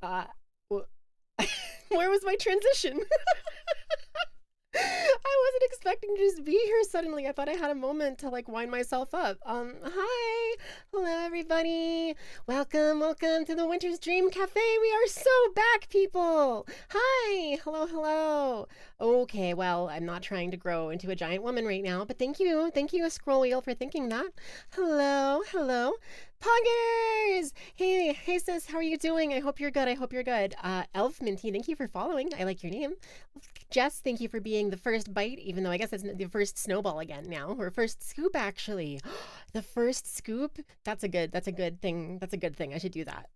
Uh, wh- where was my transition? I wasn't expecting to just be here suddenly. I thought I had a moment to like wind myself up. Hi. Hello everybody. Welcome to the Winter's Dream Cafe. We are so back, people. Hi. Hello. Okay, well, I'm not trying to grow into a giant woman right now, but thank you. Thank you, Scroll Wheel, for thinking that. Hello. Poggers! Hey sis, how are you doing? I hope you're good. Elf Minty, thank you for following. I like your name. Jess, thank you for being the first bite, even though I guess it's the first snowball again now, or first scoop actually. The first scoop. That's a good thing. That's a good thing. I should do that.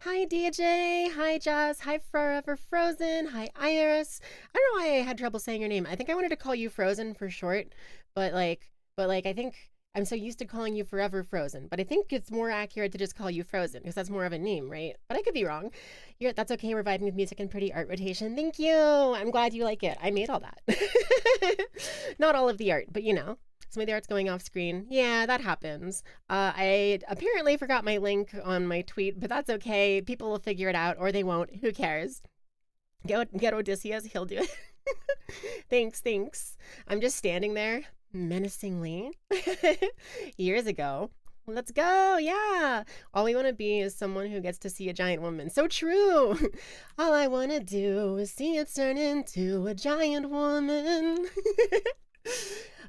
Hi DJ. Hi Jess. Hi Forever Frozen. Hi Iris. I don't know why I had trouble saying your name. I think I wanted to call you Frozen for short, but like I think I'm so used to calling you Forever Frozen, but I think it's more accurate to just call you Frozen because that's more of a name, right? But I could be wrong. That's okay. We're vibing with music and pretty art rotation. Thank you. I'm glad you like it. I made all that. Not all of the art, but some of the art's going off screen. Yeah, that happens. I apparently forgot my link on my tweet, but that's okay. People will figure it out, or they won't. Who cares? Get Odysseus. He'll do it. Thanks. I'm just standing there menacingly years ago. Let's go. Yeah. All we want to be is someone who gets to see a giant woman. So true. All I want to do is see it turn into a giant woman.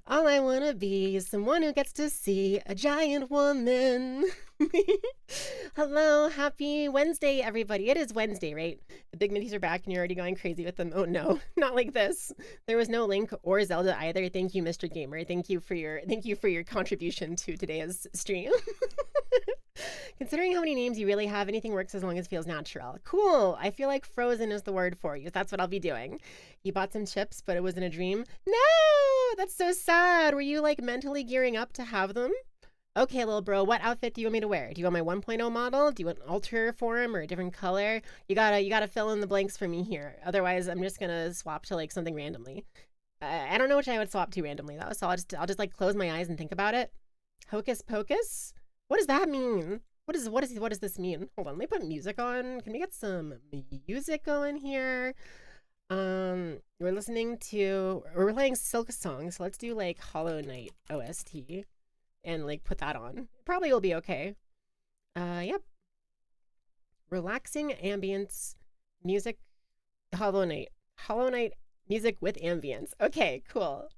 All I want to be is someone who gets to see a giant woman. Hello, happy Wednesday, everybody. It is Wednesday, right? The Big Middies are back and you're already going crazy with them. Oh no, not like this. There was no Link or Zelda either. Thank you, Mr. Gamer. Thank you for your contribution to today's stream. Considering how many names you really have, anything works as long as it feels natural. Cool. I feel like Frozen is the word for you. That's what I'll be doing. You bought some chips, but it wasn't a dream. No, that's so sad. Were you like mentally gearing up to have them? Okay, little bro, what outfit do you want me to wear? Do you want my 1.0 model? Do you want an alter form or a different color? You gotta fill in the blanks for me here. Otherwise, I'm just gonna swap to like something randomly. I don't know which I would swap to randomly though, so I'll just like close my eyes and think about it. Hocus pocus? What does that mean? What does this mean? Hold on, let me put music on. Can we get some music going here? We're playing Silk Song, so let's do like Hollow Knight OST and like put that on. Probably will be okay. Yep. Relaxing ambience music. Hollow Knight. Hollow Knight music with ambience. Okay, cool.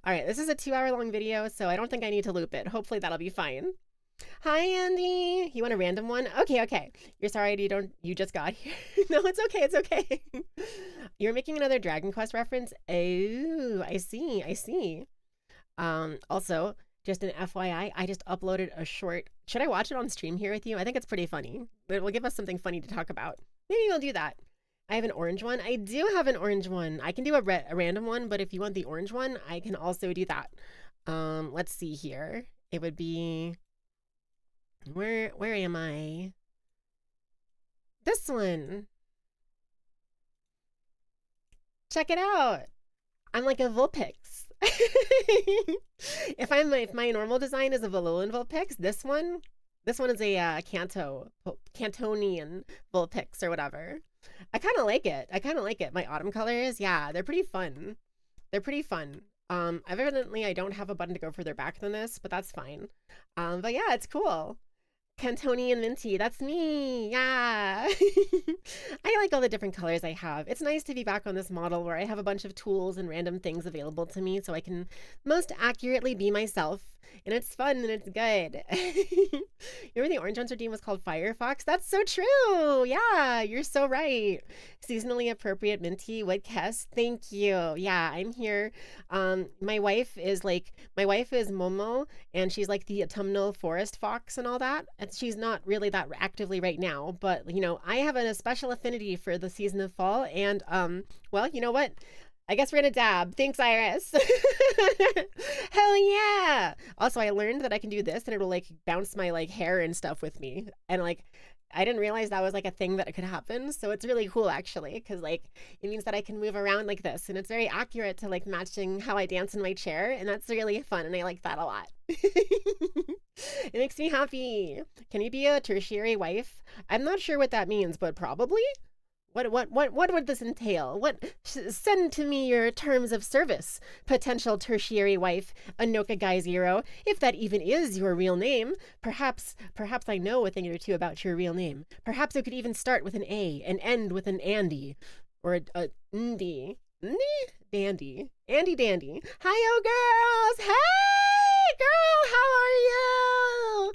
All right, this is a 2 hour long video, so I don't think I need to loop it. Hopefully that'll be fine. Hi, Andy. You want a random one? Okay. You're sorry you just got here. No, it's okay. You're making another Dragon Quest reference? Oh, I see. Also, just an FYI, I just uploaded a short. Should I watch it on stream here with you? I think it's pretty funny. It will give us something funny to talk about. Maybe we'll do that. I have an orange one. I do have an orange one. I can do a random one, but if you want the orange one, I can also do that. Let's see here. It would be where am I? This one. Check it out. I'm like a Vulpix. If my normal design is a Valolan Vulpix, this one is a Cantonian Vulpix or whatever. I kind of like it. My autumn colors, yeah, they're pretty fun. Evidently I don't have a button to go further back than this, but that's fine. But yeah, it's cool. Cantonian Minty, that's me. Yeah. I like all the different colors I have. It's nice to be back on this model where I have a bunch of tools and random things available to me so I can most accurately be myself. And it's fun and it's good. You remember the Orange Hunter team was called Firefox? That's so true. Yeah, you're so right. Seasonally appropriate Minty Woodcast. Thank you. Yeah, I'm here. My wife is Momo, and she's like the autumnal forest fox and all that. And she's not really that actively right now, but I have a special affinity for the season of fall. And well, you know what? I guess we're gonna dab. Thanks, Iris. Hell yeah! Also, I learned that I can do this, and it'll like bounce my like hair and stuff with me, and like I didn't realize that was like a thing that could happen. So it's really cool actually, because like it means that I can move around like this, and it's very accurate to like matching how I dance in my chair, and that's really fun, and I like that a lot. It makes me happy. Can you be a tertiary wife? I'm not sure what that means, but probably. What would this entail? Send to me your terms of service, potential tertiary wife, Anoka Guy Zero, if that even is your real name. Perhaps I know a thing or two about your real name. Perhaps it could even start with an A and end with an Andy, or a Ndy. Dandy. Andy Dandy. Hi, girls. Hey, girl, how are you?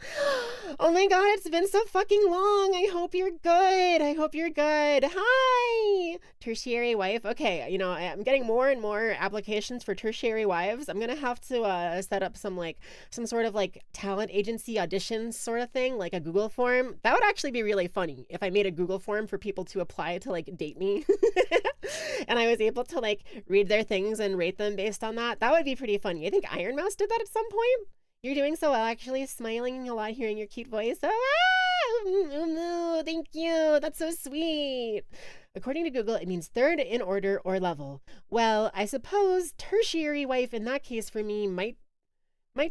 Oh my god, it's been so fucking long. I hope you're good. I hope you're good. Hi, tertiary wife. Okay, you know, I'm getting more and more applications for tertiary wives. I'm gonna have to set up some sort of like talent agency auditions sort of thing, like a Google form. That would actually be really funny if I made a Google form for people to apply to like date me. And I was able to like read their things and rate them based on that. That would be pretty funny. I think Iron Mouse did that at some point. You're doing so well, actually. Smiling a lot, hearing your cute voice. Oh, thank you. That's so sweet. According to Google, it means third in order or level. Well, I suppose tertiary wife in that case for me might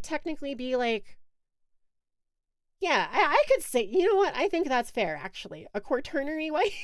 technically be like, yeah, I could say, you know what? I think that's fair, actually. A quaternary wife.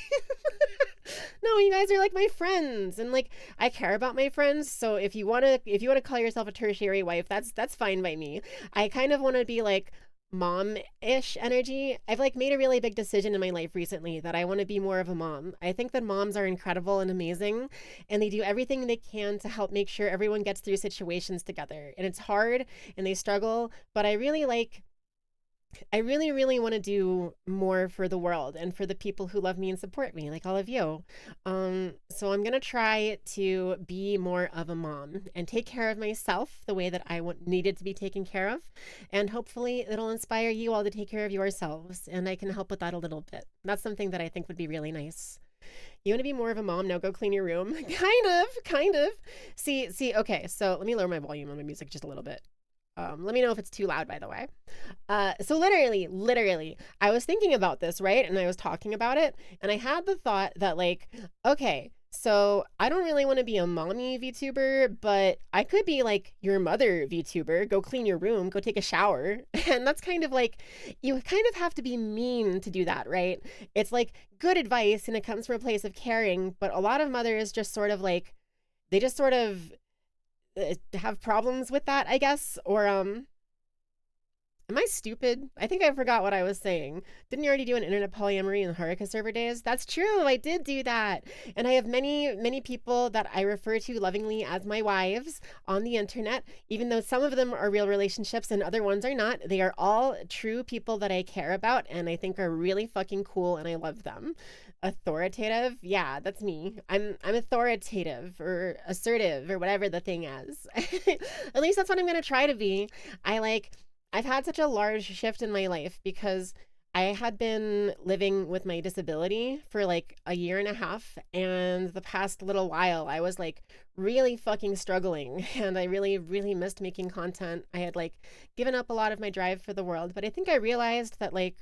No, you guys are like my friends, and like I care about my friends. So if you wanna call yourself a tertiary wife, that's fine by me. I kind of want to be like mom-ish energy. I've like made a really big decision in my life recently that I want to be more of a mom. I think that moms are incredible and amazing, and they do everything they can to help make sure everyone gets through situations together. And it's hard and they struggle, but I really want to do more for the world and for the people who love me and support me, like all of you. So I'm gonna try to be more of a mom and take care of myself the way that needed to be taken care of, and hopefully it'll inspire you all to take care of yourselves, and I can help with that a little bit. That's something that I think would be really nice. You want to be more of a mom? Now go clean your room. Kind of. See. Okay, so let me lower my volume on my music just a little bit. Let me know if it's too loud, by the way. So literally, I was thinking about this, right? And I was talking about it, and I had the thought that like, okay, so I don't really want to be a mommy VTuber, but I could be like your mother VTuber. Go clean your room, go take a shower. And that's kind of like, you kind of have to be mean to do that, right? It's like good advice and it comes from a place of caring, but a lot of mothers just sort of like, they just sort of have problems with that, I guess. Or am I stupid? I think I forgot what I was saying. Didn't you already do an internet polyamory in the Haruka server days? That's true. I did do that. And I have many people that I refer to lovingly as my wives on the internet, even though some of them are real relationships and other ones are not. They are all true people that I care about and I think are really fucking cool, and I love them. Authoritative? Yeah, that's me. I'm authoritative or assertive or whatever the thing is. At least that's what I'm going to try to be. I've had such a large shift in my life because I had been living with my disability for like a year and a half, and the past little while I was like really fucking struggling, and I really missed making content. I had like given up a lot of my drive for the world, but I think I realized that like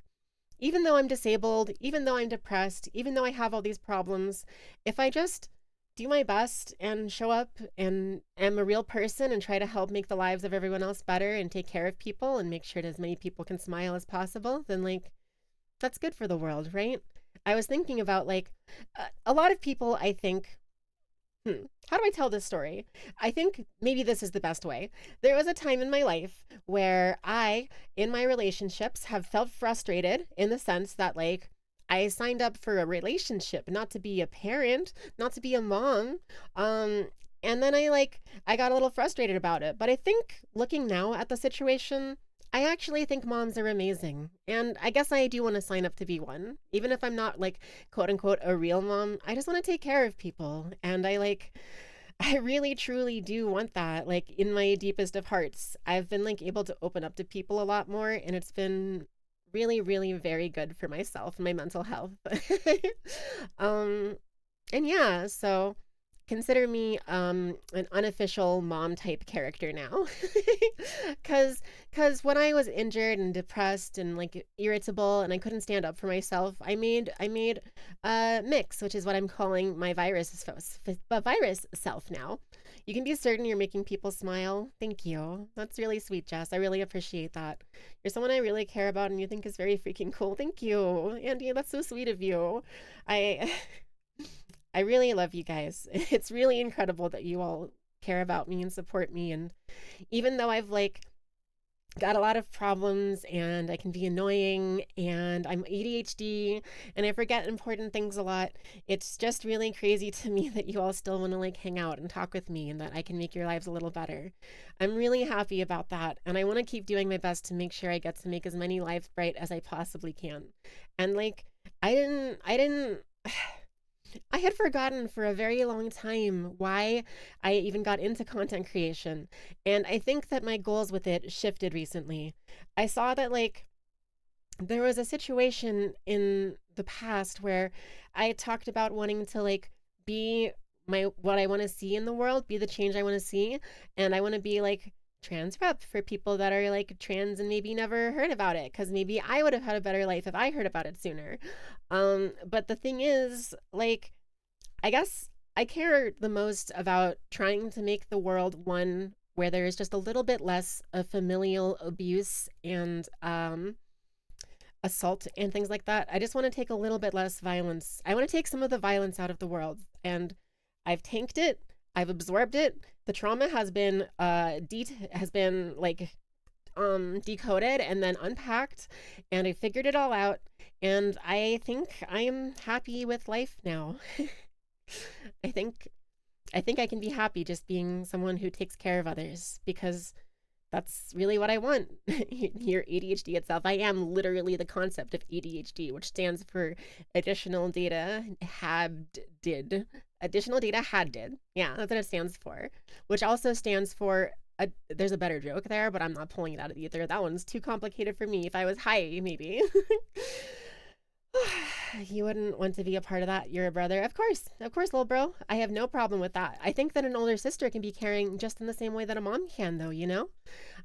even though I'm disabled, even though I'm depressed, even though I have all these problems, if I just do my best and show up and am a real person and try to help make the lives of everyone else better and take care of people and make sure that as many people can smile as possible, then like that's good for the world, right? I was thinking about like a lot of people, I think, how do I tell this story? I think maybe this is the best way. There was a time in my life where I, in my relationships, have felt frustrated in the sense that like I signed up for a relationship, not to be a parent, not to be a mom. And then I got a little frustrated about it. But I think looking now at the situation, I actually think moms are amazing. And I guess I do want to sign up to be one. Even if I'm not like quote unquote a real mom, I just want to take care of people. And I really truly do want that. Like in my deepest of hearts, I've been like able to open up to people a lot more, and it's been really very good for myself and my mental health. And yeah, so consider me an unofficial mom type character now. cuz cuz when I was injured and depressed and like irritable and I couldn't stand up for myself, I made Mix, which is what I'm calling my virus self now. You can be certain you're making people smile. Thank you. That's really sweet, Jess. I really appreciate that. You're someone I really care about and you think is very freaking cool. Thank you. Andy, that's so sweet of you. I I really love you guys. It's really incredible that you all care about me and support me. And even though I've like got a lot of problems and I can be annoying and I'm ADHD and I forget important things a lot, it's just really crazy to me that you all still want to like hang out and talk with me and that I can make your lives a little better. I'm really happy about that and I want to keep doing my best to make sure I get to make as many lives bright as I possibly can. And like I didn't I had forgotten for a very long time why I even got into content creation. And I think that my goals with it shifted recently. I saw that, like, there was a situation in the past where I talked about wanting to, like, be what I want to see in the world, be the change I want to see. And I want to be, like, trans rep for people that are like trans and maybe never heard about it because maybe I would have had a better life if I heard about it sooner. But the thing is, like, I guess I care the most about trying to make the world one where there is just a little bit less of familial abuse and assault and things like that. I just want to take a little bit less violence. I want to take some of the violence out of the world, and I've tanked it. I've absorbed it. The trauma has been like decoded and then unpacked, and I figured it all out. And I think I am happy with life now. I think I think I can be happy just being someone who takes care of others because that's really what I want. Your ADHD itself. I am literally the concept of ADHD, which stands for additional data had did. Additional data had did. Yeah, that's what it stands for. Which also stands for there's a better joke there, but I'm not pulling it out of the ether. That one's too complicated for me. If I was high, maybe. You wouldn't want to be a part of that. You're a brother. Of course, little bro. I have no problem with that. I think that an older sister can be caring just in the same way that a mom can, though, you know?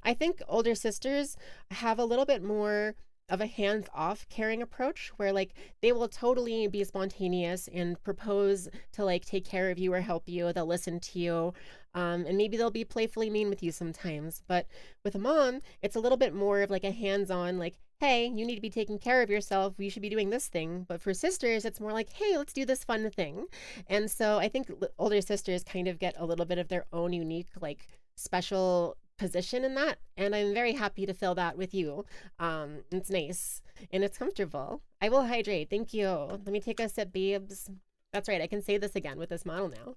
I think older sisters have a little bit more of a hands-off caring approach where like they will totally be spontaneous and propose to like take care of you or help you. They'll listen to you. And maybe they'll be playfully mean with you sometimes. But with a mom, it's a little bit more of like a hands-on, like, hey, you need to be taking care of yourself. You should be doing this thing. But for sisters, it's more like, hey, let's do this fun thing. And so I think older sisters kind of get a little bit of their own unique, like, special position in that. And I'm very happy to fill that with you. It's nice and it's comfortable. I will hydrate. Thank you. Let me take a sip, babes. That's right. I can say this again with this model now.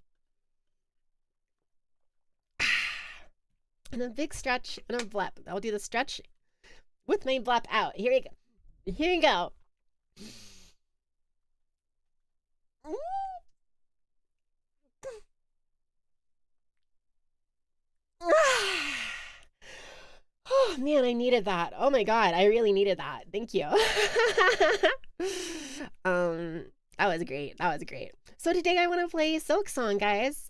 And a big stretch and a blep. I'll do the stretch with my blep out. Here we go. Here we go. Oh man, I needed that. Oh my god, I really needed that. Thank you. That was great. That was great. So today I want to play Silk Song, guys.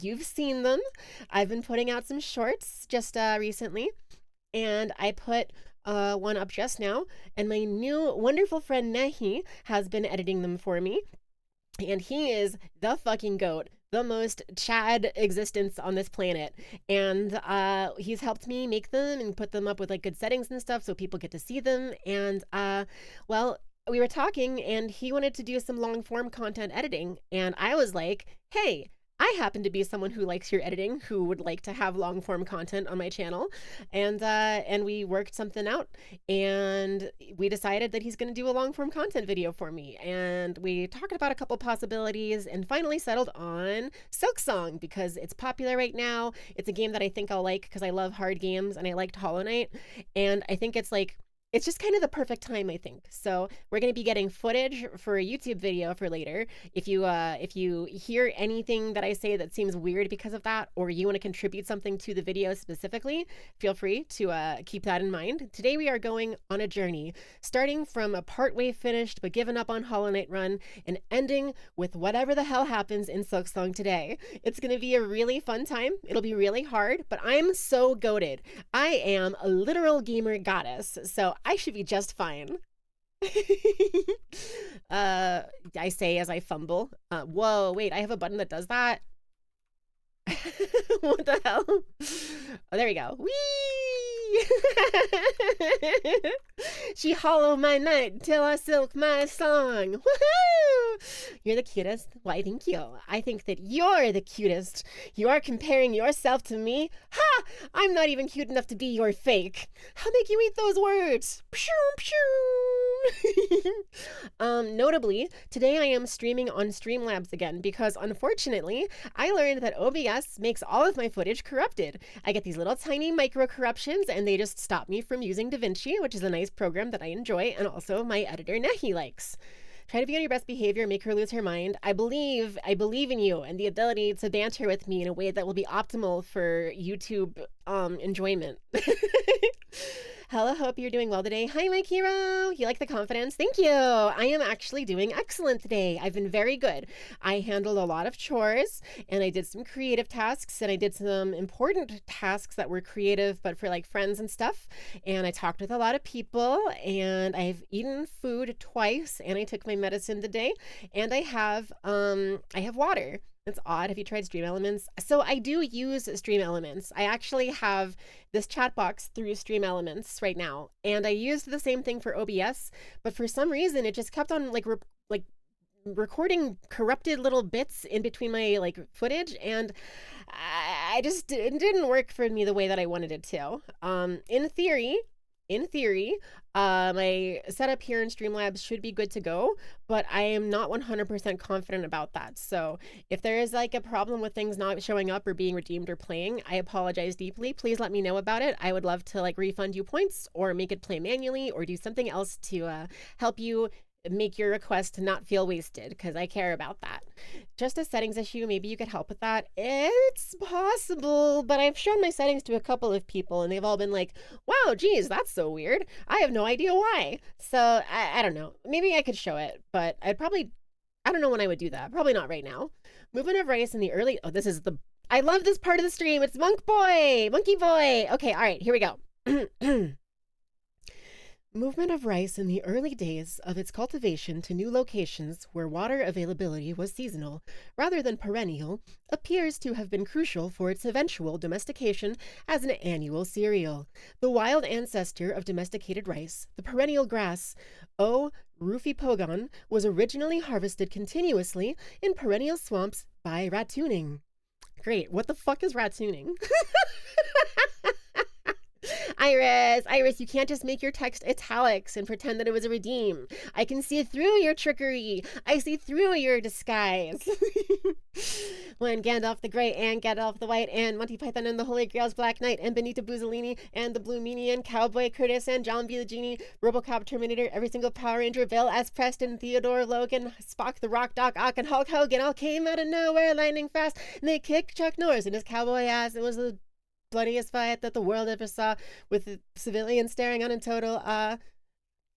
You've seen them. I've been putting out some shorts just recently, and I put one up just now, and my new wonderful friend Nehi has been editing them for me. And he is the fucking goat, the most Chad existence on this planet. And he's helped me make them and put them up with like good settings and stuff so people get to see them. And well, we were talking and he wanted to do some long form content editing. And I was like, hey, I happen to be someone who likes your editing, who would like to have long form content on my channel, and we worked something out, and we decided that he's going to do a long form content video for me, and we talked about a couple possibilities, and finally settled on Silk Song because it's popular right now. It's a game that I think I'll like because I love hard games, and I liked Hollow Knight, and I think it's like it's just kind of the perfect time, I think. So we're going to be getting footage for a YouTube video for later. If you hear anything that I say that seems weird because of that, or you want to contribute something to the video specifically, feel free to keep that in mind. Today we are going on a journey, starting from a partway finished but given up on Hollow Knight run, and ending with whatever the hell happens in Silksong today. It's going to be a really fun time. It'll be really hard, but I'm so goated. I am a literal gamer goddess, so I should be just fine. I say as I fumble. Whoa, wait, I have a button that does that? What the hell? Oh, there we go. Whee! She hollow my night till I silk my song. Woohoo! You're the cutest. Why, thank you. I think that you're the cutest. You are comparing yourself to me? Ha! I'm not even cute enough to be your fake. I'll make you eat those words. Pew, pew. Notably, today I am streaming on Streamlabs again because unfortunately, I learned that OBS makes all of my footage corrupted. I get these little tiny micro corruptions and they just stop me from using DaVinci, which is a nice program that I enjoy and also my editor Nehi likes. Try to be on your best behavior, make her lose her mind. I believe in you and the ability to banter with me in a way that will be optimal for YouTube enjoyment. Hello, hope you're doing well today. Hi, Mike Hero. You like the confidence? Thank you. I am actually doing excellent today. I've been very good. I handled a lot of chores and I did some creative tasks and I did some important tasks that were creative, but for like friends and stuff. And I talked with a lot of people and I've eaten food twice and I took my medicine today and I have water. It's odd. Have you tried Stream Elements? So I do use Stream Elements. I actually have this chat box through Stream Elements right now. And I used the same thing for OBS, but for some reason it just kept on recording corrupted little bits in between my like footage, and I just it didn't work for me the way that I wanted it to. In theory, my setup here in Streamlabs should be good to go, but I am not 100% confident about that. So if there is like a problem with things not showing up or being redeemed or playing, I apologize deeply. Please let me know about it. I would love to like refund you points or make it play manually or do something else to help you make your request to not feel wasted, because I care about that. Just a settings issue, maybe you could help with that. It's possible, but I've shown my settings to a couple of people and they've all been like, wow, geez, that's so weird. I have no idea why. So I don't know. Maybe I could show it, but I don't know when I would do that. Probably not right now. Movement of rice in the early, I love this part of the stream. It's Monkey Boy. Okay, all right, here we go. Movement of rice in the early days of its cultivation to new locations where water availability was seasonal rather than perennial appears to have been crucial for its eventual domestication as an annual cereal. The wild ancestor of domesticated rice, the perennial grass, O. rufipogon, was originally harvested continuously in perennial swamps by rattooning. Great, what the fuck is rattooning? Iris, you can't just make your text italics and pretend that it was a redeem. I can see through your trickery. I see through your disguise. When Gandalf the Grey and Gandalf the White and Monty Python and the Holy Grail's Black Knight and Benito Mussolini and the Blue Meanie and Cowboy Curtis and John B. the Genie, Robocop, Terminator, every single Power Ranger, Bill S. Preston, Theodore Logan, Spock the Rock, Doc Ock, and Hulk Hogan all came out of nowhere lightning fast and they kicked Chuck Norris in his cowboy ass. It was the bloodiest fight that the world ever saw, with civilians staring on in total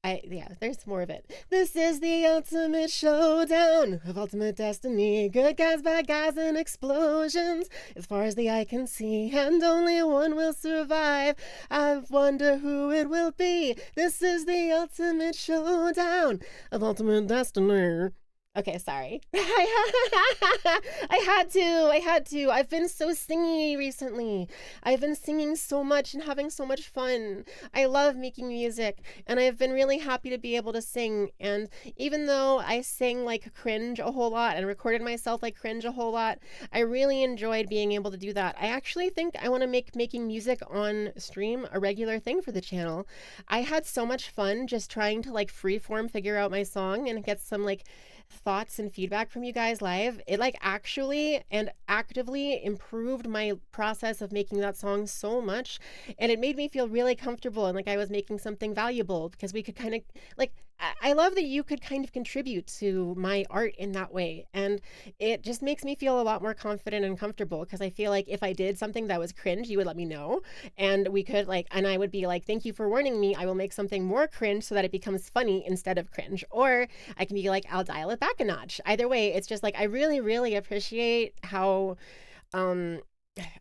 there's more of it. This is the ultimate showdown of ultimate destiny. Good guys, bad guys, and explosions as far as the eye can see, and only one will survive. I wonder who it will be. This is the ultimate showdown of ultimate destiny. Okay, sorry. I had to. I've been so singy recently. I've been singing so much and having so much fun. I love making music, and I've been really happy to be able to sing. And even though I sang like cringe a whole lot and recorded myself like cringe a whole lot, I really enjoyed being able to do that. I actually think I want to make making music on stream a regular thing for the channel. I had so much fun just trying to like freeform figure out my song and get some like thoughts and feedback from you guys live, it like actually and actively improved my process of making that song so much. And it made me feel really comfortable and like I was making something valuable because we could kind of like, I love that you could kind of contribute to my art in that way. And it just makes me feel a lot more confident and comfortable because I feel like if I did something that was cringe, you would let me know. And we could like, and I would be like, thank you for warning me. I will make something more cringe so that it becomes funny instead of cringe. Or I can be like, I'll dial it back a notch. Either way, it's just like, I really, really appreciate how, um,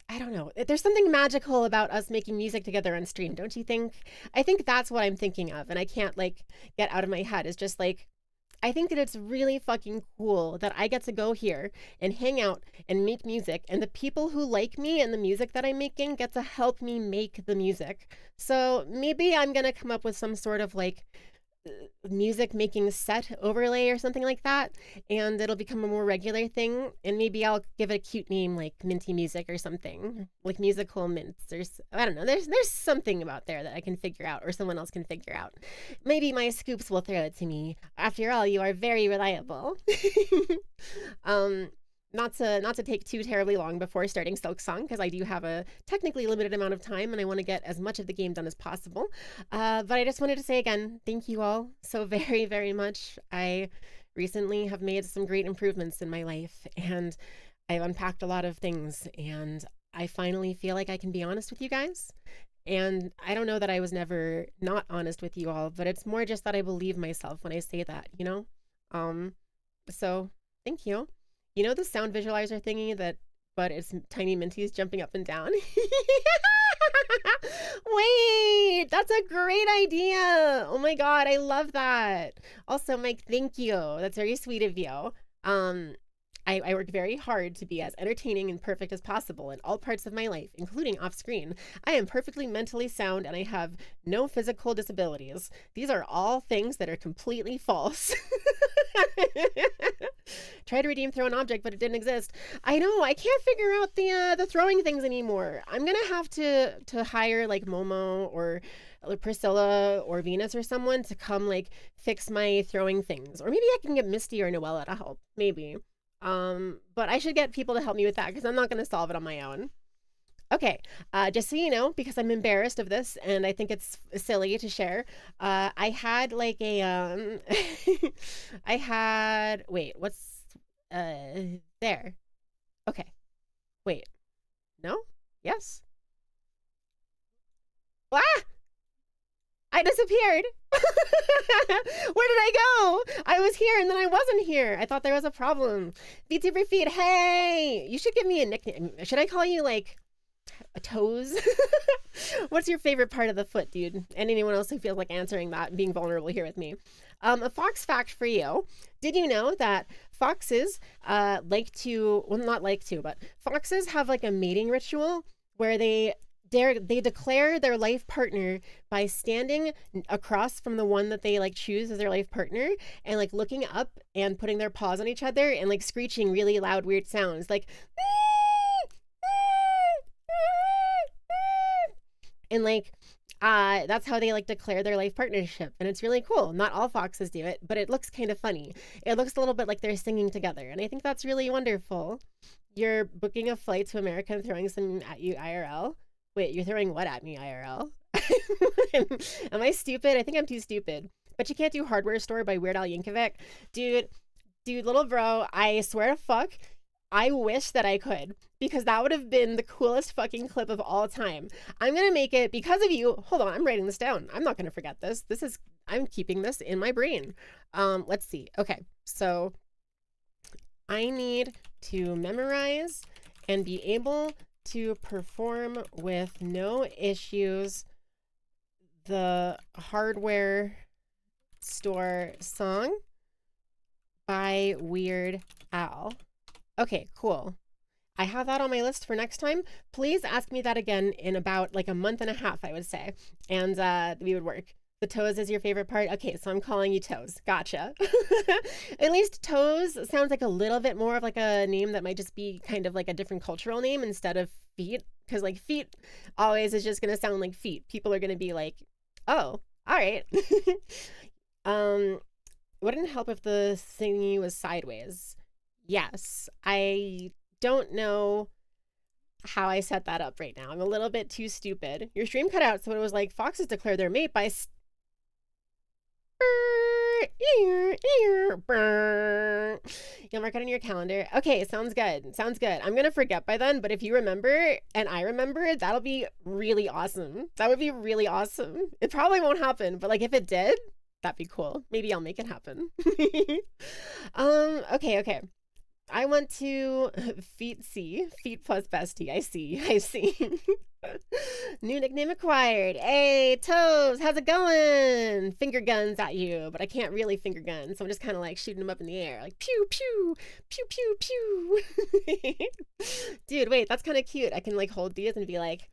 I don't know. There's something magical about us making music together on stream, don't you think? I think that's what I'm thinking of, and I can't like get out of my head. It's just like I think that it's really fucking cool that I get to go here and hang out and make music, and the people who like me and the music that I'm making get to help me make the music. So maybe I'm gonna come up with some sort of like music making set overlay or something like that, and it'll become a more regular thing. And maybe I'll give it a cute name like Minty Music or something, like musical mints. I don't know. There's something about there that I can figure out, or someone else can figure out. Maybe my scoops will throw it to me. After all, you are very reliable. um, not to take too terribly long before starting Silksong, because I do have a technically limited amount of time and I want to get as much of the game done as possible. But I just wanted to say again, thank you all so very, very much. I recently have made some great improvements in my life, and I've unpacked a lot of things, and I finally feel like I can be honest with you guys. And I don't know that I was never not honest with you all, but it's more just that I believe myself when I say that, you know? So thank you. You know the sound visualizer thingy that, but it's tiny minties jumping up and down? Wait, that's a great idea. Oh my God, I love that. Also, Mike, thank you. That's very sweet of you. Um, I work very hard to be as entertaining and perfect as possible in all parts of my life, including off screen. I am perfectly mentally sound and I have no physical disabilities. These are all things that are completely false. Try to redeem throw an object, but it didn't exist. I know. I can't figure out the throwing things anymore. I'm gonna have to hire like Momo or Priscilla or Venus or someone to come like fix my throwing things, or maybe I can get Misty or Noella to help. Maybe. But I should get people to help me with that because I'm not gonna solve it on my own. Okay, just so you know, because I'm embarrassed of this and I think it's silly to share, I had like a, I had, wait, what's, there. Okay, wait, no? Yes? Ah! I disappeared. Where did I go? I was here and then I wasn't here. I thought there was a problem. VTuber feed, hey! You should give me a nickname. Should I call you like toes? What's your favorite part of the foot, dude? And anyone else who feels like answering that and being vulnerable here with me. A fox fact for you. Did you know that foxes like to, well, not like to, but foxes have like a mating ritual where they declare their life partner by standing across from the one that they like choose as their life partner and like looking up and putting their paws on each other and like screeching really loud weird sounds like and like that's how they like declare their life partnership, and it's really cool. Not all foxes do it, but it looks kind of funny. It looks a little bit like they're singing together, and I think that's really wonderful. You're booking a flight to America and throwing some at you IRL. Wait, you're throwing what at me IRL? Am I stupid? I think I'm too stupid. But you can't do Hardware Store by Weird Al Yankovic. Dude, little bro, I swear to fuck, I wish that I could, because that would have been the coolest fucking clip of all time. I'm gonna make it because of you. Hold on, I'm writing this down. I'm not gonna forget this. I'm keeping this in my brain. Let's see. Okay, so I need to memorize and be able to perform with no issues the Hardware Store song by Weird Al. Okay, cool. I have that on my list for next time. Please ask me that again in about like a month and a half, I would say, and we would work. The toes is your favorite part? Okay, so I'm calling you Toes. Gotcha. At least Toes sounds like a little bit more of like a name that might just be kind of like a different cultural name instead of feet. Because like feet always is just going to sound like feet. People are going to be like, oh, all right. Wouldn't help if the thingy was sideways. Yes, I don't know how I set that up right now. I'm a little bit too stupid. Your stream cut out, so it was like foxes declare their mate by you'll mark it on your calendar. Okay, sounds good. Sounds good. I'm gonna forget by then, but if you remember and I remember, that'll be really awesome. That would be really awesome. It probably won't happen, but like if it did, that'd be cool. Maybe I'll make it happen. Okay. I want to feet plus bestie. I see. New nickname acquired. Hey, Toes, how's it going? Finger guns at you, but I can't really finger gun, so I'm just kind of like shooting them up in the air, like pew, pew, pew, pew, pew. Dude, wait, that's kind of cute. I can like hold these and be like,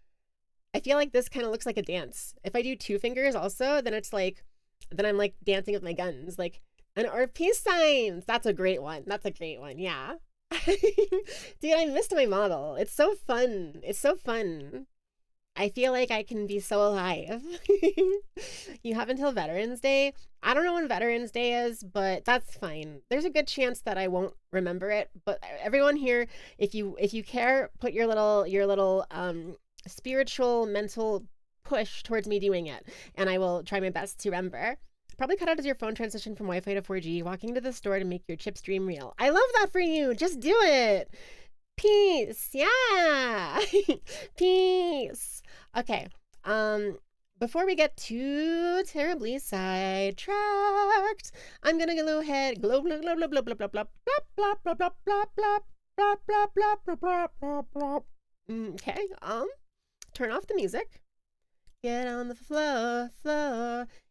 I feel like this kind of looks like a dance. If I do two fingers also, then it's like, then I'm like dancing with my guns, like, and or peace signs. That's a great one. Yeah. Dude, I missed my model. It's so fun. I feel like I can be so alive. You have until Veterans Day. I don't know when Veterans Day is, but that's fine. There's a good chance that I won't remember it. But everyone here, if you care, put your little spiritual mental push towards me doing it, and I will try my best to remember. Probably cut out as your phone transition from Wi-Fi to 4G, walking to the store to make your chip stream real. I love that for you. Just do it. Peace. Yeah. Peace. Okay. Before we get too terribly sidetracked, I'm gonna go ahead. Blah blah blah blah blah blah blah blah blah blah blah blah blah blah blah blah blah blah blah blah. Okay. Turn off the music. Get on the floor.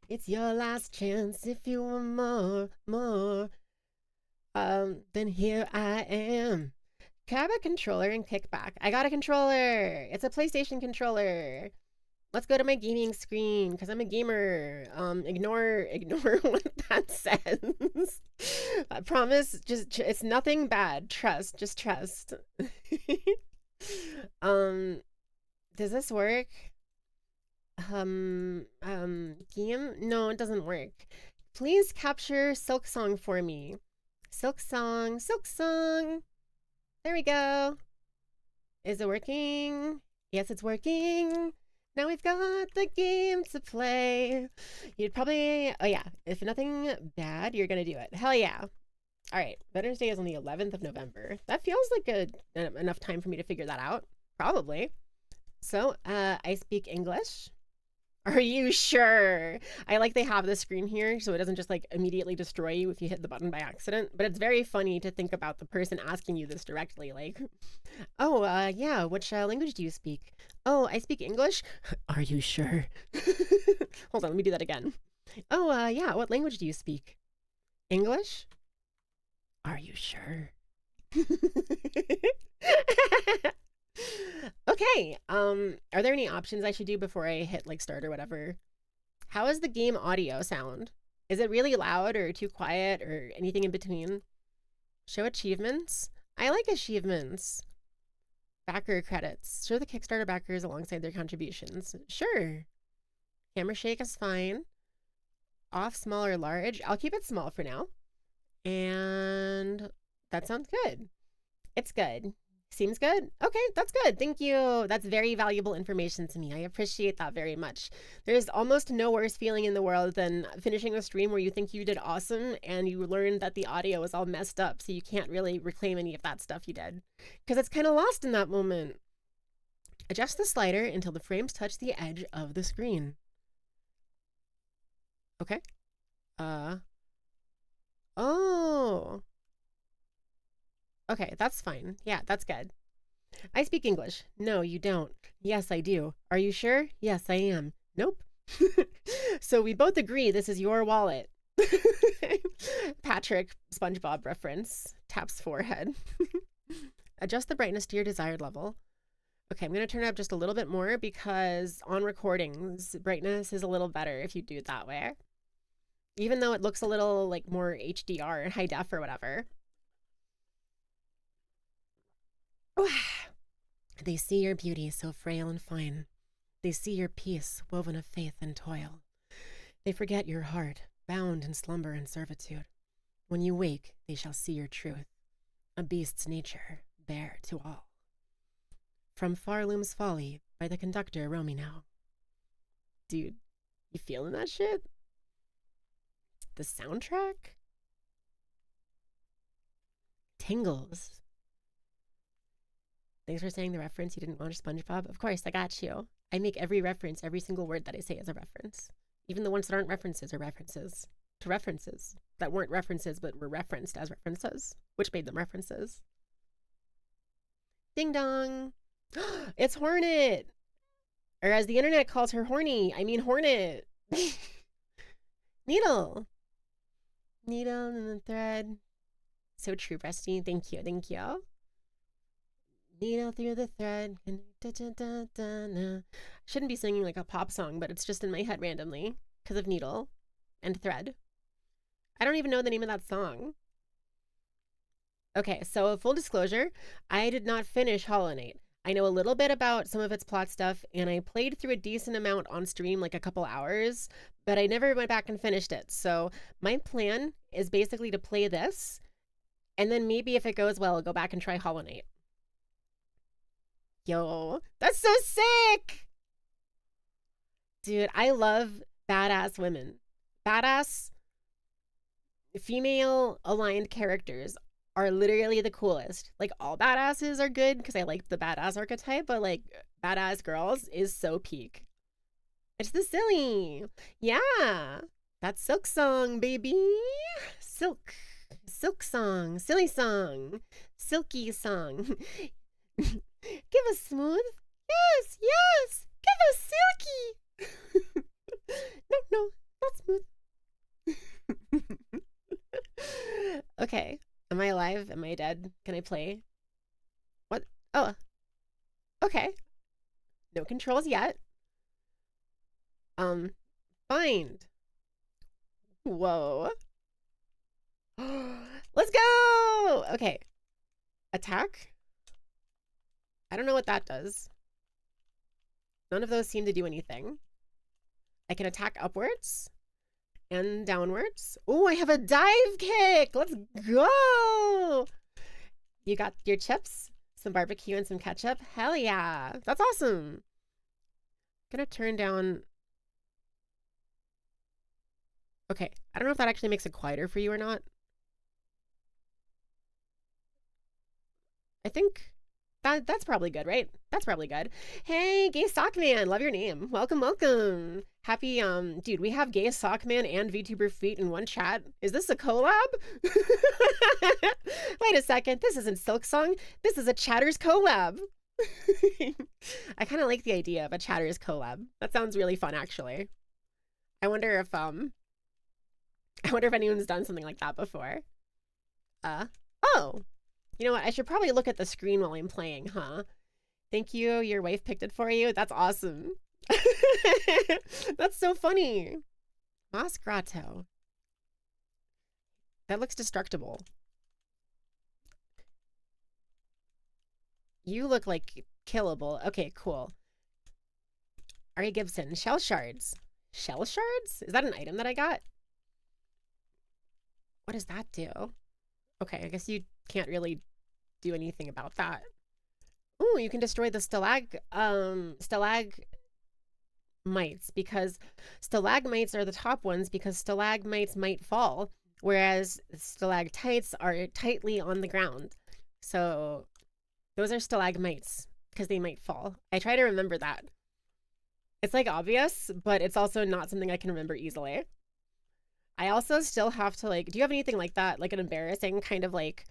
It's your last chance if you want more. Then here I am. Grab a controller and kick back. I got a controller. It's a PlayStation controller. Let's go to my gaming screen because I'm a gamer. Ignore what that says. I promise, just it's nothing bad. Just trust. Does this work? Game? No, it doesn't work. Please capture Silksong for me. Silksong. There we go. Is it working? Yes, it's working. Now we've got the game to play. You'd probably, oh yeah, if nothing bad, you're gonna do it. Hell yeah. All right, Veterans Day is on the 11th of November. That feels like enough time for me to figure that out. Probably. So, I speak English. Are you sure? I like they have the screen here so it doesn't just like immediately destroy you if you hit the button by accident. But it's very funny to think about the person asking you this directly. Like, oh, yeah, which language do you speak? Oh, I speak English. Are you sure? Hold on, let me do that again. Oh, yeah, what language do you speak? English? Are you sure? Okay, are there any options I should do before I hit like start or whatever? How is the game audio sound? Is it really loud or too quiet or anything in between? Show achievements? I like achievements. Backer credits. Show the Kickstarter backers alongside their contributions. Sure. Camera shake is fine. Off, small, or large? I'll keep it small for now. And that sounds good. It's good. Seems good. Okay, that's good. Thank you. That's very valuable information to me. I appreciate that very much. There's almost no worse feeling in the world than finishing a stream where you think you did awesome and you learn that the audio is all messed up, so you can't really reclaim any of that stuff you did. Because it's kind of lost in that moment. Adjust the slider until the frames touch the edge of the screen. Okay. Oh. Okay, that's fine. Yeah, that's good. I speak English. No, you don't. Yes, I do. Are you sure? Yes, I am. Nope. So we both agree this is your wallet. Patrick, SpongeBob reference. Taps forehead. Adjust the brightness to your desired level. Okay, I'm going to turn it up just a little bit more because on recordings, brightness is a little better if you do it that way. Even though it looks a little like more HDR, high def or whatever. They see your beauty so frail and fine. They see your peace woven of faith and toil. They forget your heart, bound in slumber and servitude. When you wake, they shall see your truth, a beast's nature, bare to all. From Far Looms Folly by the conductor Romeo. Dude, you feeling that shit? The soundtrack? Tingles. Thanks for saying the reference. You didn't watch SpongeBob? Of course, I got you. I make every reference, every single word that I say is a reference. Even the ones that aren't references are references to references that weren't references but were referenced as references, which made them references. Ding dong. It's Hornet. Or as the internet calls her, Horny. I mean Hornet. Needle. Needle and the thread. So true, Breasty. Thank you. Thank you. Needle through the thread. Shouldn't be singing like a pop song, but it's just in my head randomly because of needle and thread. I don't even know the name of that song. Okay, so full disclosure, I did not finish Hollow Knight. I know a little bit about some of its plot stuff, and I played through a decent amount on stream, like a couple hours, but I never went back and finished it. So my plan is basically to play this, and then maybe if it goes well, I'll go back and try Hollow Knight. Yo, that's so sick! Dude, I love badass women. Badass female aligned characters are literally the coolest. Like, all badasses are good because I like the badass archetype, but like badass girls is so peak. It's the silly. Yeah. That's Silk Song, baby. Silk. Silk song. Silly song. Silky song. Give us smooth. Yes, yes. Give us silky. No, not smooth. Okay. Am I alive? Am I dead? Can I play? What? Oh. Okay. No controls yet. Find. Whoa. Let's go! Okay. Attack. I don't know what that does. None of those seem to do anything. I can attack upwards and downwards. Oh, I have a dive kick. Let's go. You got your chips, some barbecue, and some ketchup. Hell yeah. That's awesome. I'm gonna turn down. Okay. I don't know if that actually makes it quieter for you or not. I think that's probably good, right? That's probably good. Hey, Gay Sockman, love your name. Welcome, welcome. Happy, dude, we have Gay Sockman and VTuber Feet in one chat. Is this a collab? Wait a second, this isn't Silk Song. This is a Chatters collab. I kind of like the idea of a Chatters collab. That sounds really fun, actually. I wonder if anyone's done something like that before. Oh. You know what? I should probably look at the screen while I'm playing, huh? Thank you. Your wife picked it for you. That's awesome. That's so funny. Moss Grotto. That looks destructible. You look like killable. Okay, cool. Ari Gibson. Shell shards. Shell shards? Is that an item that I got? What does that do? Okay, I guess you can't really do anything about that. Oh, you can destroy the stalagmites because stalagmites are the top ones because stalagmites might fall, whereas stalactites are tightly on the ground. So those are stalagmites because they might fall. I try to remember that. It's like obvious, but it's also not something I can remember easily. I also still have to like, do you have anything like that? Like an embarrassing kind of like,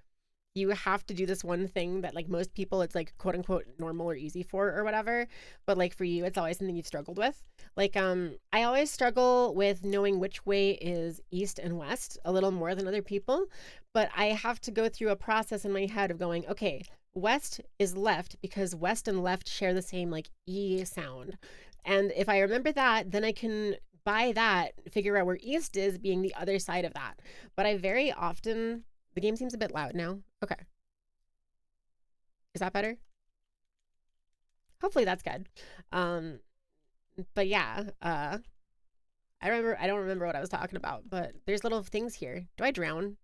you have to do this one thing that like most people it's like quote unquote normal or easy for or whatever. But like for you, it's always something you've struggled with. Like, I always struggle with knowing which way is east and west a little more than other people. But I have to go through a process in my head of going, okay, west is left because west and left share the same like E sound. And if I remember that, then I can by that figure out where east is being the other side of that. But I very often, the game seems a bit loud now. Okay. Is that better? Hopefully that's good. But yeah, I I don't remember what I was talking about, but there's little things here. Do I drown?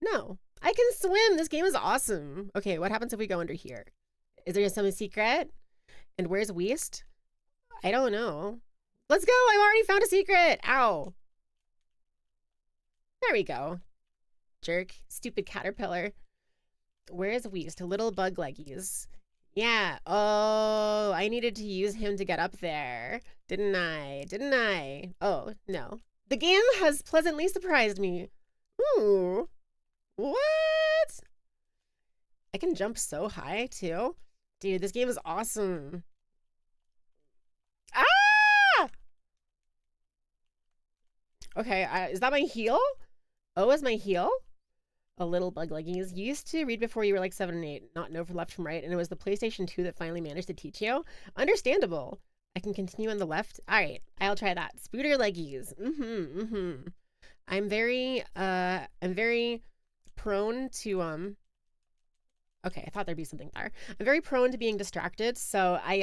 No. I can swim. This game is awesome. Okay, what happens if we go under here? Is there some secret? And where's Weast? I don't know. Let's go. I've already found a secret. Ow. There we go. Jerk. Stupid caterpillar. Where is Weast? Little bug leggies. Yeah. Oh, I needed to use him to get up there. Didn't I? Didn't I? Oh, no. The game has pleasantly surprised me. Ooh. What? I can jump so high, too. Dude, this game is awesome. Ah! Okay, is that my heel? Oh, is my heel? A little bug leggings. You used to read before you were like 7 and 8, not know from left from right, and it was the PlayStation 2 that finally managed to teach you. Understandable. I can continue on the left. All right, I'll try that. Spooter leggies. I'm very prone to okay, I thought there'd be something there. I'm very prone to being distracted, so I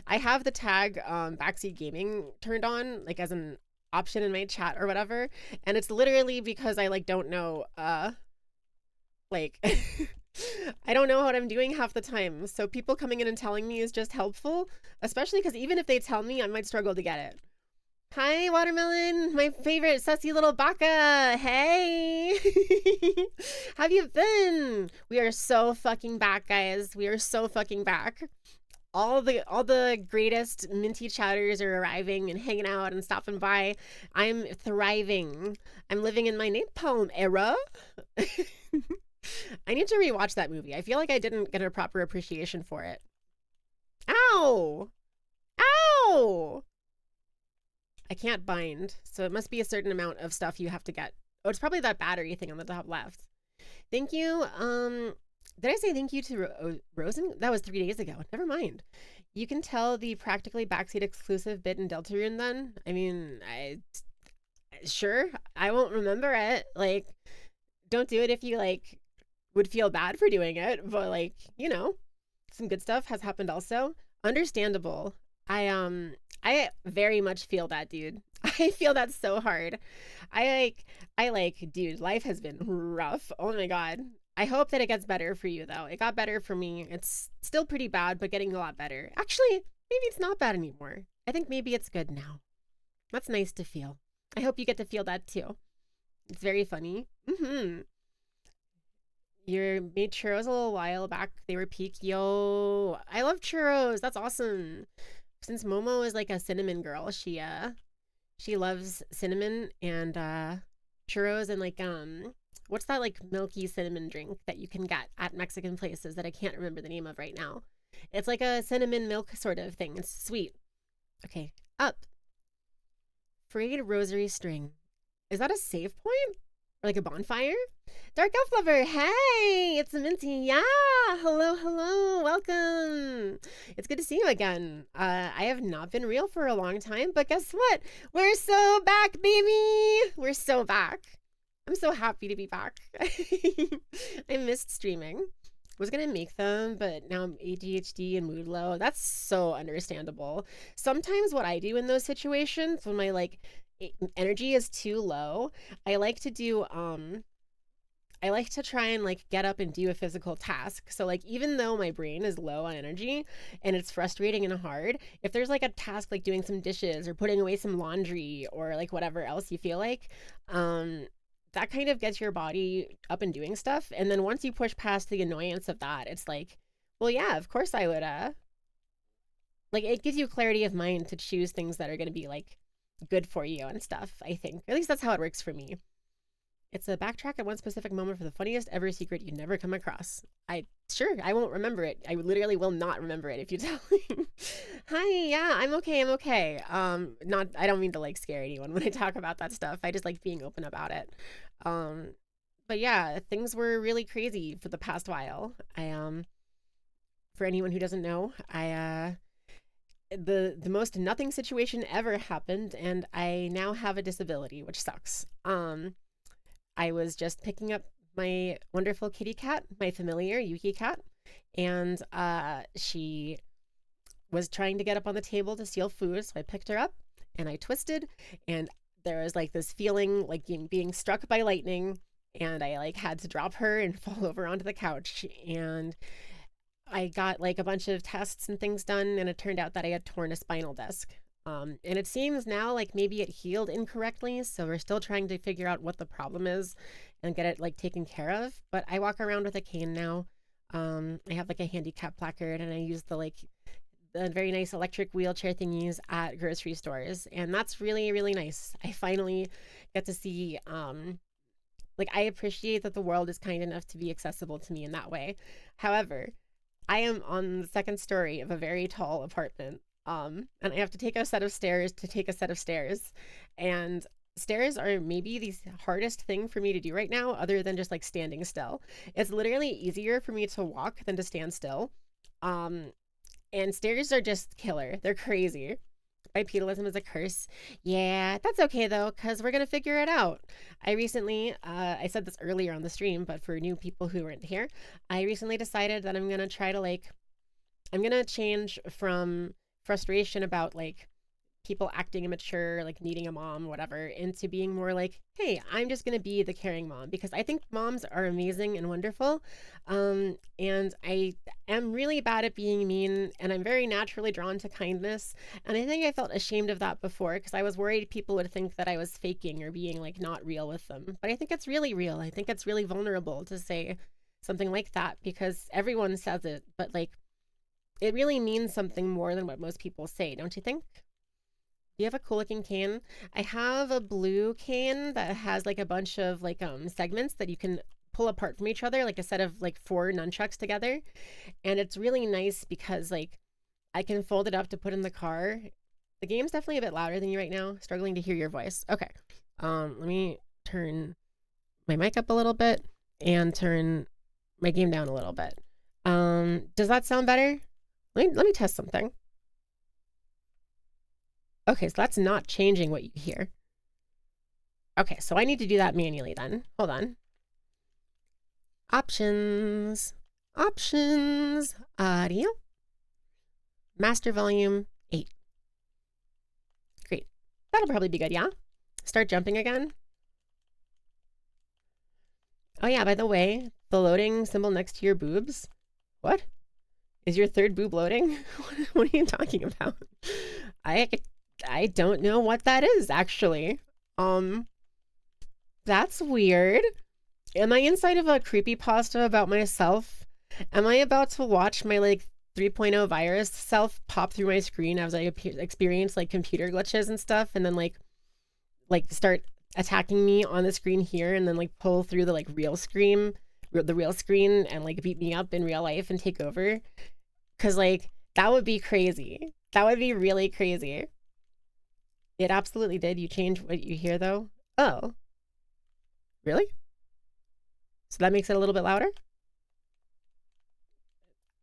have the tag backseat gaming turned on, like as an option in my chat or whatever, and it's literally because I like don't know like I don't know what I'm doing half the time, so people coming in and telling me is just helpful, especially because even if they tell me, I might struggle to get it. Hi, Watermelon, my favorite sussy little baka. Hey. How have you been? We are so fucking back, guys. We are so fucking back. All the greatest minty chatters are arriving and hanging out and stopping by. I'm thriving. I'm living in my napalm era. I need to rewatch that movie. I feel like I didn't get a proper appreciation for it. Ow! Ow! I can't bind, so it must be a certain amount of stuff you have to get. Oh, it's probably that battery thing on the top left. Thank you. Did I say thank you to Rosen? That was 3 days ago. Never mind. You can tell the practically backseat exclusive bit in Deltarune then? I mean, sure, I won't remember it. Like, don't do it if you, like, would feel bad for doing it. But, like, you know, some good stuff has happened also. Understandable. I very much feel that, dude. I feel that so hard. I like, dude, life has been rough. Oh my God. I hope that it gets better for you though. It got better for me. It's still pretty bad, but getting a lot better. Actually, maybe it's not bad anymore. I think maybe it's good now. That's nice to feel. I hope you get to feel that too. It's very funny. You made churros a little while back. They were peak. Yo, I love churros. That's awesome. Since Momo is like a cinnamon girl, she loves cinnamon and churros and like what's that like milky cinnamon drink that you can get at Mexican places that I can't remember the name of right now. It's like a cinnamon milk sort of thing. It's sweet. Okay, up. Frayed rosary string. Is that a save point? Or like a bonfire? Dark Elf Lover, hey! It's Minty. Yeah! Hello, welcome! It's good to see you again. I have not been real for a long time, but guess what? We're so back, baby! We're so back. I'm so happy to be back. I missed streaming. Was gonna make them, but now I'm ADHD and mood low. That's so understandable. Sometimes what I do in those situations when my like energy is too low, I like to do I like to try and like get up and do a physical task. So like even though my brain is low on energy and it's frustrating and hard, if there's like a task like doing some dishes or putting away some laundry or like whatever else you feel like, that kind of gets your body up and doing stuff. And then once you push past the annoyance of that, it's like, well, yeah, of course I would, like it gives you clarity of mind to choose things that are going to be like good for you and stuff, I think. At least that's how it works for me. It's a backtrack at one specific moment for the funniest ever secret you'd never come across. I won't remember it. I literally will not remember it if you tell me. Hi, yeah, I'm okay. I don't mean to like scare anyone when I talk about that stuff. I just like being open about it. But yeah, things were really crazy for the past while. For anyone who doesn't know, the most nothing situation ever happened, and I now have a disability, which sucks. I was just picking up my wonderful kitty cat, my familiar Yuki cat, and she was trying to get up on the table to steal food, so I picked her up, and I twisted, and there was like this feeling like being struck by lightning, and I like had to drop her and fall over onto the couch. And I got like a bunch of tests and things done, and it turned out that I had torn a spinal disc. And it seems now like maybe it healed incorrectly, so we're still trying to figure out what the problem is and get it like taken care of. But I walk around with a cane now. I have like a handicap placard, and I use the very nice electric wheelchair thingies at grocery stores, and that's really, really nice. I finally get to see like, I appreciate that the world is kind enough to be accessible to me in that way. However, I am on the second story of a very tall apartment, and I have to take a set of stairs to take a set of stairs, and stairs are maybe the hardest thing for me to do right now, other than just like standing still. It's literally easier for me to walk than to stand still. And stairs are just killer. They're crazy. Bipedalism is a curse. Yeah, that's okay though, because we're gonna figure it out. I recently, I said this earlier on the stream, but for new people who weren't here, I recently decided that I'm gonna try to I'm gonna change from frustration about like people acting immature, like needing a mom, whatever, into being more like, hey, I'm just gonna be the caring mom, because I think moms are amazing and wonderful. And I am really bad at being mean, and I'm very naturally drawn to kindness. And I think I felt ashamed of that before, because I was worried people would think that I was faking or being like not real with them. But I think it's really real. I think it's really vulnerable to say something like that, because everyone says it, but like it really means something more than what most people say, don't you think? Do you have a cool looking cane? I have a blue cane that has like a bunch of like segments that you can pull apart from each other, like a set of like 4 nunchucks together. And it's really nice because like I can fold it up to put in the car. The game's definitely a bit louder than you right now. Struggling to hear your voice. Okay. Let me turn my mic up a little bit and turn my game down a little bit. Does that sound better? Let me test something. Okay, so that's not changing what you hear. Okay, so I need to do that manually then. Hold on. Options. Options. Audio. Master volume 8. Great. That'll probably be good, yeah? Start jumping again. Oh yeah, by the way, the loading symbol next to your boobs. What? Is your third boob loading? What are you talking about? I don't know what that is, actually. That's weird. Am I inside of a creepypasta about myself? Am I about to watch my like 3.0 virus self pop through my screen as I experience like computer glitches and stuff, and then like start attacking me on the screen here, and then like pull through the like real screen and like beat me up in real life and take over? Because like that would be crazy. That would be really crazy. It absolutely did. You changed what you hear though? Oh. Really? So that makes it a little bit louder?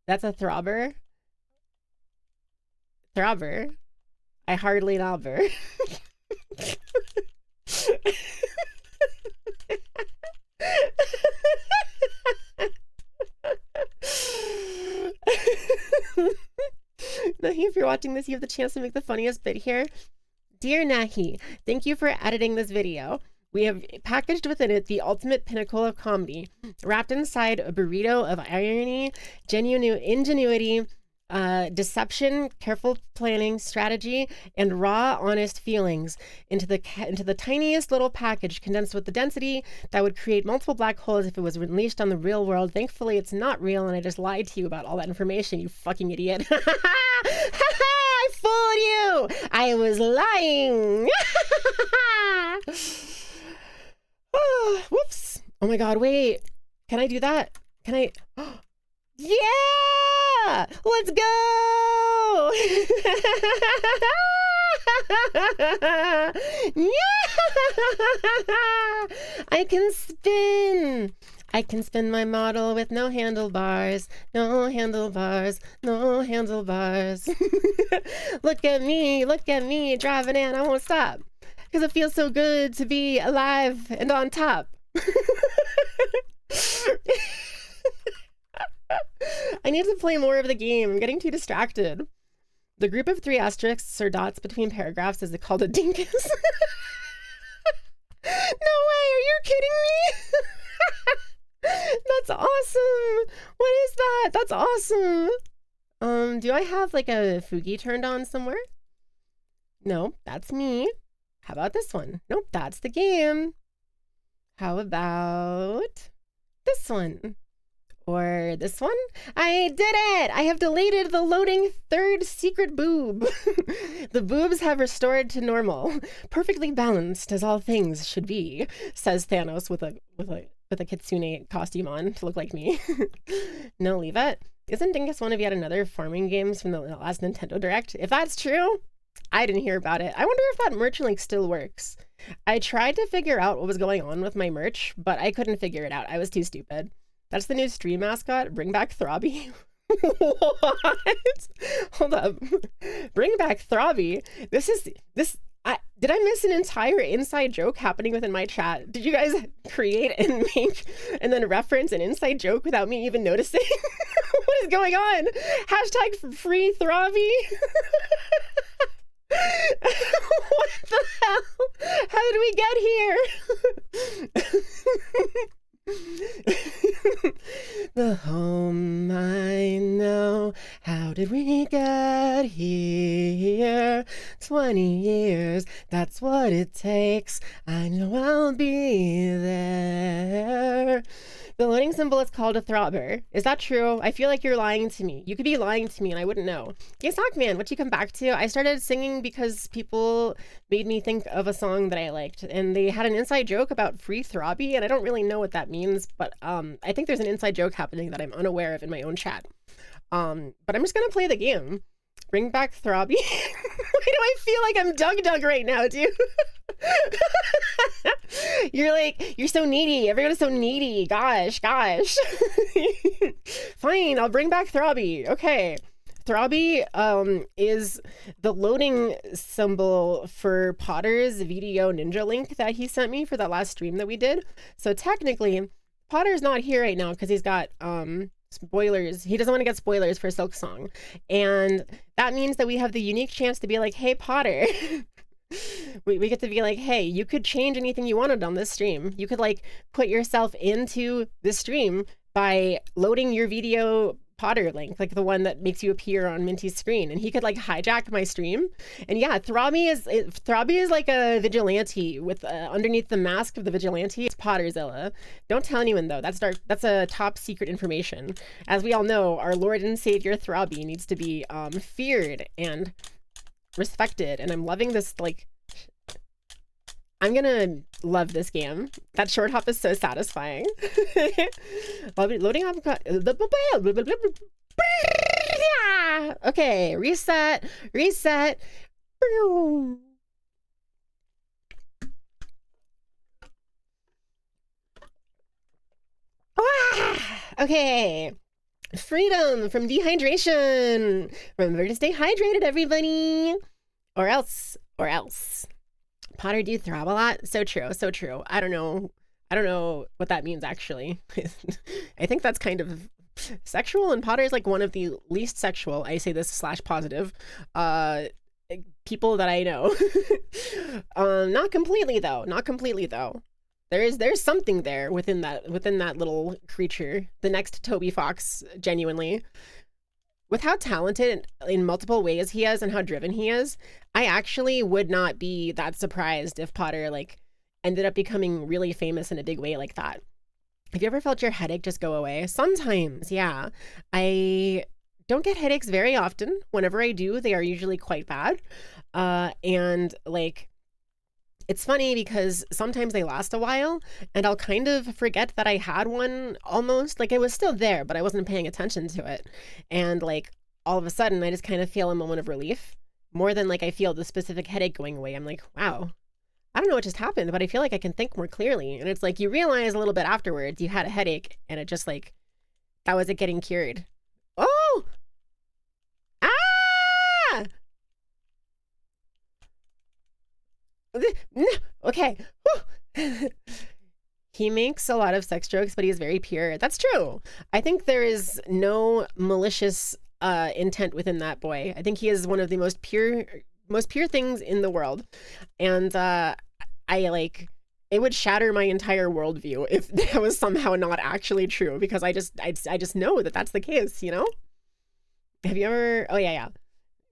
That's a throbber? Throbber? I hardly knobber. Nahi, if you're watching this, you have the chance to make the funniest bit here. Dear Nahi, thank you for editing this video. We have packaged within it the ultimate pinnacle of comedy, wrapped inside a burrito of irony, genuine ingenuity, deception, careful planning, strategy, and raw, honest feelings into the tiniest little package, condensed with the density that would create multiple black holes if it was released on the real world. Thankfully, it's not real, and I just lied to you about all that information, you fucking idiot. I fooled you! I was lying! Whoops. Oh my god, wait. Can I do that? Can I? Yeah! Let's go! Yeah! I can spin! I can spin my model with no handlebars, no handlebars, no handlebars. Look at me, driving and I won't stop. Because it feels so good to be alive and on top. I need to play more of the game. I'm getting too distracted. The group of 3 asterisks or dots between paragraphs is called a dinkus. No way, are you kidding me? That's awesome. What is that? That's awesome. Do I have like a Fugi turned on somewhere? No, that's me. How about this one? Nope, that's the game. How about this one? Or this one? I did it! I have deleted the loading 3rd secret boob. The boobs have restored to normal, perfectly balanced as all things should be, says Thanos with a kitsune costume on to look like me. No, leave it. Isn't Dingus one of yet another farming games from the last Nintendo Direct? If that's true, I didn't hear about it. I wonder if that merch link still works. I tried to figure out what was going on with my merch, but I couldn't figure it out. I was too stupid. That's the new stream mascot. Bring back Throbby. What? Hold up. Bring back Throbby. Did I miss an entire inside joke happening within my chat? Did you guys create and make and then reference an inside joke without me even noticing? What is going on? Hashtag free Throbby. What the hell? How did we get here? The home I know. How did we get here? 20 years, that's what it takes. I know I'll be there. The loading symbol is called a throbber. Is that true? I feel like you're lying to me. You could be lying to me and I wouldn't know. Yes, Hawkman, what you come back to? I started singing because people made me think of a song that I liked, and they had an inside joke about free Throbby, and I don't really know what that means, but I think there's an inside joke happening that I'm unaware of in my own chat. But I'm just gonna play the game. Bring back Throbby. Why do I feel like I'm Doug right now, dude? You're so needy. Everyone's so needy. Gosh. Fine, I'll bring back Throbby. Okay. Throbby is the loading symbol for Potter's video Ninja link that he sent me for that last stream that we did. So technically, Potter's not here right now because he's got spoilers. He doesn't want to get spoilers for Silk Song. And that means that we have the unique chance to be like, hey, Potter. we get to be like, hey, you could change anything you wanted on this stream. You could like put yourself into the stream by loading your video Potter link, like the one that makes you appear on Minty's screen, and he could like hijack my stream. And yeah, Throbby is like a vigilante with underneath the mask of the vigilante, it's Potterzilla. Don't tell anyone though. That's a top secret information. As we all know, our Lord and Savior Throbby needs to be feared and respected, and I'm loving this. Like, I'm gonna love this game. That short hop is so satisfying. Loading up. Okay, reset. Okay. Freedom from dehydration. Remember to stay hydrated, everybody. Or else. Potter, do you throb a lot? So true. I don't know what that means, actually. I think that's kind of sexual, and Potter is like one of the least sexual, I say this / positive, people that I know. Not completely though. There's something there within that little creature. The next Toby Fox, genuinely. With how talented in multiple ways he is and how driven he is, I actually would not be that surprised if Potter like ended up becoming really famous in a big way like that. Have you ever felt your headache just go away? Sometimes, yeah. I don't get headaches very often. Whenever I do, they are usually quite bad. And like, it's funny because sometimes they last a while and I'll kind of forget that I had one almost. Like, it was still there, but I wasn't paying attention to it. And like, all of a sudden I just kind of feel a moment of relief more than like I feel the specific headache going away. I'm like, wow, I don't know what just happened, but I feel like I can think more clearly. And it's like, you realize a little bit afterwards you had a headache and it just like, that was it getting cured. Oh! Ah! Okay. He makes a lot of sex jokes, but he's very pure. That's true. I think there is no malicious intent within that boy. I think he is one of the most pure things in the world. And I like, it would shatter my entire worldview if that was somehow not actually true, because I just know that that's the case, you know? Have you ever, oh yeah.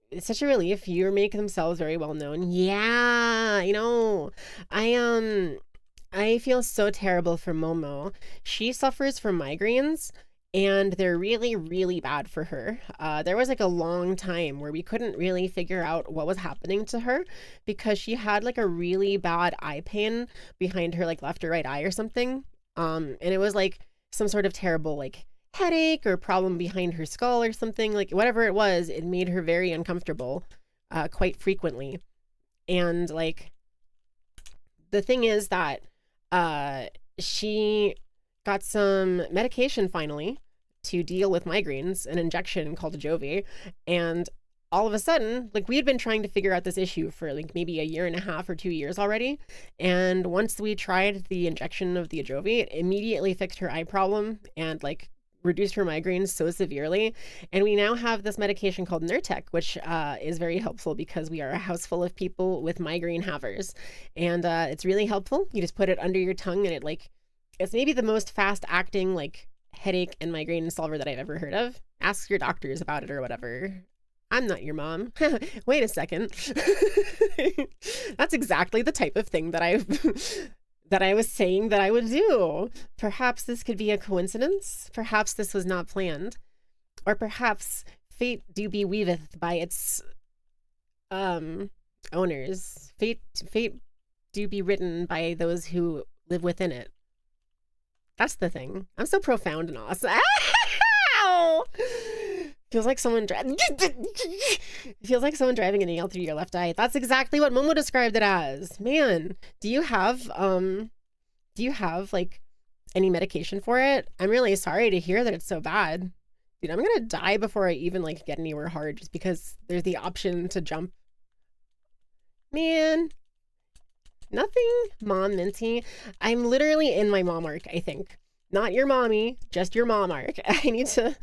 It's such a relief. You make themselves very well known. Yeah, you know, I feel so terrible for Momo. She suffers from migraines, and they're really, really bad for her. There was like a long time where we couldn't really figure out what was happening to her, because she had like a really bad eye pain behind her like left or right eye or something. And it was like some sort of terrible like headache or problem behind her skull or something, like whatever it was, it made her very uncomfortable quite frequently. And like the thing is that she got some medication finally to deal with migraines, an injection called Ajovy. And all of a sudden, like, we had been trying to figure out this issue for like maybe a year and a half or 2 years already. And once we tried the injection of the Ajovy, it immediately fixed her eye problem and like reduced her migraines so severely. And we now have this medication called Nurtec, which is very helpful because we are a house full of people with migraine havers. And it's really helpful. You just put it under your tongue, and it's maybe the most fast acting like headache and migraine solver that I've ever heard of. Ask your doctors about it or whatever. I'm not your mom. Wait a second. That's exactly the type of thing that I was saying that I would do. Perhaps this could be a coincidence. Perhaps this was not planned. Or perhaps fate do be weaveth by its owners. Fate do be written by those who live within it. That's the thing. I'm so profound and awesome. Ow! Feels like someone driving a nail through your left eye. That's exactly what Momo described it as. Man, do you have like any medication for it? I'm really sorry to hear that it's so bad. Dude, I'm gonna die before I even like get anywhere hard, just because there's the option to jump. Man, nothing, Mom Minty. I'm literally in my mom arc, I think. Not your mommy, just your mom arc. I need to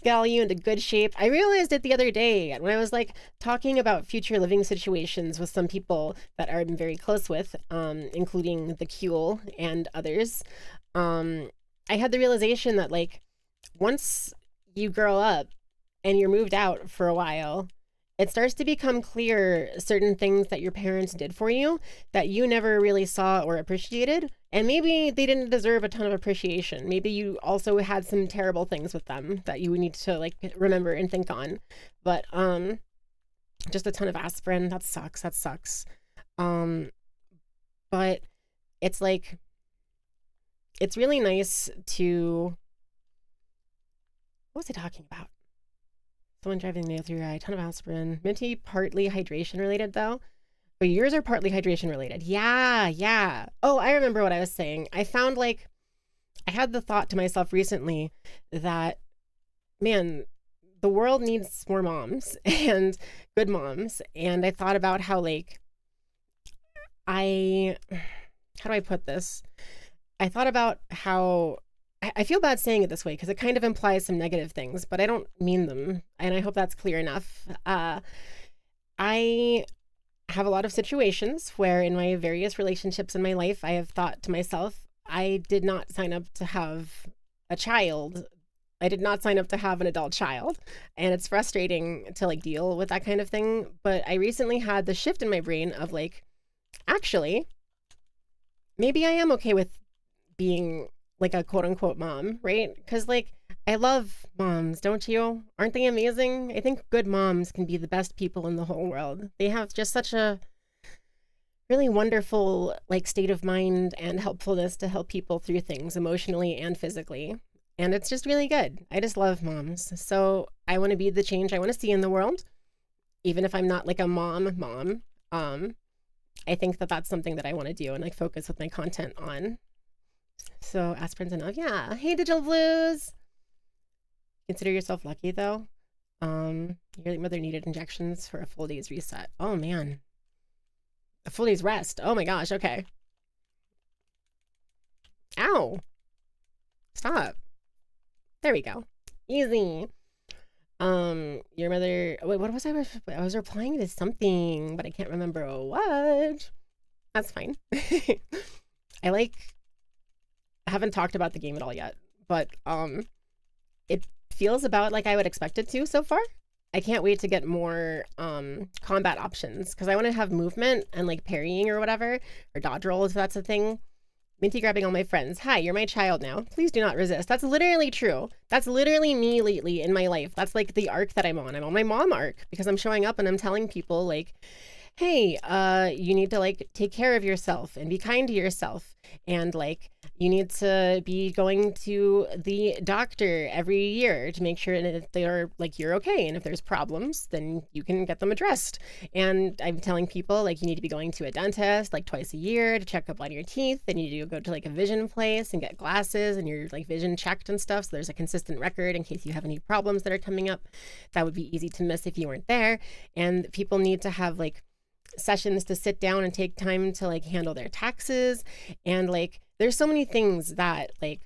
get all you into good shape. I realized it the other day when I was like talking about future living situations with some people that I'm very close with, including the Kuehl and others. I had the realization that like once you grow up and you're moved out for a while, it starts to become clear certain things that your parents did for you that you never really saw or appreciated. And maybe they didn't deserve a ton of appreciation. Maybe you also had some terrible things with them that you need to like remember and think on. But just a ton of aspirin, that sucks. But it's like, it's really nice to, what was I talking about? Someone driving the nail through your eye, ton of aspirin. Minty, partly hydration related though. But yours are partly hydration related. Yeah. Oh, I remember what I was saying. I found like, I had the thought to myself recently that, man, the world needs more moms and good moms. And I thought about how like, how do I put this? I thought about how, I feel bad saying it this way because it kind of implies some negative things, but I don't mean them. And I hope that's clear enough. I have a lot of situations where in my various relationships in my life, I have thought to myself, I did not sign up to have a child. I did not sign up to have an adult child. And it's frustrating to like deal with that kind of thing. But I recently had the shift in my brain of like, actually, maybe I am okay with being like a quote unquote mom, right? Because like, I love moms, don't you? Aren't they amazing? I think good moms can be the best people in the whole world. They have just such a really wonderful like state of mind and helpfulness to help people through things emotionally and physically. And it's just really good. I just love moms. So I want to be the change I want to see in the world, even if I'm not like a mom. I think that that's something that I want to do and like focus with my content on. So aspirin's enough. Yeah. Hey, Digital Blues. Consider yourself lucky though. Your mother needed injections for a full day's reset. Oh man. A full day's rest. Oh my gosh. Okay. Ow. Stop. There we go. Easy. Your mother, wait, what was I was replying to something, but I can't remember what. That's fine. I like, I haven't talked about the game at all yet, but it feels about like I would expect it to so far. I can't wait to get more combat options because I want to have movement and like parrying or whatever, or dodge roll if that's a thing. Minty grabbing all my friends. Hi, you're my child now. Please do not resist. That's literally true. That's literally me lately in my life. That's like the arc that I'm on. I'm on my mom arc because I'm showing up and I'm telling people like, hey, you need to like take care of yourself and be kind to yourself. And like, you need to be going to the doctor every year to make sure that they're like, you're okay. And if there's problems, then you can get them addressed. And I'm telling people like, you need to be going to a dentist like twice a year to check up on your teeth. Then you need to go to like a vision place and get glasses and your like vision checked and stuff. So there's a consistent record in case you have any problems that are coming up that would be easy to miss if you weren't there. And people need to have like sessions to sit down and take time to like handle their taxes. And like there's so many things that like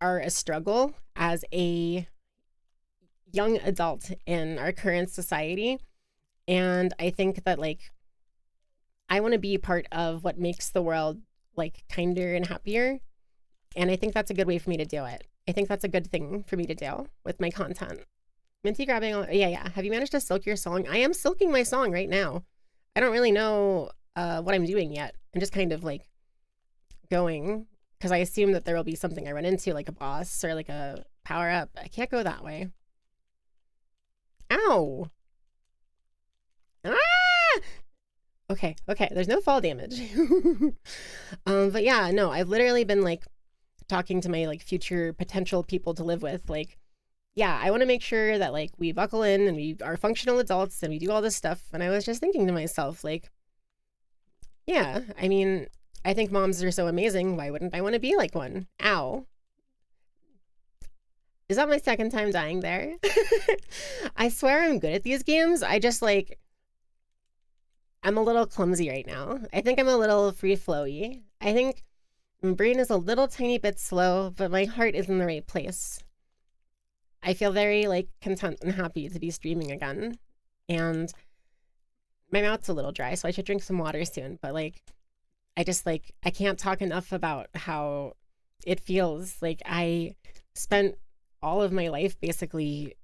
are a struggle as a young adult in our current society. And I think that like I want to be part of what makes the world like kinder and happier. And I think that's a good way for me to do it. I think that's a good thing for me to do with my content. Minty grabbing all, yeah. Have you managed to silk your song? I am silking my song right now. I don't really know what I'm doing yet. I'm just kind of like going because I assume that there will be something I run into, like a boss or like a power up. I can't go that way. Ow. Ah! Okay. There's no fall damage. But yeah, no, I've literally been like talking to my like future potential people to live with. Like, yeah, I want to make sure that like we buckle in and we are functional adults and we do all this stuff. And I was just thinking to myself, like, yeah, I mean, I think moms are so amazing. Why wouldn't I want to be like one? Ow. Is that my second time dying there? I swear I'm good at these games. I just like, I'm a little clumsy right now. I think I'm a little free flowy. I think my brain is a little tiny bit slow, but my heart is in the right place. I feel very like content and happy to be streaming again. And my mouth's a little dry, so I should drink some water soon. But like, I just like, I can't talk enough about how it feels. Like I spent all of my life basically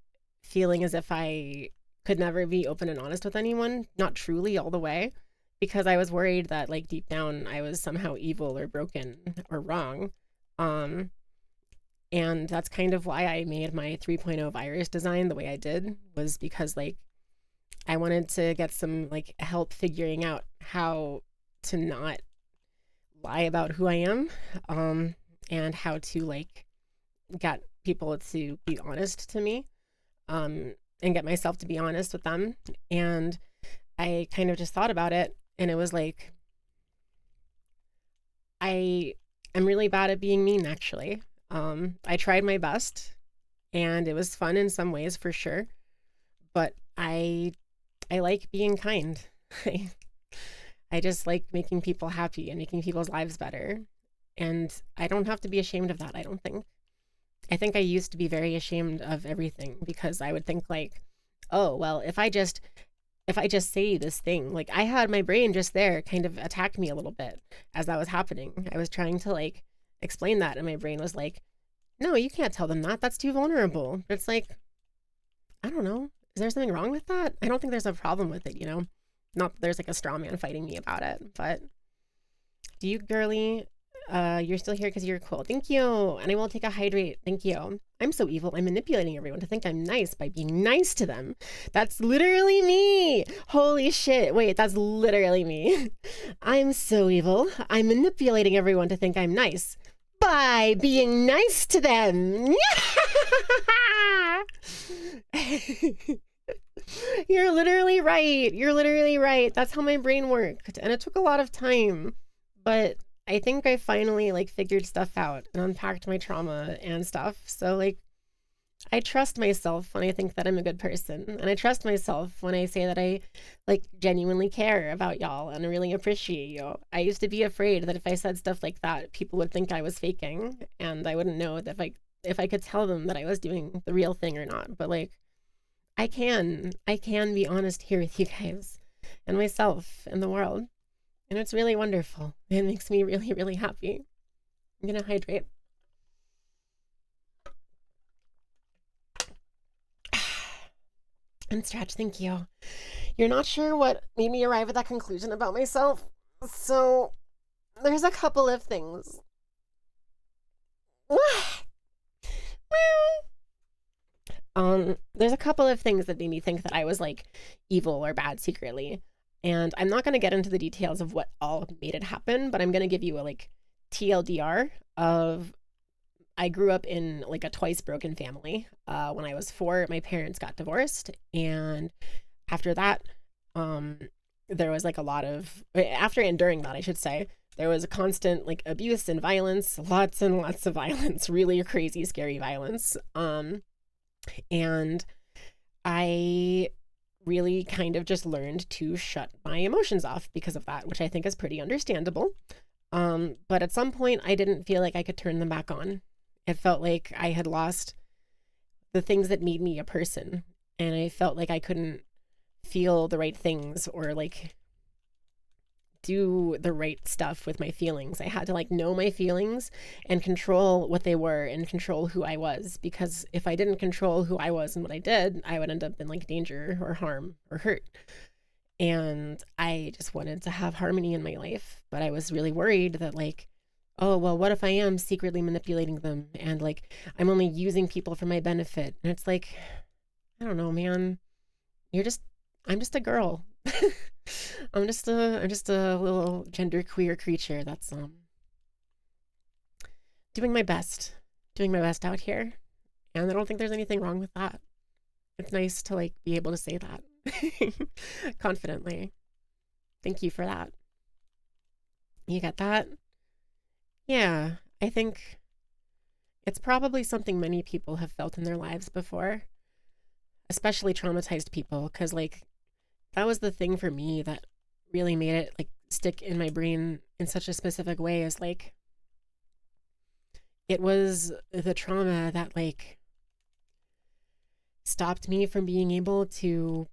feeling as if I could never be open and honest with anyone, not truly all the way, because I was worried that like deep down I was somehow evil or broken or wrong. And that's kind of why I made my 3.0 virus design the way I did, was because like I wanted to get some like help figuring out how to not lie about who I am, and how to like get people to be honest to me, and get myself to be honest with them. And I kind of just thought about it and it was like, I am really bad at being mean actually. I tried my best and it was fun in some ways for sure, but I like being kind. I just like making people happy and making people's lives better. And I don't have to be ashamed of that, I don't think. I think I used to be very ashamed of everything because I would think like, oh, well, if I just say this thing, like I had my brain just there kind of attack me a little bit as that was happening. I was trying to like explain that and my brain was like, no, you can't tell them that. That's too vulnerable. But it's like, I don't know. Is there something wrong with that? I don't think there's a problem with it, you know? Not that there's like a straw man fighting me about it, but do you, girly? You're still here because you're cool. Thank you. And I will take a hydrate. Thank you. I'm so evil. I'm manipulating everyone to think I'm nice by being nice to them. That's literally me. Holy shit. Wait, that's literally me. I'm so evil. I'm manipulating everyone to think I'm nice by being nice to them. You're literally right. You're literally right. That's how my brain worked. And it took a lot of time, but I think I finally like figured stuff out and unpacked my trauma and stuff. So like, I trust myself when I think that I'm a good person. And I trust myself when I say that I like genuinely care about y'all and really appreciate you. I used to be afraid that if I said stuff like that, people would think I was faking and I wouldn't know that if I could tell them that I was doing the real thing or not. But like, I can be honest here with you guys and myself and the world. And it's really wonderful. It makes me really, really happy. I'm gonna hydrate. And stretch, thank you. You're not sure what made me arrive at that conclusion about myself. So there's a couple of things. There's a couple of things that made me think that I was like evil or bad secretly. And I'm not going to get into the details of what all made it happen, but I'm going to give you a like TLDR of I grew up in like a twice broken family. When I was 4, my parents got divorced. And after that, there was like a lot of, after and during that, I should say, there was a constant like abuse and violence, lots and lots of violence, really crazy, scary violence. And I really kind of just learned to shut my emotions off because of that, which I think is pretty understandable. But at some point, I didn't feel like I could turn them back on. It felt like I had lost the things that made me a person, and I felt like I couldn't feel the right things or like do the right stuff with my feelings. I had to like know my feelings and control what they were and control who I was, because if I didn't control who I was and what I did, I would end up in like danger or harm or hurt. And I just wanted to have harmony in my life, but I was really worried that like, oh, well, what if I am secretly manipulating them and like I'm only using people for my benefit? And it's like, I don't know, man. I'm just a girl. I'm just a little genderqueer creature that's doing my best out here. And I don't think there's anything wrong with that. It's nice to like be able to say that confidently. Thank you for that. You get that? Yeah, I think it's probably something many people have felt in their lives before, especially traumatized people, because like that was the thing for me that really made it like stick in my brain in such a specific way, is like it was the trauma that like stopped me from being able to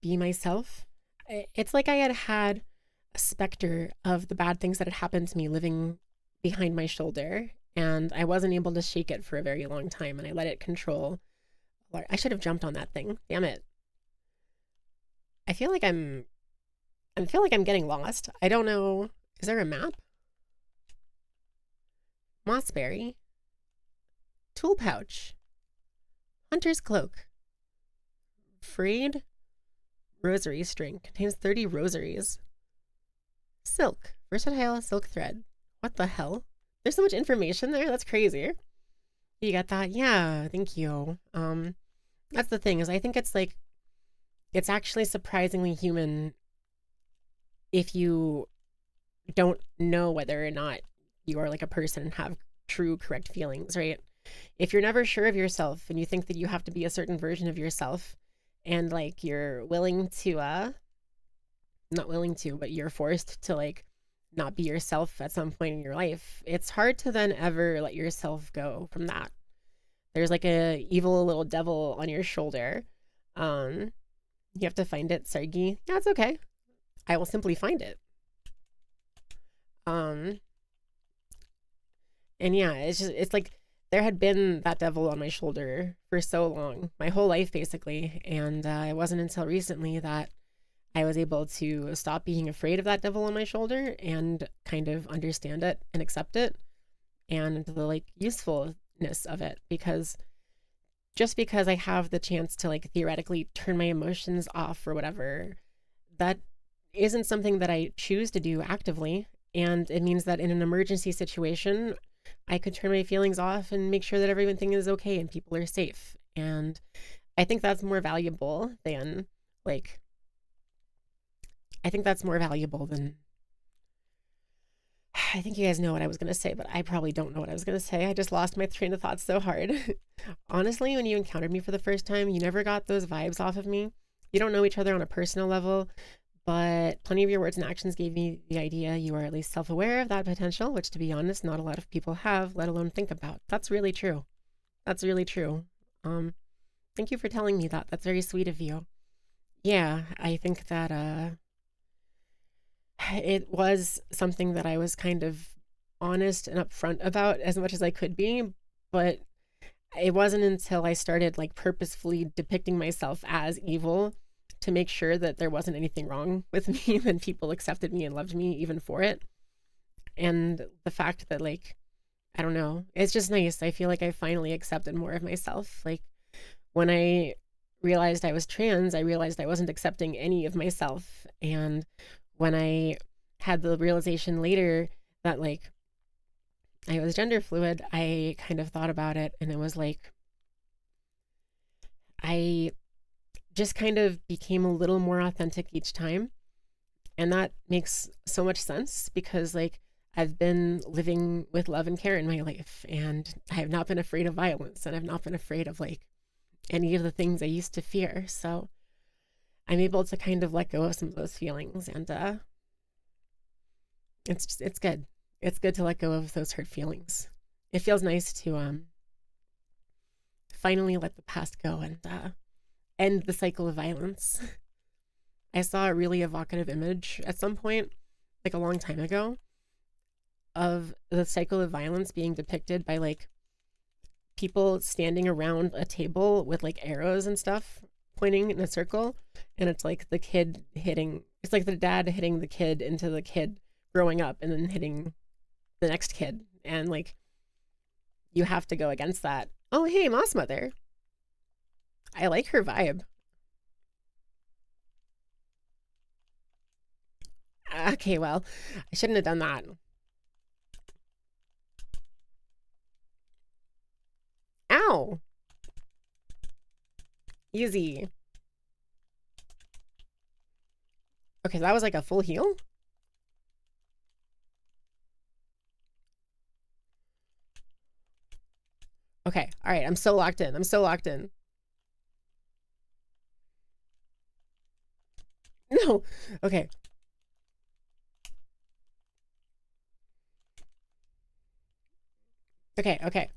be myself. It's like I had a specter of the bad things that had happened to me living behind my shoulder, and I wasn't able to shake it for a very long time, and I let it control. I should have jumped on that thing. Damn it. I feel like I'm getting lost. I don't know. Is there a map? Mossberry. Tool pouch. Hunter's cloak. Frayed rosary string. Contains 30 rosaries. Silk. Versatile silk thread. What the hell? There's so much information there. That's crazy. You got that? Yeah, thank you. That's the thing, is I think it's like, it's actually surprisingly human if you don't know whether or not you are like a person and have true, correct feelings, right? If you're never sure of yourself and you think that you have to be a certain version of yourself, and like you're willing to, not willing to, but you're forced to like not be yourself at some point in your life, it's hard to then ever let yourself go from that. There's like a evil little devil on your shoulder. You have to find it, Sergi. Yeah, it's okay. I will simply find it. And yeah, it's like there had been that devil on my shoulder for so long, my whole life basically, and it wasn't until recently that I was able to stop being afraid of that devil on my shoulder and kind of understand it and accept it, and the like usefulness of it, because just because I have the chance to like theoretically turn my emotions off or whatever, that isn't something that I choose to do actively. And it means that in an emergency situation, I could turn my feelings off and make sure that everything is okay and people are safe. And I think that's more valuable than like, I think that's more valuable than, I think you guys know what I was going to say, but I probably don't know what I was going to say. I just lost my train of thought so hard. Honestly, when you encountered me for the first time, you never got those vibes off of me. You don't know each other on a personal level, but plenty of your words and actions gave me the idea you are at least self-aware of that potential, which, to be honest, not a lot of people have, let alone think about. That's really true. That's really true. Thank you for telling me that. That's very sweet of you. Yeah, I think that it was something that I was kind of honest and upfront about as much as I could be, but it wasn't until I started like purposefully depicting myself as evil to make sure that there wasn't anything wrong with me then people accepted me and loved me even for it. And the fact that like I don't know, it's just nice. I feel like I finally accepted more of myself. Like when I realized I was trans, I realized I wasn't accepting any of myself. And when I had the realization later that like I was gender fluid, I kind of thought about it and it was like I just kind of became a little more authentic each time. And that makes so much sense because like I've been living with love and care in my life and I have not been afraid of violence and I've not been afraid of like any of the things I used to fear. So I'm able to kind of let go of some of those feelings and it's good. It's good to let go of those hurt feelings. It feels nice to finally let the past go and end the cycle of violence. I saw a really evocative image at some point, like a long time ago, of the cycle of violence being depicted by like people standing around a table with like arrows and stuff pointing in a circle. And it's like the kid hitting, it's like the dad hitting the kid into the kid growing up and then hitting the next kid. And like, you have to go against that. Oh, hey, Moss Mother. I like her vibe. Okay, well, I shouldn't have done that. Ow. Easy. Okay, so that was like a full heal? Okay, all right, I'm so locked in. I'm so locked in. No, okay. Okay, okay.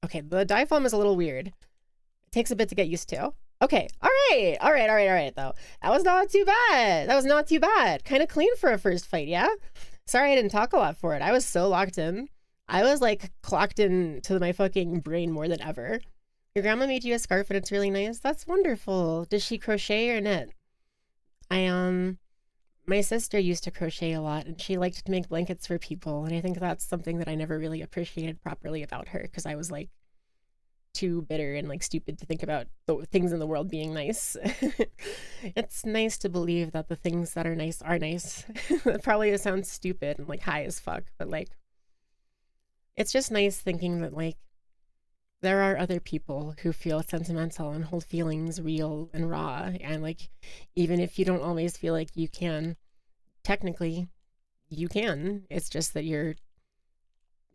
Okay, the diaphragm is a little weird. It takes a bit to get used to. Okay, all right, all right, all right, all right, though. That was not too bad. That was not too bad. Kind of clean for a first fight, yeah? Sorry I didn't talk a lot for it. I was so locked in. I was like clocked in to my fucking brain more than ever. Your grandma made you a scarf and it's really nice. That's wonderful. Does she crochet or knit? My sister used to crochet a lot and she liked to make blankets for people. And I think that's something that I never really appreciated properly about her because I was like too bitter and like stupid to think about the things in the world being nice. It's nice to believe that the things that are nice are nice. That probably sounds stupid and like high as fuck, but like it's just nice thinking that like there are other people who feel sentimental and hold feelings real and raw. And like, even if you don't always feel like you can, technically, you can. It's just that you're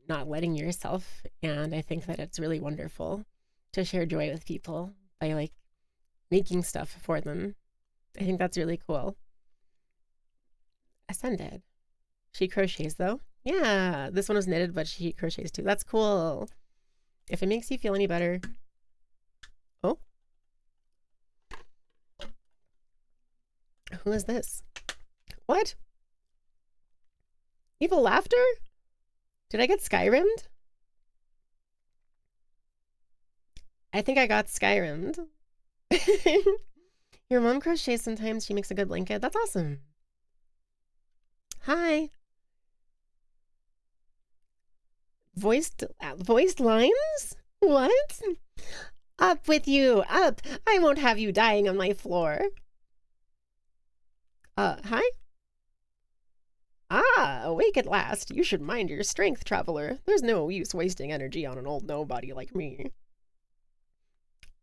not letting yourself. And I think that it's really wonderful to share joy with people by like making stuff for them. I think that's really cool. Ascended. She crochets though. Yeah, this one was knitted, but she crochets too. That's cool. If it makes you feel any better. Oh. Who is this? What? Evil laughter? Did I get Skyrimmed? I think I got Skyrimmed. Your mom crochets sometimes. She makes a good blanket. That's awesome. Hi. Voiced lines? What? Up with you, up. I won't have you dying on my floor. Hi? Ah, awake at last. You should mind your strength, traveler. There's no use wasting energy on an old nobody like me.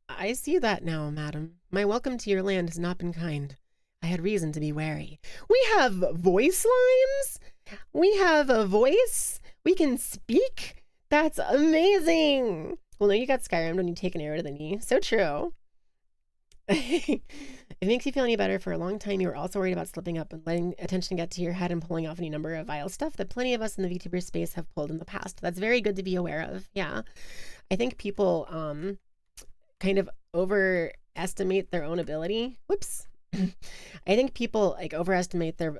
I see that now, madam. My welcome to your land has not been kind. I had reason to be wary. We have voice lines? We have a voice? We can speak? That's amazing. Well, no, you got Skyrim when you take an arrow to the knee. So true. If it makes you feel any better, for a long time you were also worried about slipping up and letting attention get to your head and pulling off any number of vile stuff that plenty of us in the VTuber space have pulled in the past. That's very good to be aware of. Yeah. I think people kind of overestimate their own ability. Whoops. I think people like overestimate their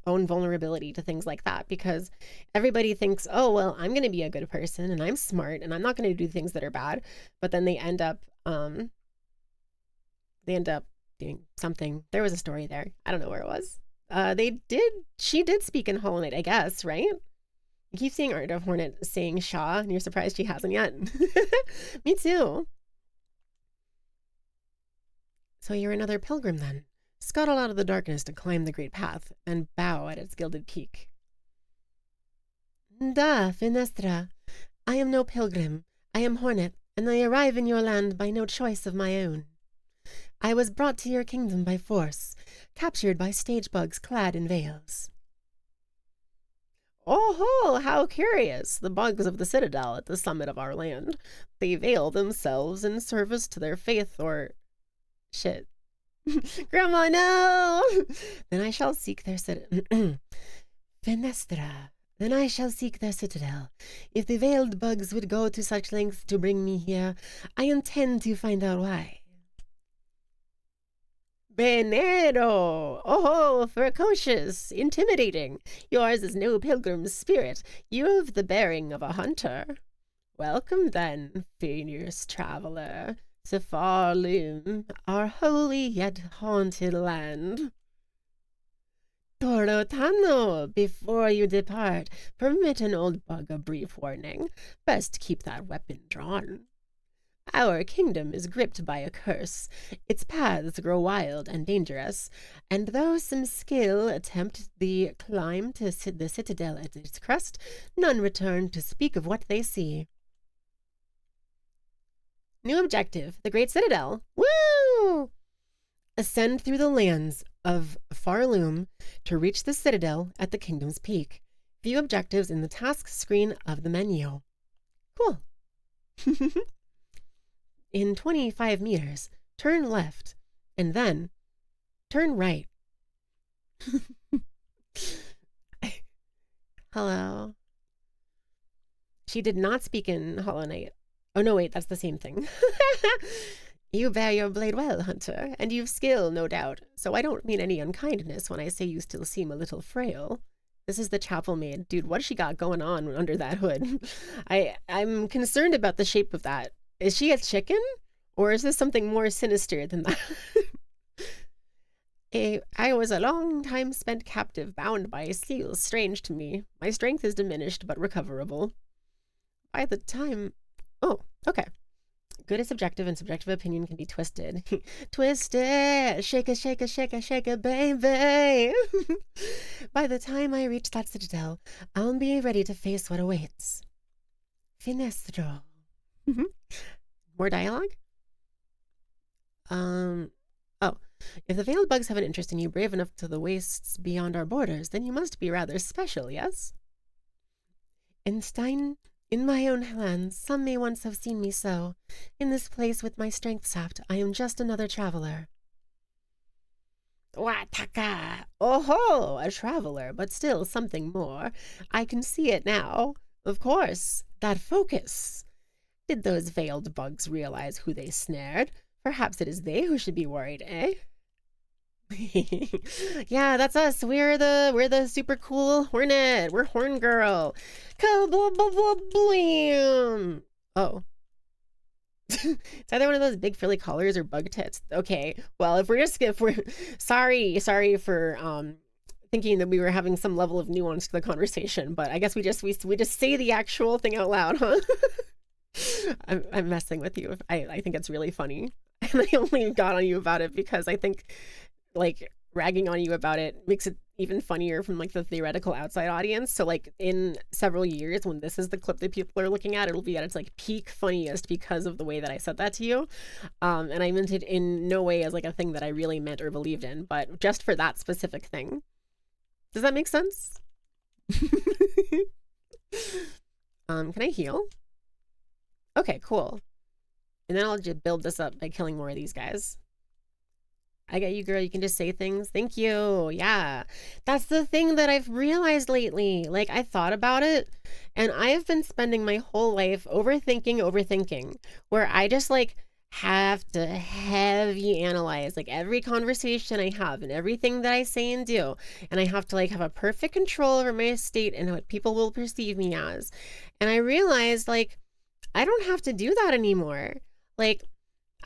own vulnerability to things like that, because everybody thinks, oh, well, I'm going to be a good person and I'm smart and I'm not going to do things that are bad. But then they end up doing something. There was a story there. I don't know where it was. She did speak in Hollow Knight, I guess, right? You keep seeing Art of Hornet saying Shaw, and you're surprised she hasn't yet. Me too. So you're another pilgrim then. Scuttle out of the darkness to climb the great path and bow at its gilded peak. Da, Finestra. I am no pilgrim. I am Hornet, and I arrive in your land by no choice of my own. I was brought to your kingdom by force, captured by stage bugs clad in veils. Oh, how curious! The bugs of the citadel at the summit of our land. They veil themselves in service to their faith or... Shit. Grandma, no! Then I shall seek their citadel. Fenestra. Then I shall seek their citadel. If the veiled bugs would go to such lengths to bring me here, I intend to find out why. Venero! Oh, ferocious, intimidating. Yours is no pilgrim's spirit. You've the bearing of a hunter. Welcome, then, fierce traveler, to Farloom, our holy yet haunted land. Torotano, before you depart, permit an old bug a brief warning. Best keep that weapon drawn. Our kingdom is gripped by a curse. Its paths grow wild and dangerous, and though some skill attempt the climb to the citadel at its crest, none return to speak of what they see. New objective, the Great Citadel. Woo! Ascend through the lands of Farloom to reach the citadel at the kingdom's peak. View objectives in the task screen of the menu. Cool. In 25 meters, turn left, and then turn right. Hello. She did not speak in Hollow Knight. Oh, no, wait, that's the same thing. You bear your blade well, hunter, and you've skill, no doubt, so I don't mean any unkindness when I say you still seem a little frail. This is the chapel maid. Dude, what has she got going on under that hood? I'm concerned about the shape of that. Is she a chicken? Or is this something more sinister than that? I was a long time spent captive, bound by seals strange to me. My strength is diminished, but recoverable. By the time... Oh, okay. Good is subjective, and subjective opinion can be twisted. Twisted! Shake a, shake a, shake a, shake a, baby! By the time I reach that citadel, I'll be ready to face what awaits. Finestro. More dialogue? Oh. If the veiled bugs have an interest in you brave enough to the wastes beyond our borders, then you must be rather special, yes? In Stein... In my own hands, some may once have seen me so. In this place with my strength sapped, I am just another traveler. Wataka! Oh-ho! A traveler, but still something more. I can see it now. Of course, that focus. Did those veiled bugs realize who they snared? Perhaps it is they who should be worried, eh? Yeah, that's us. We're the super cool Hornet. We're Horn Girl. Ka-blah-blah-blah-blam. Oh. It's either one of those big frilly collars or bug tits. Okay. Well, if we're sorry for thinking that we were having some level of nuance to the conversation, but I guess we just say the actual thing out loud, huh? I'm messing with you. I think it's really funny. And I only got on you about it because I think like ragging on you about it makes it even funnier from like the theoretical outside audience. So like in several years when this is the clip that people are looking at, it'll be at its like peak funniest because of the way that I said that to you. And I meant it in no way as like a thing that I really meant or believed in, but just for that specific thing. Does that make sense? Can I heal? Okay, cool. And then I'll just build this up by killing more of these guys. I get you, girl. You can just say things. Thank you. Yeah. That's the thing that I've realized lately. Like, I thought about it, and I have been spending my whole life overthinking, where I just like have to heavy analyze like every conversation I have and everything that I say and do. And I have to like have a perfect control over my state and what people will perceive me as. And I realized like I don't have to do that anymore. Like,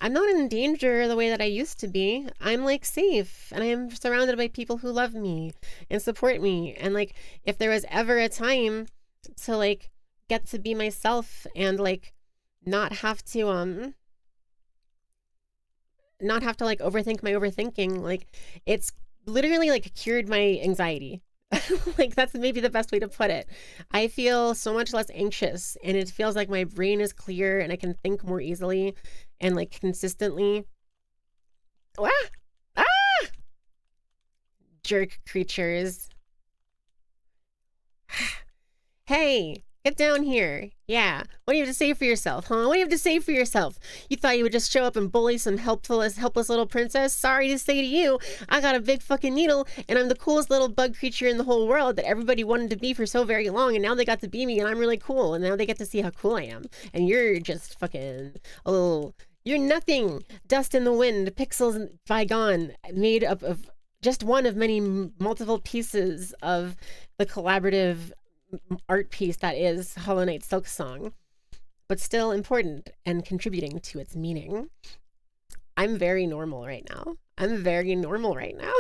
I'm not in danger the way that I used to be. I'm like safe and I am surrounded by people who love me and support me. And like, if there was ever a time to like get to be myself and like not have to, not have to like overthink my overthinking, like it's literally like cured my anxiety. Like that's maybe the best way to put it. I feel so much less anxious and it feels like my brain is clear and I can think more easily and like consistently. Ah! Ah! Jerk creatures. Hey, get down here. Yeah. What do you have to say for yourself, huh? What do you have to say for yourself? You thought you would just show up and bully some helpless little princess? Sorry to say to you, I got a big fucking needle, and I'm the coolest little bug creature in the whole world that everybody wanted to be for so very long, and now they got to be me, and I'm really cool, and now they get to see how cool I am. And you're just fucking a little... You're nothing. Dust in the wind, pixels bygone, made up of just one of many multiple pieces of the collaborative art piece that is Hollow Knight Silksong, but still important and contributing to its meaning. I'm very normal right now. I'm very normal right now.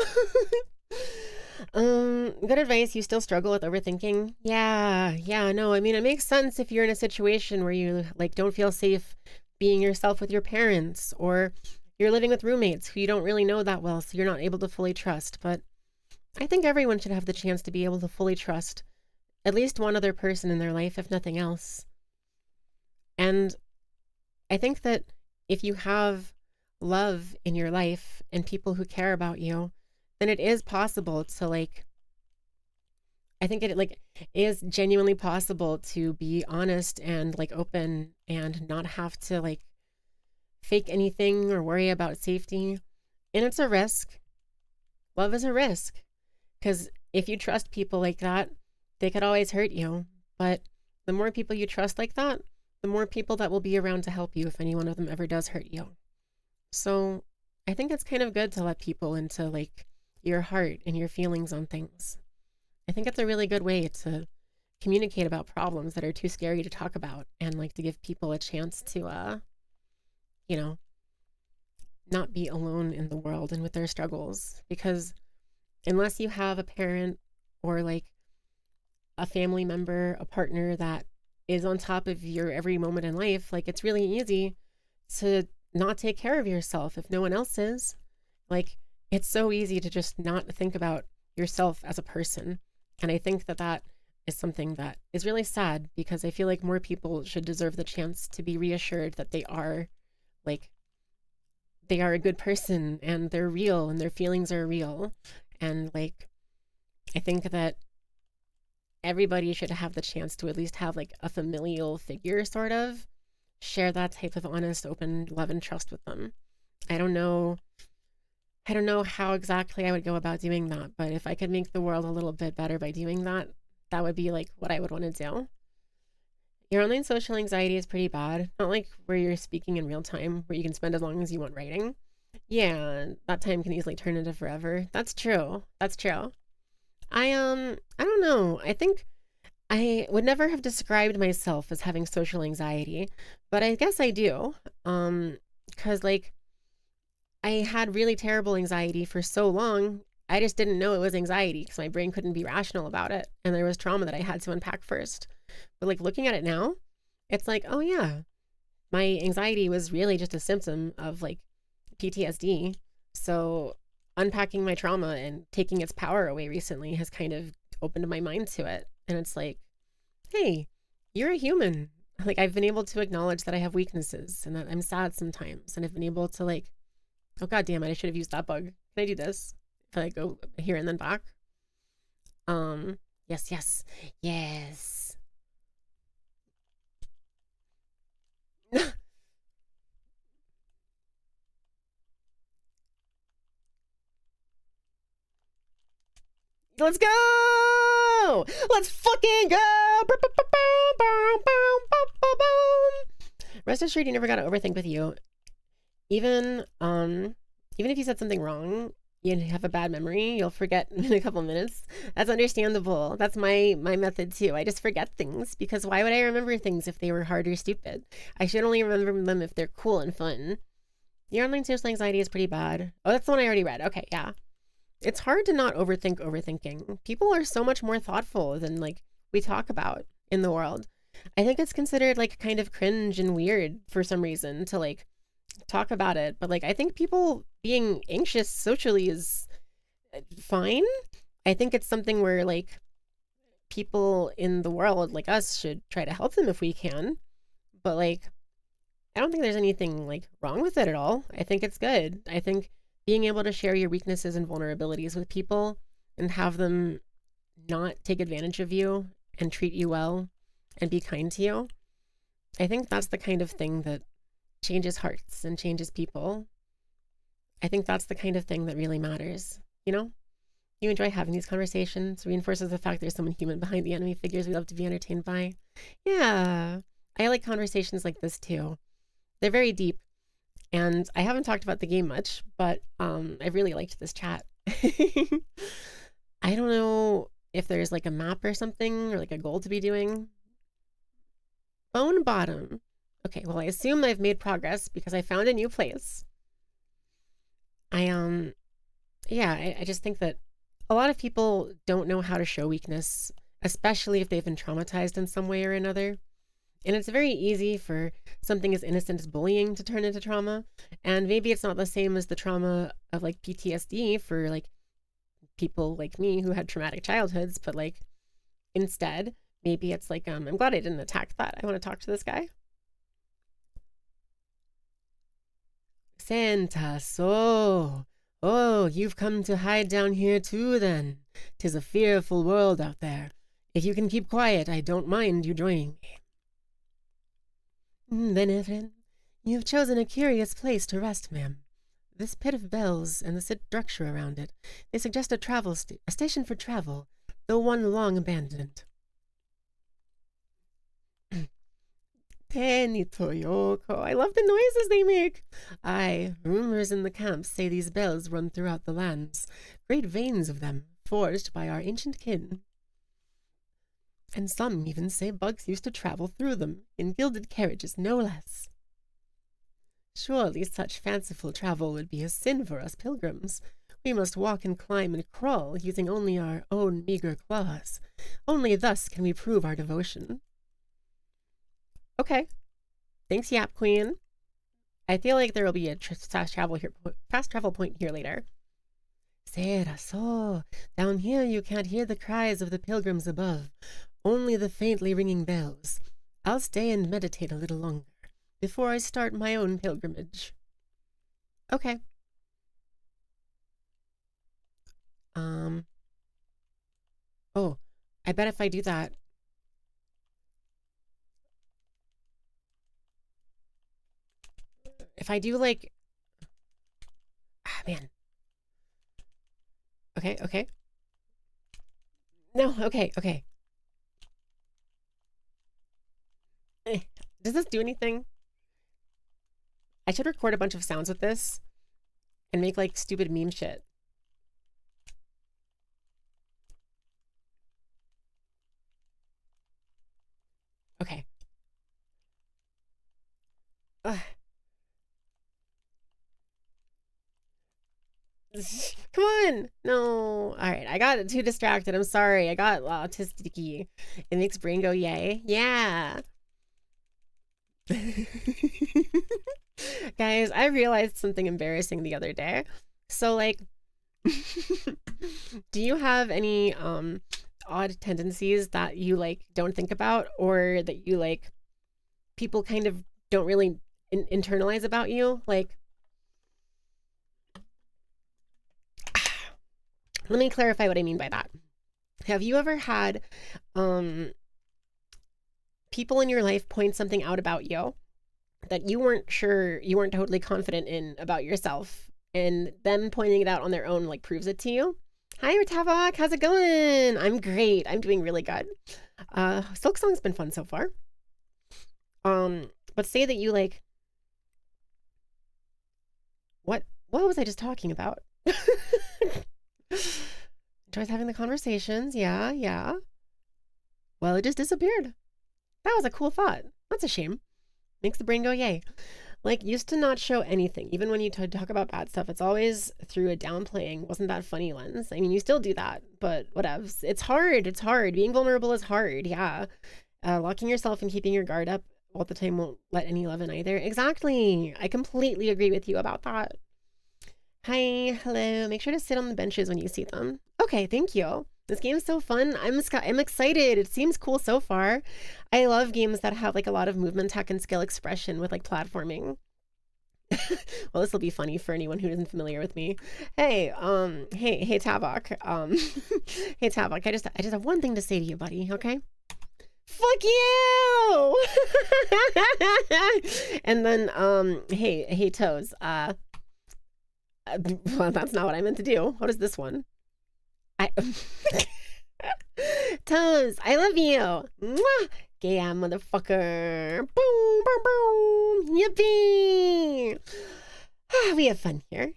Good advice. You still struggle with overthinking? Yeah, no, I mean, it makes sense if you're in a situation where you like don't feel safe being yourself with your parents, or you're living with roommates who you don't really know that well, so you're not able to fully trust. But I think everyone should have the chance to be able to fully trust at least one other person in their life, if nothing else. And I think that if you have love in your life and people who care about you, then it is possible to like, I think it like is genuinely possible to be honest and like open and not have to like fake anything or worry about safety. And it's a risk. Love is a risk. Because if you trust people like that, they could always hurt you. But the more people you trust like that, the more people that will be around to help you if any one of them ever does hurt you. So I think it's kind of good to let people into like your heart and your feelings on things. I think it's a really good way to communicate about problems that are too scary to talk about and like to give people a chance to you know, not be alone in the world and with their struggles, because unless you have a parent or like a family member, a partner that is on top of your every moment in life, like it's really easy to not take care of yourself if no one else is. Like it's so easy to just not think about yourself as a person. And I think that that is something that is really sad, because I feel like more people should deserve the chance to be reassured that like they are a good person and they're real and their feelings are real. And like I think that everybody should have the chance to at least have like a familial figure sort of share that type of honest, open love and trust with them. I don't know. I don't know how exactly I would go about doing that, but if I could make the world a little bit better by doing that, that would be like what I would want to do. Your online social anxiety is pretty bad. Not like where you're speaking in real time, where you can spend as long as you want writing. Yeah, that time can easily turn into forever. That's true. That's true. I don't know. I think I would never have described myself as having social anxiety, but I guess I do. Cuz like I had really terrible anxiety for so long. I just didn't know it was anxiety because my brain couldn't be rational about it, and there was trauma that I had to unpack first. But like looking at it now, it's like, oh yeah, my anxiety was really just a symptom of like PTSD. So unpacking my trauma and taking its power away recently has kind of opened my mind to it. And it's like, hey, you're a human. Like I've been able to acknowledge that I have weaknesses and that I'm sad sometimes. And I've been able to like, oh god damn it, I should have used that bug. Can I do this? If I go here and then back. Yes, yes, yes. Let's go! Let's fucking go! Rest assured, you never got to overthink with you. Even if you said something wrong, you have a bad memory, you'll forget in a couple minutes. That's understandable. That's my method too. I just forget things because why would I remember things if they were hard or stupid? I should only remember them if they're cool and fun. Your online social anxiety is pretty bad. Oh, that's the one I already read. Okay, yeah. It's hard to not overthink overthinking. People are so much more thoughtful than like we talk about in the world. I think it's considered like kind of cringe and weird for some reason to like talk about it, but like I think people being anxious socially is fine. I think it's something where like people in the world like us should try to help them if we can, but like I don't think there's anything like wrong with it at all. I think it's good. I think being able to share your weaknesses and vulnerabilities with people and have them not take advantage of you and treat you well and be kind to you, I think that's the kind of thing that changes hearts and changes people. I think that's the kind of thing that really matters, you know? You enjoy having these conversations, reinforces the fact there's someone human behind the enemy figures we love to be entertained by. Yeah, I like conversations like this too. They're very deep, and I haven't talked about the game much, but I really liked this chat. I don't know if there's like a map or something or like a goal to be doing. Bone bottom. Okay, well, I assume I've made progress because I found a new place. I just think that a lot of people don't know how to show weakness, especially if they've been traumatized in some way or another. And it's very easy for something as innocent as bullying to turn into trauma. And maybe it's not the same as the trauma of like PTSD for like people like me who had traumatic childhoods, but like instead, maybe it's like, I'm glad I didn't attack that. I want to talk to this guy. Santa, so. Oh, you've come to hide down here too, then. 'Tis a fearful world out there. If you can keep quiet, I don't mind you joining me. Then, Evelyn, you've chosen a curious place to rest, ma'am. This pit of bells and the structure around it, they suggest a station for travel, though one long abandoned. Penny Toyoko. I love the noises they make. Aye, rumors in the camps say these bells run throughout the lands, great veins of them, forged by our ancient kin. And some even say bugs used to travel through them, in gilded carriages no less. Surely such fanciful travel would be a sin for us pilgrims. We must walk and climb and crawl, using only our own meager claws. Only thus can we prove our devotion. Okay. Thanks, Yap Queen. I feel like there will be a fast travel point here later. Sera so. Down here you can't hear the cries of the pilgrims above, only the faintly ringing bells. I'll stay and meditate a little longer before I start my own pilgrimage. Okay. Oh, I bet if I do that, if I do like, man. Okay. No, okay. Does this do anything? I should record a bunch of sounds with this and make like stupid meme shit. Okay. Ugh. Come on. No. All right. I got too distracted. I'm sorry. I got autistic-y. It makes brain go yay. Yeah. Guys, I realized something embarrassing the other day. So like do you have any odd tendencies that you like don't think about or that you like people kind of don't really internalize about you? Like let me clarify what I mean by that. Have you ever had people in your life point something out about you that you weren't totally confident in about yourself, and them pointing it out on their own like proves it to you? Hi, Tavok. How's it going? I'm great. I'm doing really good. Silk Song's been fun so far. But say that you like. What was I just talking about? Enjoys having the conversations. Yeah, yeah. Well, it just disappeared. That was a cool thought. That's a shame. Makes the brain go yay. Like, used to not show anything. Even when you talk about bad stuff, it's always through a downplaying, wasn't that funny lens. I mean, you still do that, but whatevs. It's hard. It's hard. Being vulnerable is hard. Yeah. Locking yourself and keeping your guard up all the time won't let any love in either. Exactly. I completely agree with you about that. Hi. Hello. Make sure to sit on the benches when you see them. Okay. Thank you. This game is so fun. I'm excited. It seems cool so far. I love games that have like a lot of movement tech and skill expression with like platforming. Well, this will be funny for anyone who isn't familiar with me. Hey, hey Tavok. Hey Tavok, I just have one thing to say to you, buddy, okay? Fuck you! And then, hey Toes, well, that's not what I meant to do. What is this one? Toes, I love you. Mwah! Gay ass motherfucker. Boom, boom, boom. Yippee! We have fun here.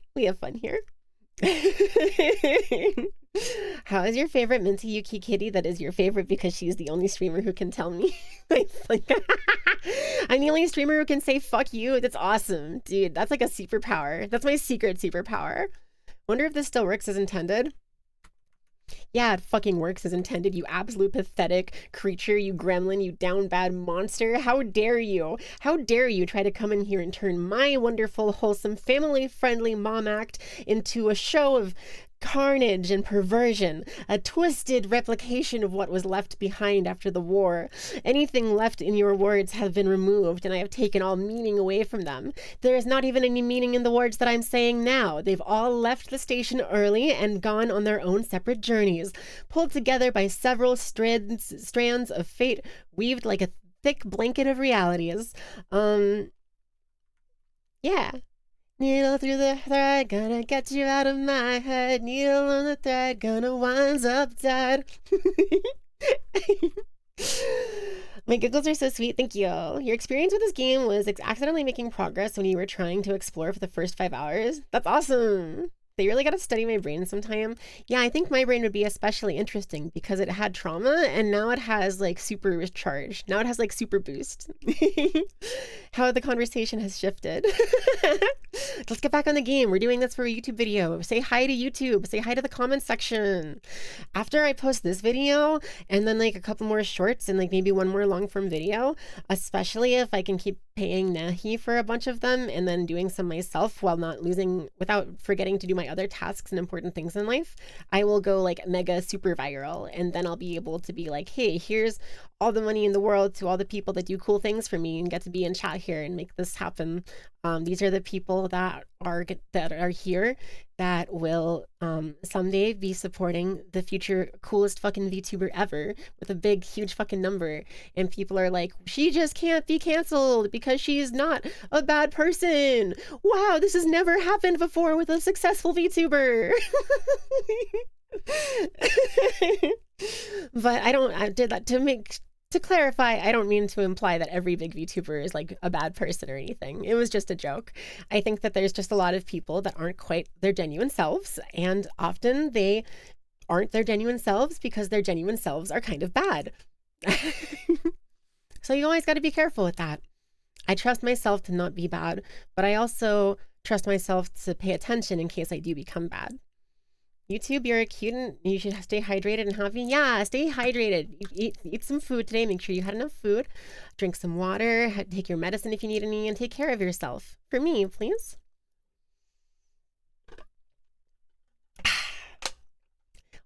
How is your favorite Minty Yuki kitty that is your favorite because she's the only streamer who can tell me? I'm the only streamer who can say fuck you. That's awesome. Dude, that's like a superpower. That's my secret superpower. Wonder if this still works as intended. Yeah, it fucking works as intended, you absolute pathetic creature, you gremlin, you down bad monster. How dare you? How dare you try to come in here and turn my wonderful, wholesome, family-friendly mom act into a show of carnage and perversion, a twisted replication of what was left behind after the war. Anything left in your words have been removed, and I have taken all meaning away from them. There is not even any meaning in the words that I'm saying now. They've all left the station early and gone on their own separate journeys, pulled together by several strands of fate, weaved like a thick blanket of realities. Yeah. Needle through the thread, gonna get you out of my head. Needle on the thread, gonna wind up dead. My giggles are so sweet, thank you. Your experience with this game was accidentally making progress when you were trying to explore for the first 5 hours. That's awesome. They really gotta study my brain sometime. Yeah, I think my brain would be especially interesting because it had trauma and now it has like super charge. Now it has like super boost. How the conversation has shifted. Let's get back on the game. We're doing this for a YouTube video. Say hi to YouTube. Say hi to the comment section. After I post this video and then like a couple more shorts and like maybe one more long form video, especially if I can keep paying Nahi for a bunch of them and then doing some myself while not losing, without forgetting to do my other tasks and important things in life, I will go like mega super viral, and then I'll be able to be like, hey, here's all the money in the world to all the people that do cool things for me and get to be in chat here and make this happen. These are the people that are here that will someday be supporting the future coolest fucking VTuber ever with a big huge fucking number, and people are like, she just can't be canceled because she's not a bad person. Wow, this has never happened before with a successful VTuber. But I did that to clarify, I don't mean to imply that every big VTuber is like a bad person or anything. It was just a joke. I think that there's just a lot of people that aren't quite their genuine selves, and often they aren't their genuine selves because their genuine selves are kind of bad. So you always got to be careful with that. I trust myself to not be bad, but I also trust myself to pay attention in case I do become bad. YouTube, you're cute and you should stay hydrated and happy. Yeah, stay hydrated. Eat some food today. Make sure you had enough food. Drink some water. Take your medicine if you need any, and take care of yourself. For me, please.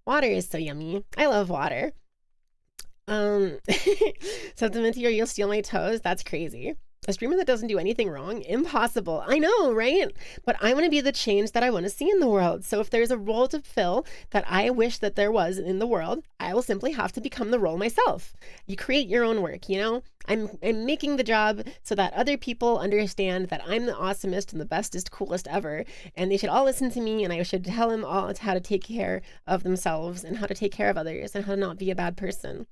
Water is so yummy. I love water. Sentiment here, you'll steal my toes? That's crazy. A streamer that doesn't do anything wrong? Impossible. I know, right? But I want to be the change that I want to see in the world. So if there's a role to fill that I wish that there was in the world, I will simply have to become the role myself. You create your own work, you know? I'm making the job so that other people understand that I'm the awesomest and the bestest, coolest ever. And they should all listen to me, and I should tell them all how to take care of themselves and how to take care of others and how to not be a bad person.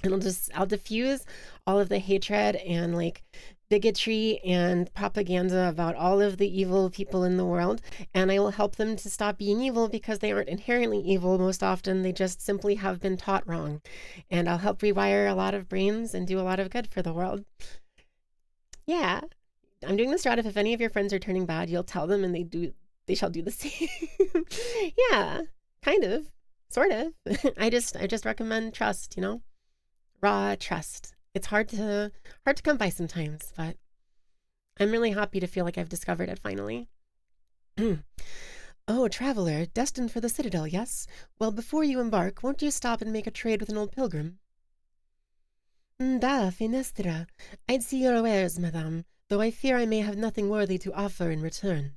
And I'll diffuse all of the hatred and like bigotry and propaganda about all of the evil people in the world, and I will help them to stop being evil because they aren't inherently evil. Most often they just simply have been taught wrong, and I'll help rewire a lot of brains and do a lot of good for the world. Yeah, I'm doing this strat. If any of your friends are turning bad, you'll tell them and they shall do the same. Yeah, kind of, sort of. I just recommend trust, you know, raw trust. It's hard to come by sometimes, but I'm really happy to feel like I've discovered it finally. Oh, traveler, destined for the Citadel, yes? Well, before you embark, won't you stop and make a trade with an old pilgrim? Da, Finestra. I'd see your wares, madame, though I fear I may have nothing worthy to offer in return.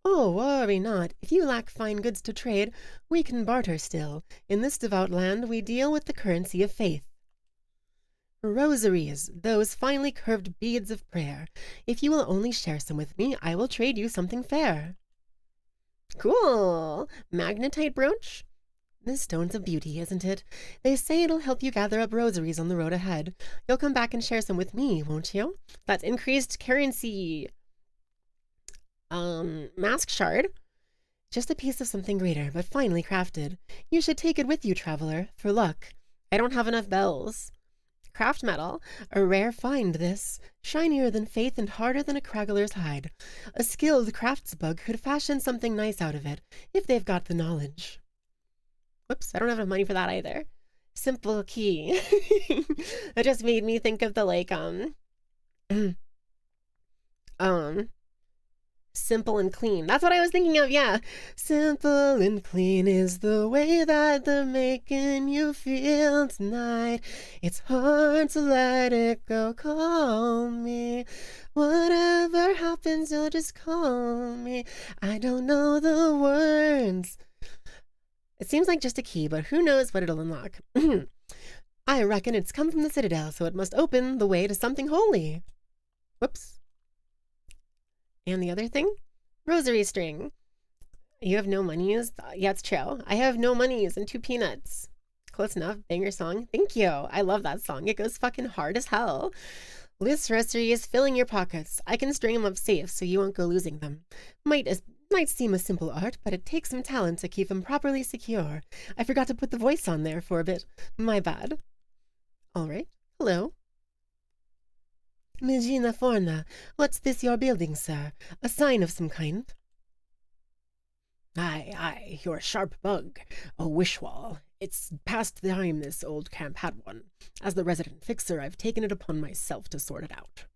Oh, worry not. If you lack fine goods to trade, we can barter still. In this devout land, we deal with the currency of faith. Rosaries, those finely curved beads of prayer. If you will only share some with me, I will trade you something fair. Cool. Magnetite brooch? This stone's a beauty, isn't it? They say it'll help you gather up rosaries on the road ahead. You'll come back and share some with me, won't you? That's increased currency. Mask shard. Just a piece of something greater, but finely crafted. You should take it with you, traveler, for luck. I don't have enough bells. Craft metal, a rare find this, shinier than faith and harder than a craggler's hide. A skilled craftsbug could fashion something nice out of it, if they've got the knowledge. Whoops, I don't have enough money for that either. Simple key. That just made me think of the like, simple and clean. That's what I was thinking of, yeah. Simple and clean is the way that they're making you feel tonight. It's hard to let it go. Call me. Whatever happens, you'll just call me. I don't know the words. It seems like just a key, but who knows what it'll unlock. I reckon it's come from the Citadel, so it must open the way to something holy. Whoops. And the other thing? Rosary string. You have no monies? Yeah, it's true. I have no monies and 2 peanuts. Close enough. Banger song. Thank you. I love that song. It goes fucking hard as hell. Loose rosaries filling your pockets. I can string them up safe so you won't go losing them. Might seem a simple art, but it takes some talent to keep them properly secure. I forgot to put the voice on there for a bit. My bad. All right. Hello. Megina Forna, what's this you're building, sir? A sign of some kind? Aye, you're a sharp bug. A wish wall. It's past the time this old camp had one. As the resident fixer, I've taken it upon myself to sort it out.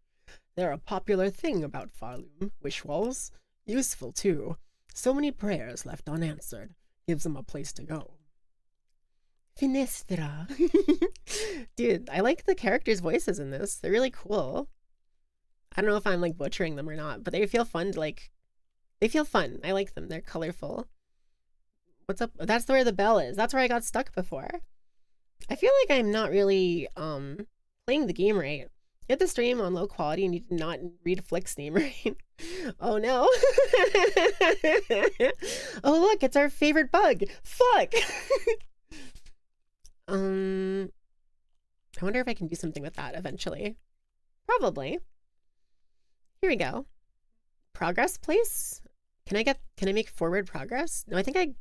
They're a popular thing about Farloom, wish walls. Useful, too. So many prayers left unanswered. Gives them a place to go. Finestra. Dude, I like the characters' voices in this. They're really cool. I don't know if I'm like butchering them or not, but they feel fun to like, they feel fun. I like them. They're colorful. What's up? That's where the bell is. That's where I got stuck before. I feel like I'm not really playing the game right. You have the stream on low quality and you did not read Flick's name right. Oh no. Oh look, it's our favorite bug. Fuck. I wonder if I can do something with that eventually. Probably. Here we go. Progress place? Can I make forward progress? No, I think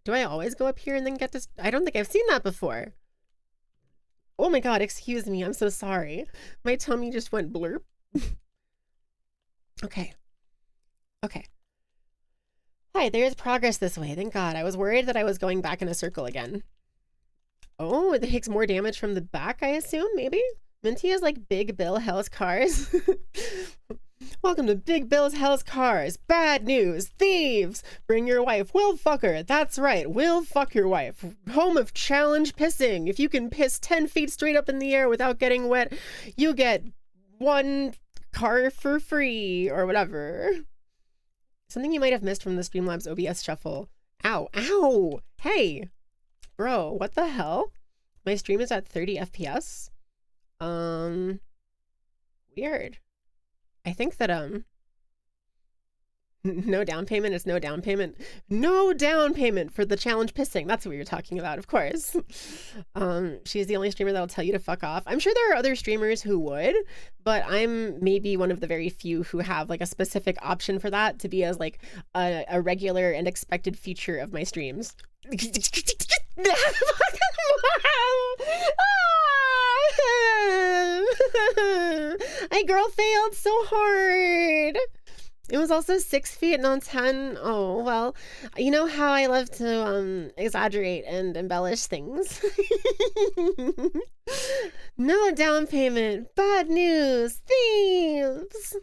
do I always go up here and then get this? I don't think I've seen that before. Oh my god, excuse me. I'm so sorry. My tummy just went blurp. Okay. Hi, there's progress this way. Thank God. I was worried that I was going back in a circle again. Oh, it takes more damage from the back, I assume, maybe? Minty is like Big Bill Hell's Cars. Welcome to Big Bill's Hell's Cars. Bad news. Thieves. Bring your wife. We'll fuck her. That's right. We'll fuck your wife. Home of challenge pissing. If you can piss 10 feet straight up in the air without getting wet, you get 1 car for free or whatever. Something you might have missed from the Streamlabs OBS shuffle. Ow. Ow. Hey. Bro, what the hell? My stream is at 30 FPS. Weird. I think that, no down payment is no down payment. No down payment for the challenge pissing. That's what you're talking about, of course. She's the only streamer that'll tell you to fuck off. I'm sure there are other streamers who would, but I'm maybe one of the very few who have like a specific option for that to be as like a regular and expected feature of my streams. My girl failed so hard. It was also 6 feet, not 10. Oh, well, you know how I love to exaggerate and embellish things. No down payment. Bad news. Thieves.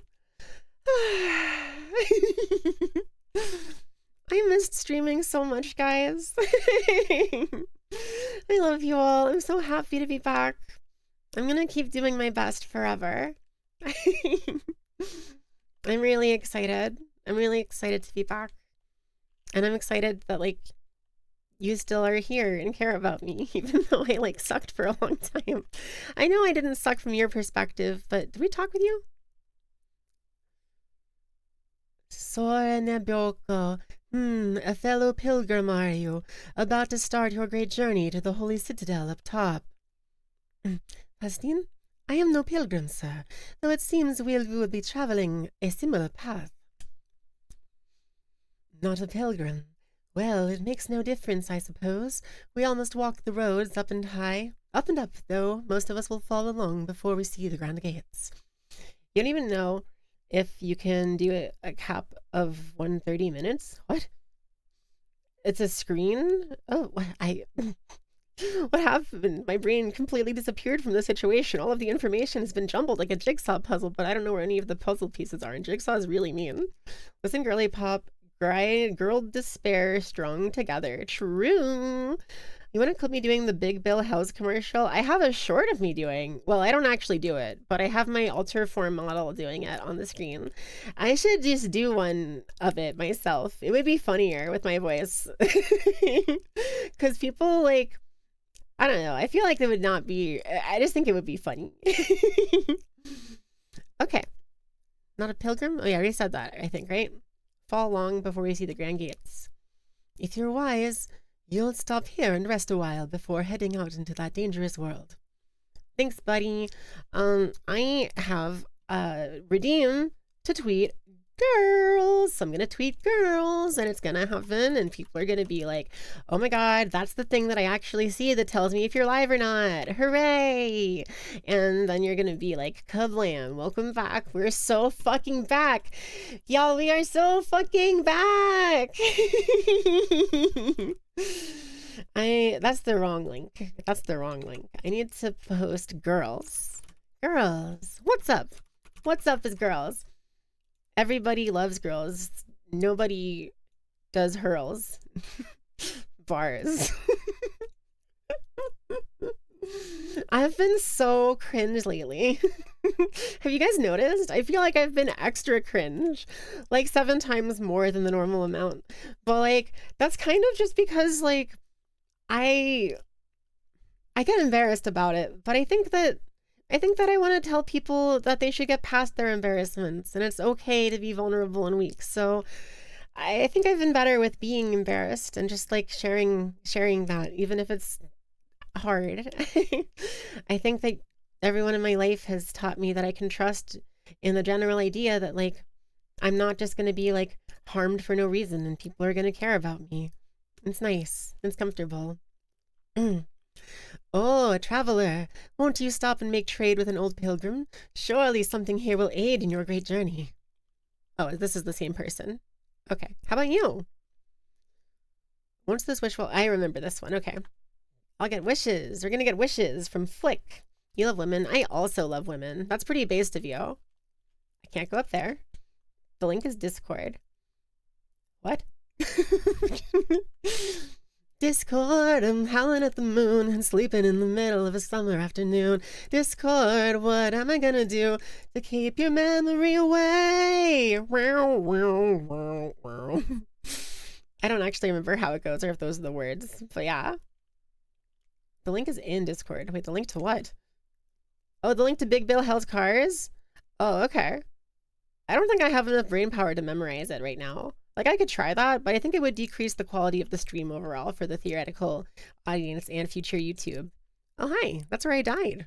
I missed streaming so much, guys. I love you all. I'm so happy to be back. I'm gonna keep doing my best forever. I'm really excited. I'm really excited to be back. And I'm excited that, like, you still are here and care about me, even though I, like, sucked for a long time. I know I didn't suck from your perspective, but did we talk with you? Sora Neboko. A fellow pilgrim are you, about to start your great journey to the holy citadel up top. Pastin? I am no pilgrim, sir, though it seems we will be traveling a similar path. Not a pilgrim. Well, it makes no difference, I suppose. We all must walk the roads up and high. Up and up, though. Most of us will fall along before we see the grand gates. You don't even know if you can do a cap of 130 minutes? What? It's a screen? Oh, what happened? My brain completely disappeared from the situation. All of the information has been jumbled like a jigsaw puzzle, but I don't know where any of the puzzle pieces are, and Jigsaw is really mean. Listen, girly pop, girl despair, strong together. True. You want to clip me doing the Big Bill House commercial? I have a short of me doing, well, I don't actually do it, but I have my Ultraform model doing it on the screen. I should just do one of it myself. It would be funnier with my voice. Because people, like, I don't know. I feel like it would not be, I just think it would be funny. Okay. Not a pilgrim? Oh yeah, I already said that, I think, right? Fall long before we see the grand gates. If you're wise, you'll stop here and rest a while before heading out into that dangerous world. Thanks, buddy. I have redeem to tweet girls. So I'm gonna tweet girls and it's gonna happen and people are gonna be like, oh my god, that's the thing that I actually see that tells me if you're live or not. Hooray. And then you're gonna be like, kablam, welcome back. We're so fucking back. Y'all, we are so fucking back. That's the wrong link. That's the wrong link. I need to post girls. Girls. What's up? What's up is girls. Everybody loves girls. Nobody does hurls. Bars. I've been so cringe lately. Have you guys noticed? I feel like I've been extra cringe, like 7 times more than the normal amount. But like, that's kind of just because like, I get embarrassed about it, but I think that I want to tell people that they should get past their embarrassments and it's okay to be vulnerable and weak. So I think I've been better with being embarrassed and just like sharing that, even if it's hard. I think that everyone in my life has taught me that I can trust in the general idea that like, I'm not just going to be like harmed for no reason and people are going to care about me. It's nice. It's comfortable. Oh, a traveler. Won't you stop and make trade with an old pilgrim? Surely something here will aid in your great journey. Oh, this is the same person. Okay. How about you? Once this wish will... I remember this one. Okay. I'll get wishes. We're going to get wishes from Flick. You love women. I also love women. That's pretty based of you. I can't go up there. The link is Discord. What? Discord, I'm howling at the moon and sleeping in the middle of a summer afternoon. Discord, what am I gonna do to keep your memory away? I don't actually remember how it goes or if those are the words, but yeah. The link is in Discord. Wait, the link to what? Oh, the link to Big Bill Hell's Cars? Oh, okay. I don't think I have enough brain power to memorize it right now. Like, I could try that, but I think it would decrease the quality of the stream overall for the theoretical audience and future YouTube. Oh, hi. That's where I died.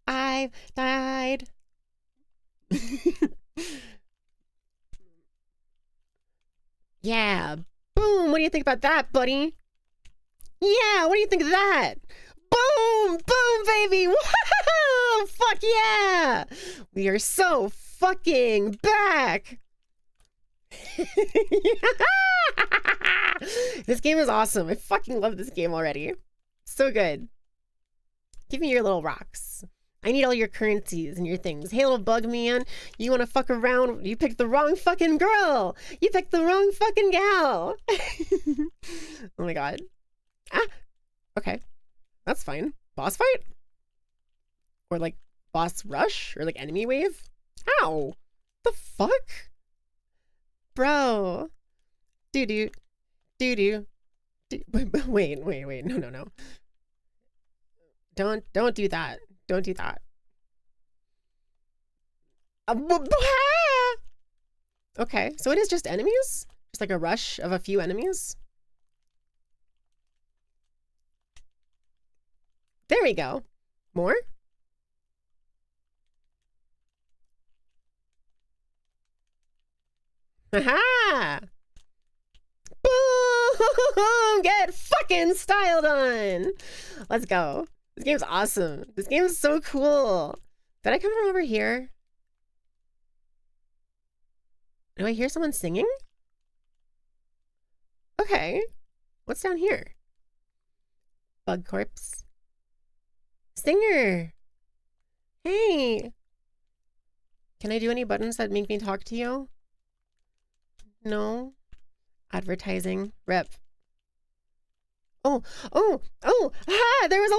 I died. Yeah. Boom. What do you think about that, buddy? Yeah. What do you think of that? Boom. Boom, baby. Whoa. Fuck yeah. We are so fucking back. This game is awesome. I fucking love this game already. So good. Give me your little rocks. I need all your currencies and your things. Hey, little bug man, you want to fuck around? You picked the wrong fucking girl. You picked the wrong fucking gal. Oh my god. Ah, okay. That's fine. Boss fight? Or like boss rush? Or like enemy wave? Ow. The fuck? Bro. Doo-doo. Doo-doo. Wait. No. Don't do that. Don't do that. Okay, so it is just enemies? Just like a rush of a few enemies? There we go. More? Aha! Boom! Get fucking styled on! Let's go. This game's awesome. This game is so cool. Did I come from over here? Do I hear someone singing? Okay. What's down here? Bug corpse. Singer! Hey! Can I do any buttons that make me talk to you? No? Advertising. Rep. Oh! Ha! There was a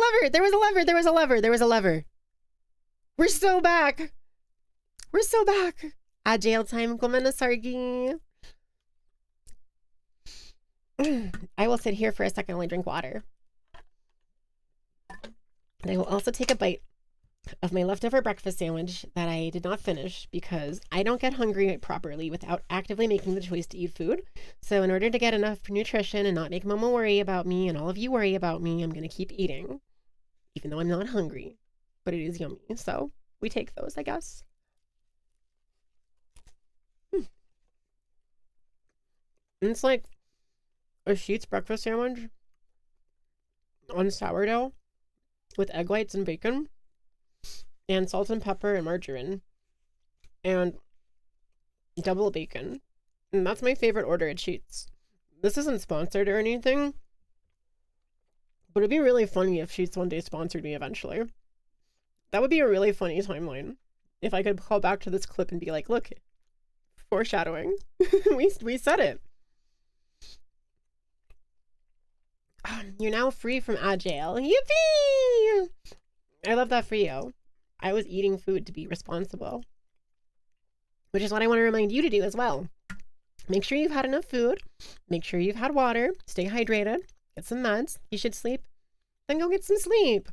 lever! We're so back! Jail time. Gomenasargi. I will sit here for a second while I drink water. And I will also take a bite of my leftover breakfast sandwich that I did not finish because I don't get hungry properly without actively making the choice to eat food. So in order to get enough nutrition and not make Mama worry about me and all of you worry about me, I'm going to keep eating. Even though I'm not hungry. But it is yummy. So we take those, I guess. And it's like a Sheetz breakfast sandwich on sourdough with egg whites and bacon and salt and pepper and margarine and double bacon. And that's my favorite order at Sheetz. This isn't sponsored or anything, but it'd be really funny if Sheetz one day sponsored me eventually. That would be a really funny timeline. If I could call back to this clip and be like, look, foreshadowing. we said it. You're now free from jail. Yippee! I love that for you. I was eating food to be responsible. Which is what I want to remind you to do as well. Make sure you've had enough food. Make sure you've had water. Stay hydrated. Get some meds. You should sleep. Then go get some sleep.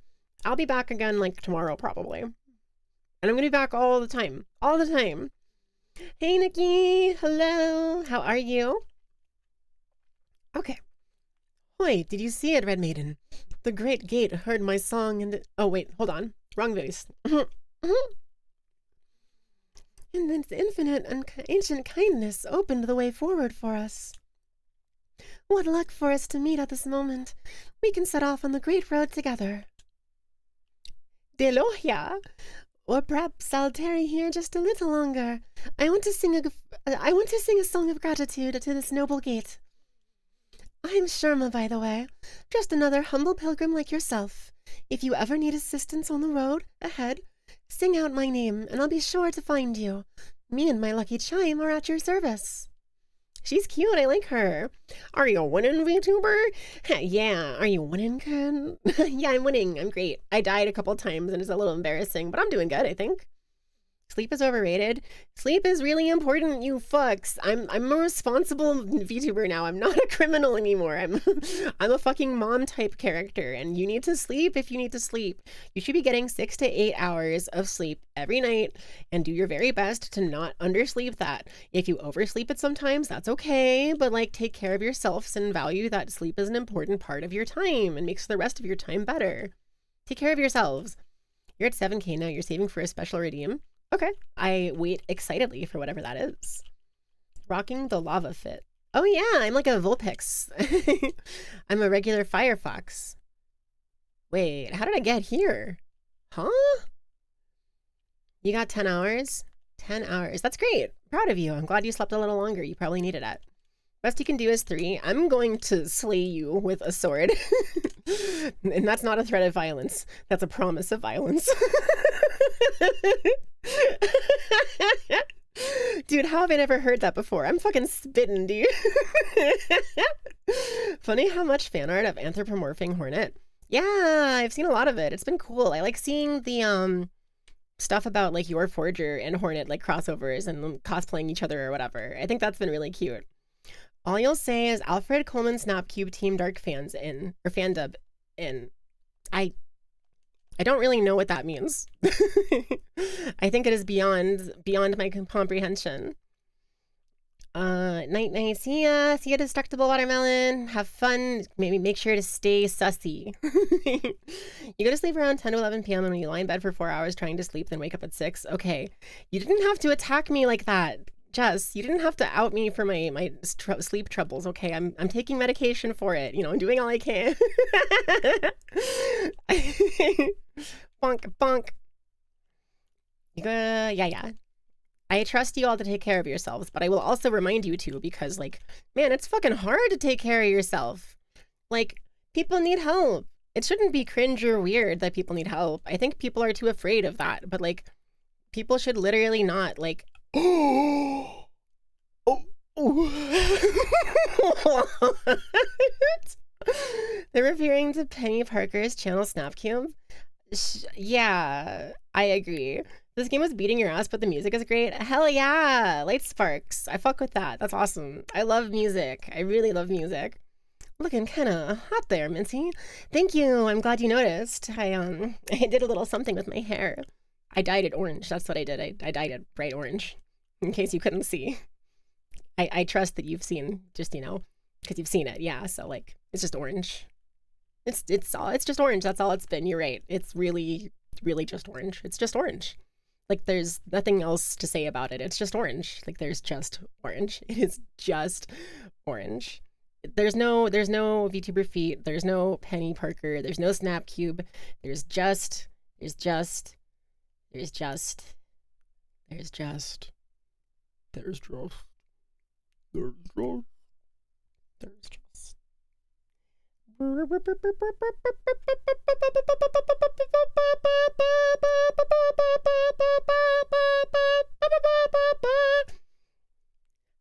I'll be back again like tomorrow probably. And I'm going to be back all the time. All the time. Hey, Nikki. Hello. How are you? Okay. Wait, did you see it, Red Maiden? The great gate heard my song and... Oh, wait, hold on. Wrong voice. And its infinite and ancient kindness opened the way forward for us. What luck for us to meet at this moment. We can set off on the great road together. Delohia! Or perhaps I'll tarry here just a little longer. I want to sing a song of gratitude to this noble gate. I'm Sherma, by the way. Just another humble pilgrim like yourself. If you ever need assistance on the road ahead, sing out my name and I'll be sure to find you. Me and my lucky chime are at your service. She's cute. I like her. Are you winning, VTuber? Yeah. Are you winning, Ken? Yeah, I'm winning. I'm great. I died a couple times and it's a little embarrassing, but I'm doing good, I think. Sleep is overrated. Sleep is really important, you fucks. I'm a responsible VTuber now. I'm not a criminal anymore. I'm a fucking mom type character, and you need to sleep if you need to sleep. You should be getting 6 to 8 hours of sleep every night, and do your very best to not undersleep that. If you oversleep it sometimes, that's okay, but like take care of yourselves and value that sleep is an important part of your time and makes the rest of your time better. Take care of yourselves. You're at 7K now. You're saving for a special redeem. Okay. I wait excitedly for whatever that is. Rocking the lava fit. Oh yeah, I'm like a Vulpix. I'm a regular Firefox. Wait, how did I get here? Huh? You got 10 hours? 10 hours. That's great. Proud of you. I'm glad you slept a little longer. You probably needed it. Best you can do is 3. I'm going to slay you with a sword. And that's not a threat of violence. That's a promise of violence. Dude, how have I never heard that before? I'm fucking spitting, dude. Funny how much fan art of anthropomorphing Hornet. Yeah, I've seen a lot of it. It's been cool. I like seeing the stuff about like your Forger and Hornet like crossovers and cosplaying each other or whatever. I think that's been really cute. All you'll say is Alfred Coleman Snapcube Team Dark fans in, or fandub in. I don't really know what that means. I think it is beyond my comprehension. Night. See ya, Destructible Watermelon. Have fun. Maybe make sure to stay sussy. You go to sleep around 10 to 11 p.m. and when you lie in bed for 4 hours trying to sleep, then wake up at 6. Okay. You didn't have to attack me like that. Jess, you didn't have to out me for my sleep troubles, okay? I'm taking medication for it. You know, I'm doing all I can. Bonk. Yeah. I trust you all to take care of yourselves, but I will also remind you to because, like, man, it's fucking hard to take care of yourself. Like, people need help. It shouldn't be cringe or weird that people need help. I think people are too afraid of that, but, like, people should literally not, like, They're referring to Penny Parker's channel Snapcube. Yeah, I agree. This game was beating your ass, but the music is great. Hell yeah, Light Sparks. I fuck with that. That's awesome. I love music. I really love music. Looking kind of hot there, Mincy. Thank you. I'm glad you noticed. I did a little something with my hair. I dyed it orange. That's what I did. I dyed it bright orange. In case you couldn't see. I trust that you've seen, just, you know, because you've seen it. Yeah, so like it's just orange. It's just orange. That's all it's been. You're right. It's really just orange. It's just orange. Like there's nothing else to say about it. It's just orange. Like there's just orange. It is just orange. There's no VTuber feet. There's no Penny Parker. There's no Snapcube. There's just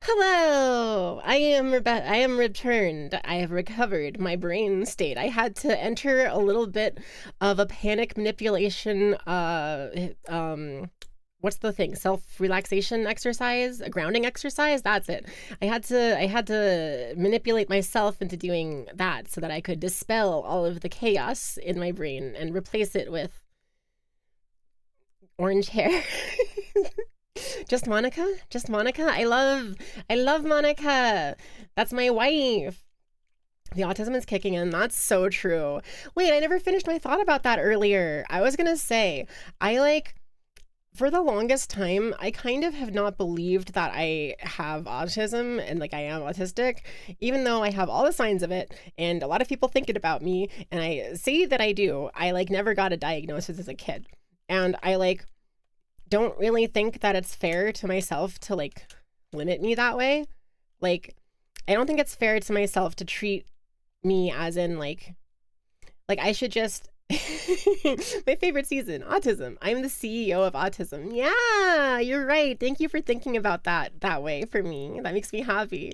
Hello, I am returned. I have recovered my brain state. I had to enter a little bit of a panic manipulation what's the thing? Self-relaxation exercise, a grounding exercise. That's it. I had to manipulate myself into doing that so that I could dispel all of the chaos in my brain and replace it with orange hair. Just Monica. I love Monica. That's my wife. The autism is kicking in. That's so true. Wait, I never finished my thought about that earlier. I was gonna say, for the longest time, I kind of have not believed that I have autism and like I am autistic, even though I have all the signs of it and a lot of people think it about me and I say that I do. I like never got a diagnosis as a kid. And I like don't really think that it's fair to myself to like limit me that way. Like, I don't think it's fair to myself to treat me as in like I should just My favorite season, autism. I'm the CEO of autism. Yeah, you're right. Thank you for thinking about that way for me. That makes me happy.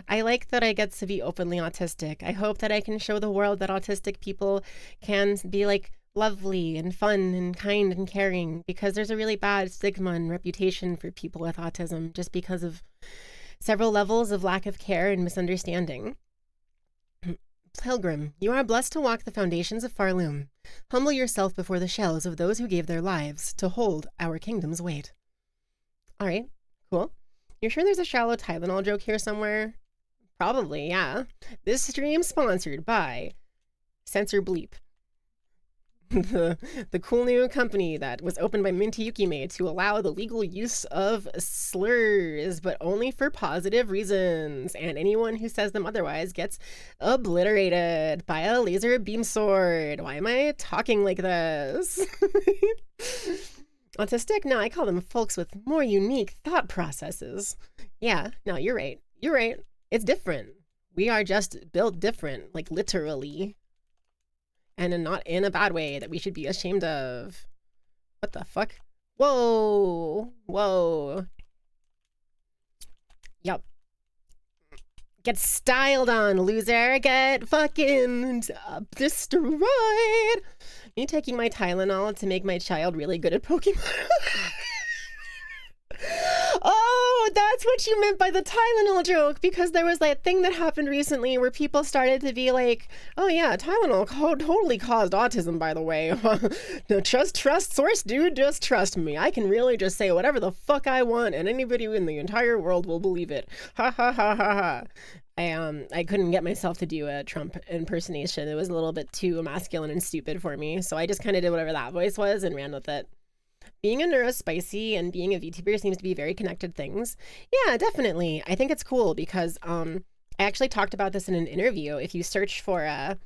I like that I get to be openly autistic. I hope that I can show the world that autistic people can be like lovely and fun and kind and caring, because there's a really bad stigma and reputation for people with autism just because of several levels of lack of care and misunderstanding. Pilgrim, you are blessed to walk the foundations of Farloom. Humble yourself before the shells of those who gave their lives to hold our kingdom's weight. All right, cool. You're sure there's a shallow Tylenol joke here somewhere? Probably, yeah. This stream sponsored by Censor Bleep. The cool new company that was opened by Minty Yukime to allow the legal use of slurs, but only for positive reasons. And anyone who says them otherwise gets obliterated by a laser beam sword. Why am I talking like this? Autistic? No, I call them folks with more unique thought processes. Yeah, no, you're right. You're right. It's different. We are just built different, like literally. And not in a bad way that we should be ashamed of. What the fuck? Whoa. Whoa. Yup. Get styled on, loser. Get fucking destroyed. Me taking my Tylenol to make my child really good at Pokemon. Oh, that's what you meant by the Tylenol joke, because there was that thing that happened recently where people started to be like, oh yeah, Tylenol totally caused autism, by the way. No, trust source, dude, just trust me. I can really just say whatever the fuck I want and anybody in the entire world will believe it. Ha ha ha ha ha. I couldn't get myself to do a Trump impersonation. It was a little bit too masculine and stupid for me, so I just kind of did whatever that voice was and ran with it. Being a neurospicy and being a VTuber seems to be very connected things. Yeah, definitely. I think it's cool because I actually talked about this in an interview. If you search for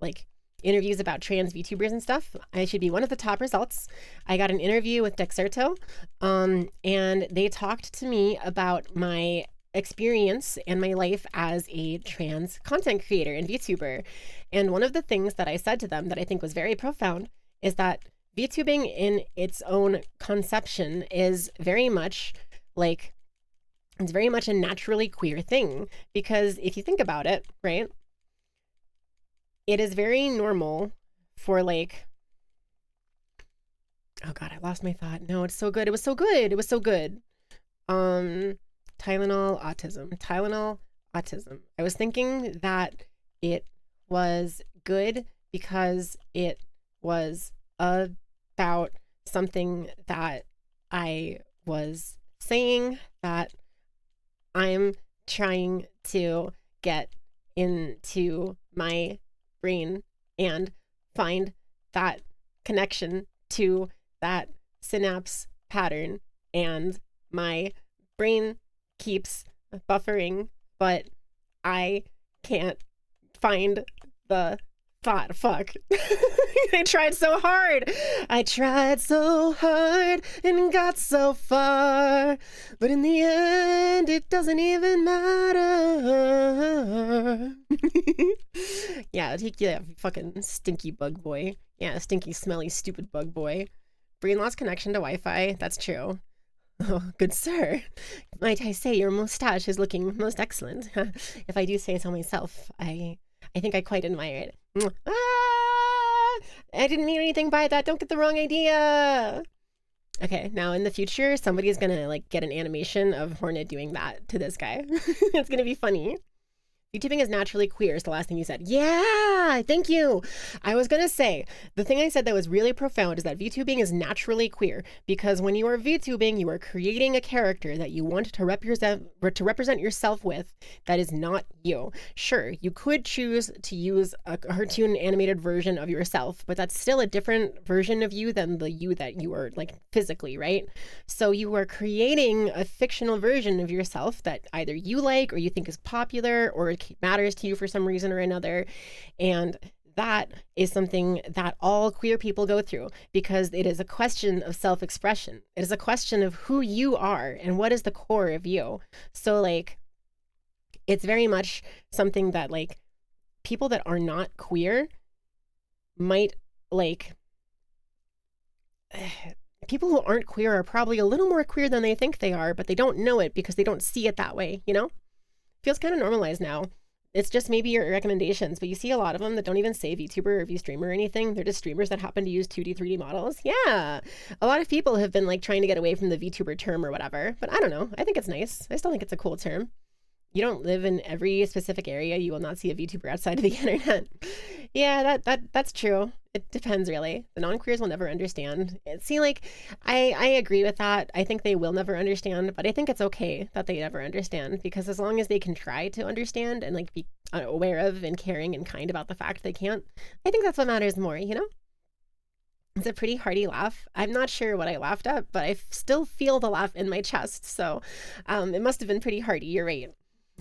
like interviews about trans VTubers and stuff, I should be one of the top results. I got an interview with Dexerto, and they talked to me about my experience and my life as a trans content creator and VTuber. And one of the things that I said to them that I think was very profound is that VTubing in its own conception is very much like, it's very much a naturally queer thing, because if you think about it, right, it is very normal for like, oh God, I lost my thought. No, it's so good. It was so good. It was so good. Tylenol, autism. I was thinking that it was good because it was about something that I was saying that I'm trying to get into my brain and find that connection to that synapse pattern, and my brain keeps buffering, but I can't find the thought. Fuck. I tried so hard and got so far, but in the end it doesn't even matter. Yeah, take you, fucking stinky bug boy. Yeah, stinky, smelly, stupid bug boy. Brain lost connection to Wi-Fi. That's true. Oh, good sir. Might I say your moustache is looking most excellent. If I do say so myself, I think I quite admire it. Ah, I didn't mean anything by that. Don't get the wrong idea. Okay, now in the future, somebody's gonna like get an animation of Hornet doing that to this guy. It's gonna be funny. VTubing is naturally queer is the last thing you said. Yeah, thank you. I was gonna say, the thing I said that was really profound is that VTubing is naturally queer, because when you are VTubing, you are creating a character that you want to represent yourself with that is not you. Sure, you could choose to use a cartoon animated version of yourself, but that's still a different version of you than the you that you are like physically, right? So you are creating a fictional version of yourself that either you like or you think is popular or matters to you for some reason or another. And that is something that all queer people go through, because it is a question of self-expression. It is a question of who you are and what is the core of you. So like, it's very much something that like people that are not queer might like people who aren't queer are probably a little more queer than they think they are, but they don't know it because they don't see it that way, you know? Feels kind of normalized now. It's just maybe your recommendations, but you see a lot of them that don't even say VTuber or VStreamer or anything. They're just streamers that happen to use 2D, 3D models. Yeah. A lot of people have been like trying to get away from the VTuber term or whatever, but I don't know. I think it's nice. I still think it's a cool term. You don't live in every specific area, you will not see a VTuber outside of the internet. Yeah, that's true. It depends really. The non-queers will never understand. See, like, I agree with that. I think they will never understand, but I think it's okay that they never understand because as long as they can try to understand and like be aware of and caring and kind about the fact they can't, I think that's what matters more, you know? It's a pretty hearty laugh. I'm not sure what I laughed at, but I still feel the laugh in my chest. So it must have been pretty hearty. You're right.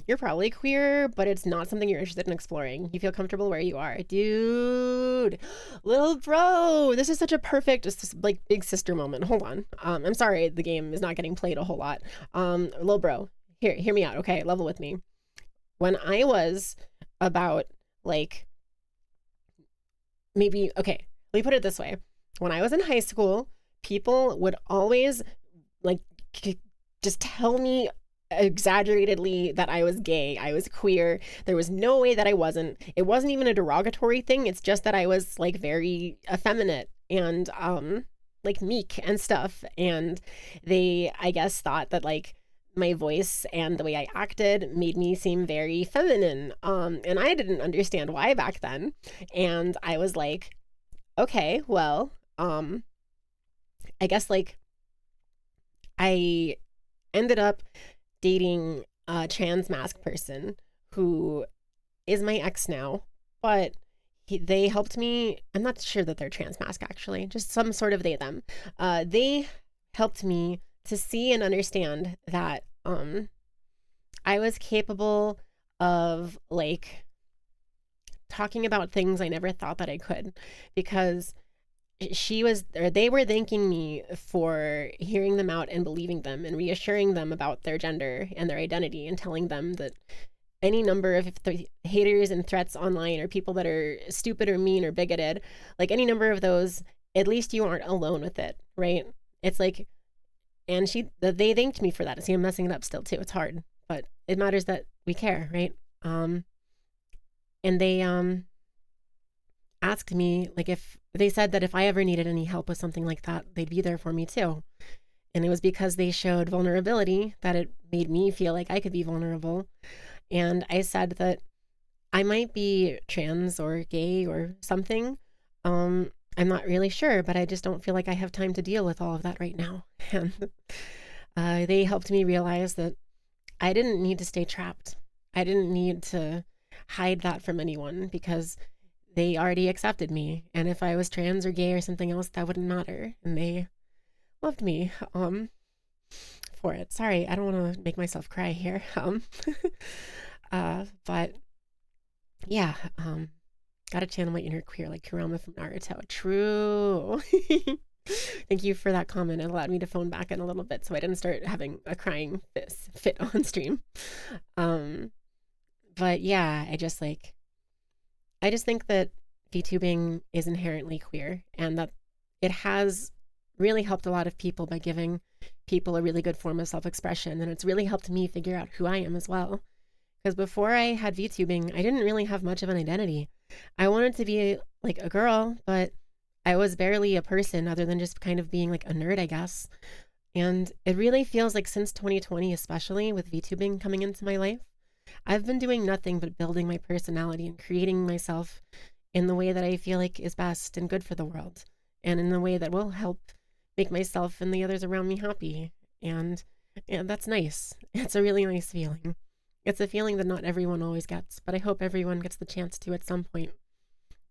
You're probably queer, but it's not something you're interested in exploring. You feel comfortable where you are. Dude, little bro, this is such a perfect, like big sister moment. Hold on. I'm sorry the game is not getting played a whole lot. Little bro, hear me out, okay? Level with me. When I was about like maybe, okay, let me put it this way. When I was in high school, people would always like just tell me exaggeratedly that I was gay, I was queer. There was no way that I wasn't. It wasn't even a derogatory thing. It's just that I was like very effeminate and like meek and stuff. And they, I guess, thought that like my voice and the way I acted made me seem very feminine. And I didn't understand why back then. And I was like, okay, well, I guess like I ended up dating a trans masc person who is my ex now, but they helped me. I'm not sure that they're trans masc actually, just some sort of they them. They helped me to see and understand that I was capable of like talking about things I never thought that I could because they were thanking me for hearing them out and believing them and reassuring them about their gender and their identity and telling them that any number of haters and threats online or people that are stupid or mean or bigoted, like any number of those, at least you aren't alone with it, right? It's like, and they thanked me for that. See, I'm messing it up still too. It's hard, but it matters that we care, right? And they asked me, like, if they said that if I ever needed any help with something like that, they'd be there for me too. And it was because they showed vulnerability that it made me feel like I could be vulnerable. And I said that I might be trans or gay or something. I'm not really sure, but I just don't feel like I have time to deal with all of that right now. And they helped me realize that I didn't need to stay trapped. I didn't need to hide that from anyone because they already accepted me. And if I was trans or gay or something else, that wouldn't matter. And they loved me for it. Sorry, I don't want to make myself cry here. But yeah, gotta channel my inner queer like Kurama from Naruto. True. Thank you for that comment. It allowed me to phone back in a little bit so I didn't start having a crying fit on stream. But yeah, I just think that VTubing is inherently queer and that it has really helped a lot of people by giving people a really good form of self-expression. And it's really helped me figure out who I am as well. Because before I had VTubing, I didn't really have much of an identity. I wanted to be like a girl, but I was barely a person other than just kind of being like a nerd, I guess. And it really feels like since 2020, especially with VTubing coming into my life, I've been doing nothing but building my personality and creating myself in the way that I feel like is best and good for the world, and in the way that will help make myself and the others around me happy. And that's nice. It's a really nice feeling. It's a feeling that not everyone always gets, but I hope everyone gets the chance to at some point.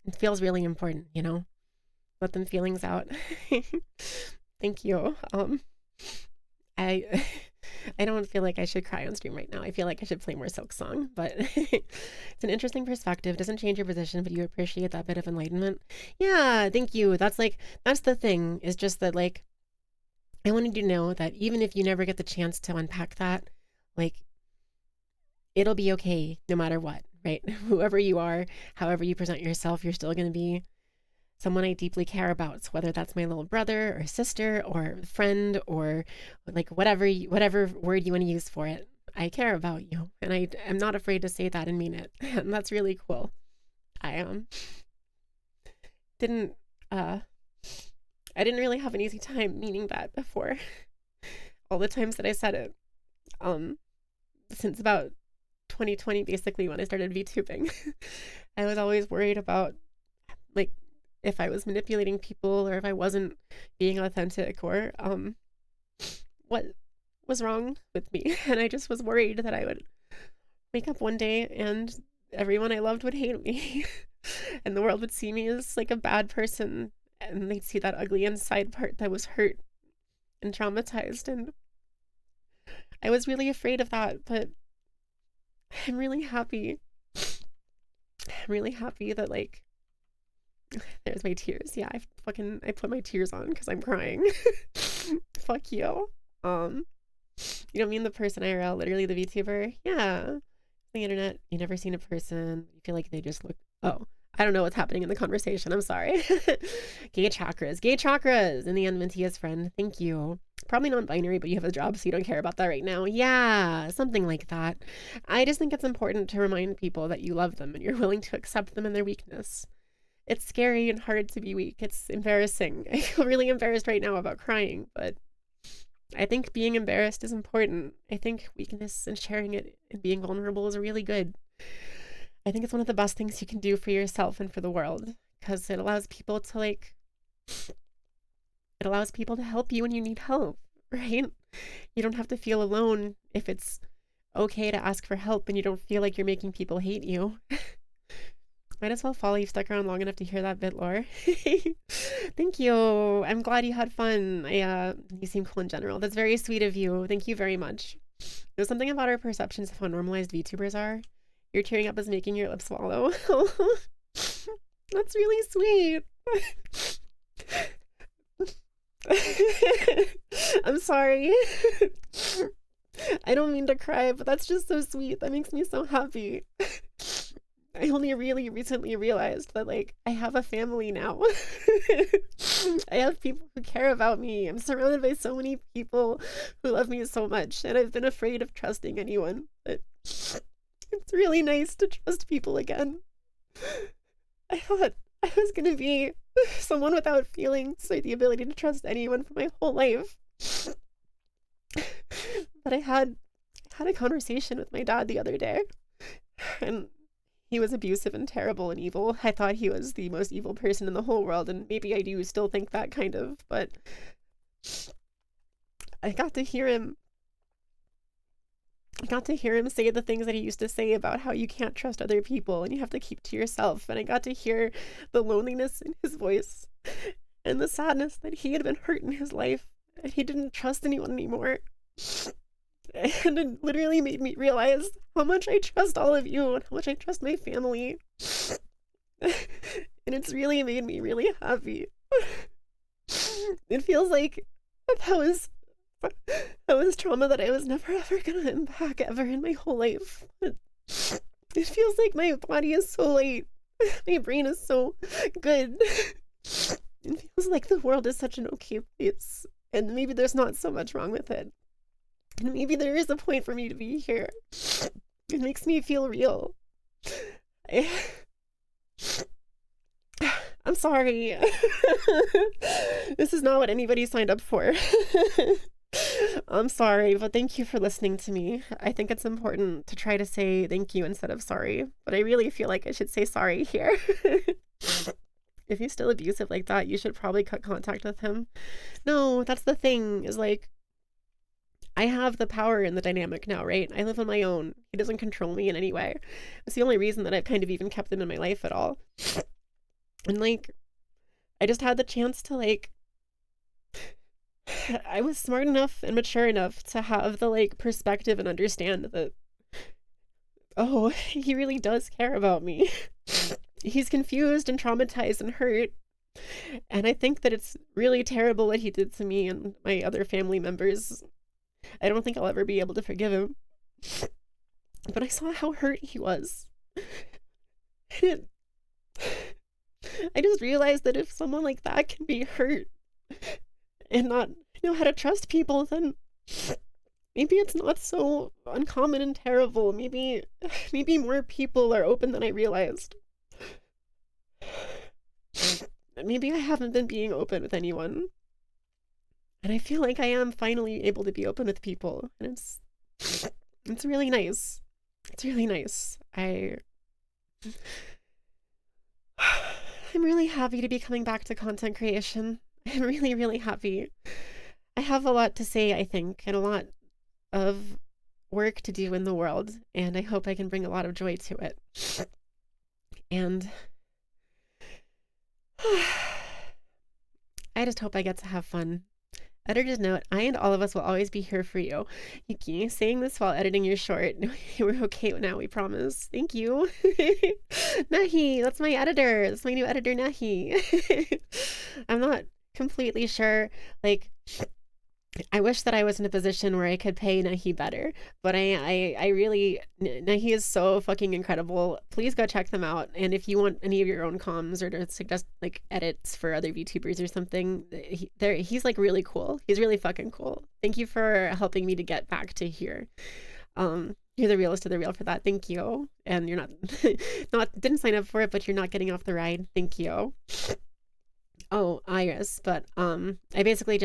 It feels really important, you know? Let them feelings out. Thank you. I I don't feel like I should cry on stream right now. I feel like I should play more Silksong, but it's an interesting perspective. It doesn't change your position, but you appreciate that bit of enlightenment. Yeah, thank you. That's the thing, is just that like I wanted you to know that even if you never get the chance to unpack that, like it'll be okay no matter what, right? Whoever you are, however you present yourself, you're still going to be someone I deeply care about. So whether that's my little brother or sister or friend or like whatever word you want to use for it, I care about you. And I am not afraid to say that and mean it. And that's really cool. I didn't I didn't really have an easy time meaning that before. All the times that I said it. Since about 2020, basically, when I started VTubing. I was always worried about like if I was manipulating people or if I wasn't being authentic or what was wrong with me. And I just was worried that I would wake up one day and everyone I loved would hate me and the world would see me as like a bad person and they'd see that ugly inside part that was hurt and traumatized. And I was really afraid of that, but I'm really happy. I'm really happy that like there's my tears. Yeah, I put my tears on because I'm crying. Fuck you. You don't mean the person IRL, literally the VTuber? Yeah. The internet, you never seen a person. You feel like they just look. Oh, I don't know what's happening in the conversation. I'm sorry. Gay chakras. In the end, Mintia's friend. Thank you. Probably non-binary, but you have a job, so you don't care about that right now. Yeah, something like that. I just think it's important to remind people that you love them and you're willing to accept them in their weakness. It's scary and hard to be weak. It's embarrassing. I feel really embarrassed right now about crying, but I think being embarrassed is important. I think weakness and sharing it and being vulnerable is really good. I think it's one of the best things you can do for yourself and for the world because it allows people to help you when you need help, right? You don't have to feel alone if it's okay to ask for help and you don't feel like you're making people hate you. Might as well follow. You've stuck around long enough to hear that bit, Lore. Thank you. I'm glad you had fun. You seem cool in general. That's very sweet of you. Thank you very much. There's something about our perceptions of how normalized VTubers are. Your tearing up is making your lips swallow. That's really sweet. I'm sorry. I don't mean to cry, but that's just so sweet. That makes me so happy. I only really recently realized that, like, I have a family now. I have people who care about me. I'm surrounded by so many people who love me so much, and I've been afraid of trusting anyone. But it's really nice to trust people again. I thought I was gonna be someone without feelings or the ability to trust anyone for my whole life. But I had a conversation with my dad the other day, and he was abusive and terrible and evil. I thought he was the most evil person in the whole world, and maybe I do still think that kind of, but I got to hear him say the things that he used to say about how you can't trust other people and you have to keep to yourself. And I got to hear the loneliness in his voice and the sadness that he had been hurt in his life and he didn't trust anyone anymore. And it literally made me realize how much I trust all of you and how much I trust my family. And it's really made me really happy. It feels like that was trauma that I was never ever gonna unpack ever in my whole life. It feels like my body is so light. My brain is so good. It feels like the world is such an okay place. And maybe there's not so much wrong with it. And maybe there is a point for me to be here. It makes me feel real. I'm sorry. This is not what anybody signed up for. I'm sorry, but thank you for listening to me. I think it's important to try to say thank you instead of sorry, but I really feel like I should say sorry here. If he's still abusive like that, you should probably cut contact with him. No, that's the thing, is like, I have the power in the dynamic now, right? I live on my own. He doesn't control me in any way. It's the only reason that I've kind of even kept him in my life at all. And like, I just had the chance to like, I was smart enough and mature enough to have the like perspective and understand that, oh, he really does care about me. He's confused and traumatized and hurt. And I think that it's really terrible what he did to me and my other family members. I don't think I'll ever be able to forgive him. But I saw how hurt he was. And I just realized that if someone like that can be hurt and not know how to trust people, then maybe it's not so uncommon and terrible. Maybe more people are open than I realized. Maybe I haven't been being open with anyone. And I feel like I am finally able to be open with people. And it's really nice. It's really nice. I'm really happy to be coming back to content creation. I'm really, really happy. I have a lot to say, I think, and a lot of work to do in the world, and I hope I can bring a lot of joy to it. And I just hope I get to have fun. Editor's note, I and all of us will always be here for you. Yuki, saying this while editing your short. We're okay now, we promise. Thank you. Nahi, that's my editor. That's my new editor, Nahi. I'm not completely sure, like, I wish that I was in a position where I could pay Nahi better, but I really, Nahi is so fucking incredible. Please go check them out. And if you want any of your own comms or to suggest like edits for other VTubers or something, he's like really cool. He's really fucking cool. Thank you for helping me to get back to here. You're the realest of the real for that. Thank you. And you're didn't sign up for it, but you're not getting off the ride. Thank you. Oh, Iris, but I basically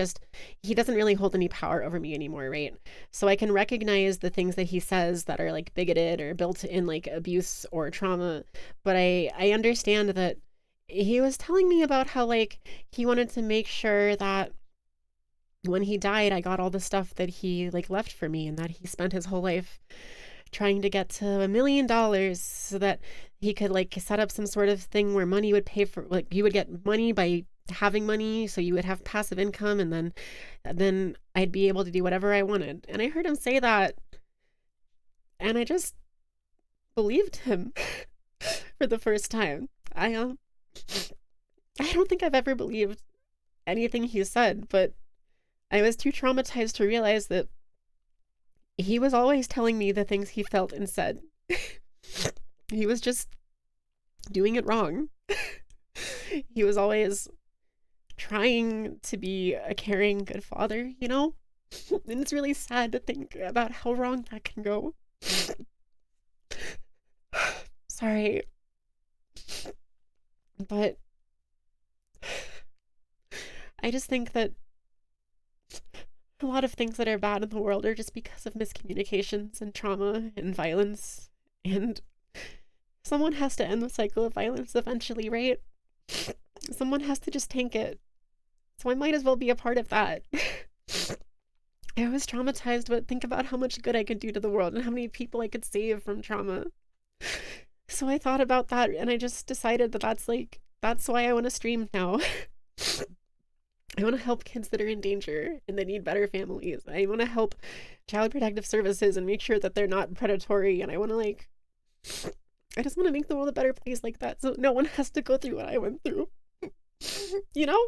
he doesn't really hold any power over me anymore, right? So I can recognize the things that he says that are like bigoted or built in like abuse or trauma, but I understand that he was telling me about how like he wanted to make sure that when he died, I got all the stuff that he like left for me, and that he spent his whole life trying to get to $1 million so that he could like set up some sort of thing where money would pay for, like, you would get money by having money, so you would have passive income, and then I'd be able to do whatever I wanted. And I heard him say that, and I just believed him for the first time. I don't think I've ever believed anything he said, but I was too traumatized to realize that he was always telling me the things he felt and said. He was just doing it wrong. He was always trying to be a caring, good father, you know? And it's really sad to think about how wrong that can go. Sorry. But I just think that a lot of things that are bad in the world are just because of miscommunications and trauma and violence, and someone has to end the cycle of violence eventually, right? Someone has to just tank it. So I might as well be a part of that. I was traumatized, but think about how much good I could do to the world and how many people I could save from trauma. So I thought about that, and I just decided that that's why I want to stream now. I want to help kids that are in danger and that need better families. I want to help Child Protective Services and make sure that they're not predatory. And I want to I just want to make the world a better place like that, so no one has to go through what I went through. You know?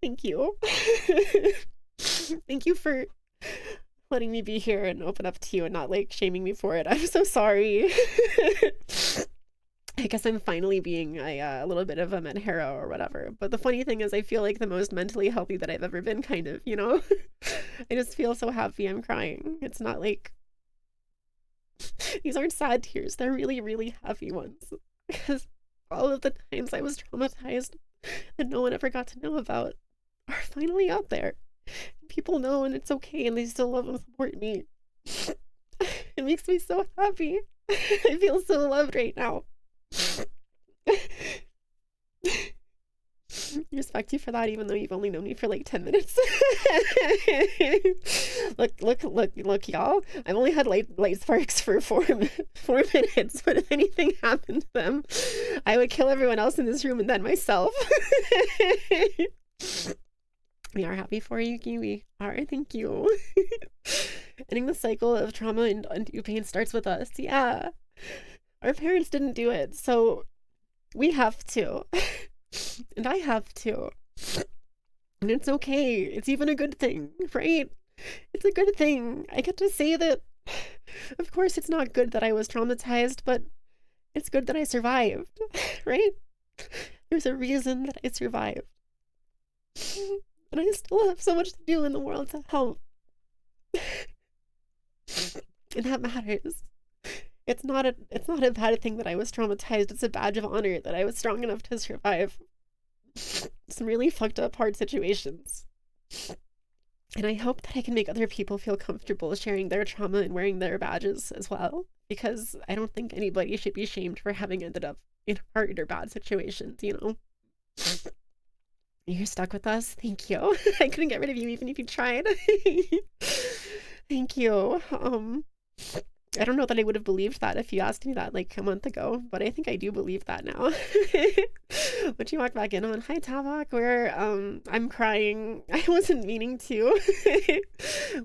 Thank you. Thank you for letting me be here and open up to you and not shaming me for it. I'm so sorry. I guess I'm finally being a little bit of a Menhero or whatever. But the funny thing is, I feel like the most mentally healthy that I've ever been, kind of, you know? I just feel so happy I'm crying. It's not these aren't sad tears. They're really, really happy ones. Because all of the times I was traumatized that no one ever got to know about are finally out there. People know, and it's okay, and they still love and support me. It makes me so happy. I feel so loved right now. Respect you for that, even though you've only known me for 10 minutes. look, y'all. I've only had light sparks for 4 minutes, but if anything happened to them, I would kill everyone else in this room and then myself. We are happy for you, Yuki. We are. Thank you. Ending the cycle of trauma and undue pain starts with us. Yeah. Our parents didn't do it, so we have to. And I have to. And it's okay. It's even a good thing, right? It's a good thing. I get to say that, of course, it's not good that I was traumatized, but It's good that I survived, right? There's a reason that I survived. And I still have so much to do in the world to help. And that matters. It's not a bad thing that I was traumatized. It's a badge of honor that I was strong enough to survive some really fucked up hard situations. And I hope that I can make other people feel comfortable sharing their trauma and wearing their badges as well, because I don't think anybody should be shamed for having ended up in hard or bad situations, you know? You're stuck with us? Thank you. I couldn't get rid of you even if you tried. Thank you. I don't know that I would have believed that if you asked me that like a month ago, but I think I do believe that now. But you walked back in on, hi Tavok, where I'm crying. I wasn't meaning to.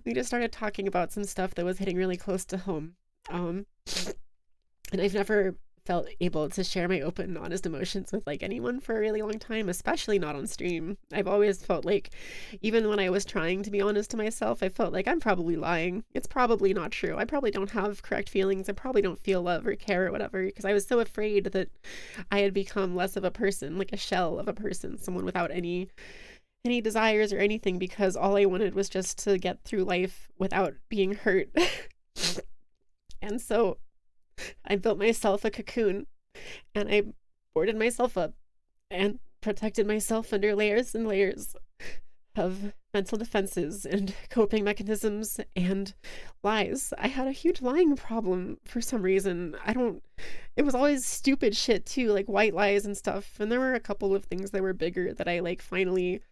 We just started talking about some stuff that was hitting really close to home. And I've never felt able to share my open and honest emotions with like anyone for a really long time, especially not on stream. I've always felt like, even when I was trying to be honest to myself, I felt like I'm probably lying. It's probably not true. I probably don't have correct feelings. I probably don't feel love or care or whatever, because I was so afraid that I had become less of a person, like a shell of a person, someone without any desires or anything, because all I wanted was just to get through life without being hurt. And so I built myself a cocoon, and I boarded myself up and protected myself under layers and layers of mental defenses and coping mechanisms and lies. I had a huge lying problem for some reason. It was always stupid shit too, like white lies and stuff. And there were a couple of things that were bigger that I like finally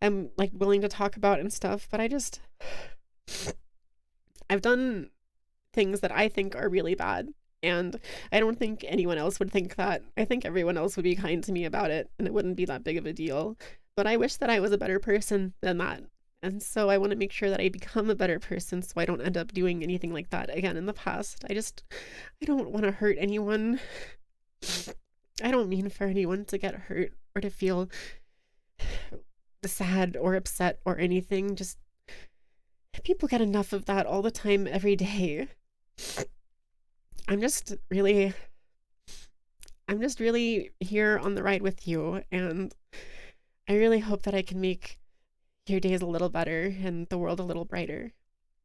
am like willing to talk about and stuff. But I've done things that I think are really bad, and I don't think anyone else would think that. I think everyone else would be kind to me about it, and it wouldn't be that big of a deal. But I wish that I was a better person than that. And so I want to make sure that I become a better person so I don't end up doing anything like that again in the past. I don't want to hurt anyone. I don't mean for anyone to get hurt or to feel sad or upset or anything. Just people get enough of that all the time, every day. I'm just really here on the ride with you, and I really hope that I can make your days a little better and the world a little brighter.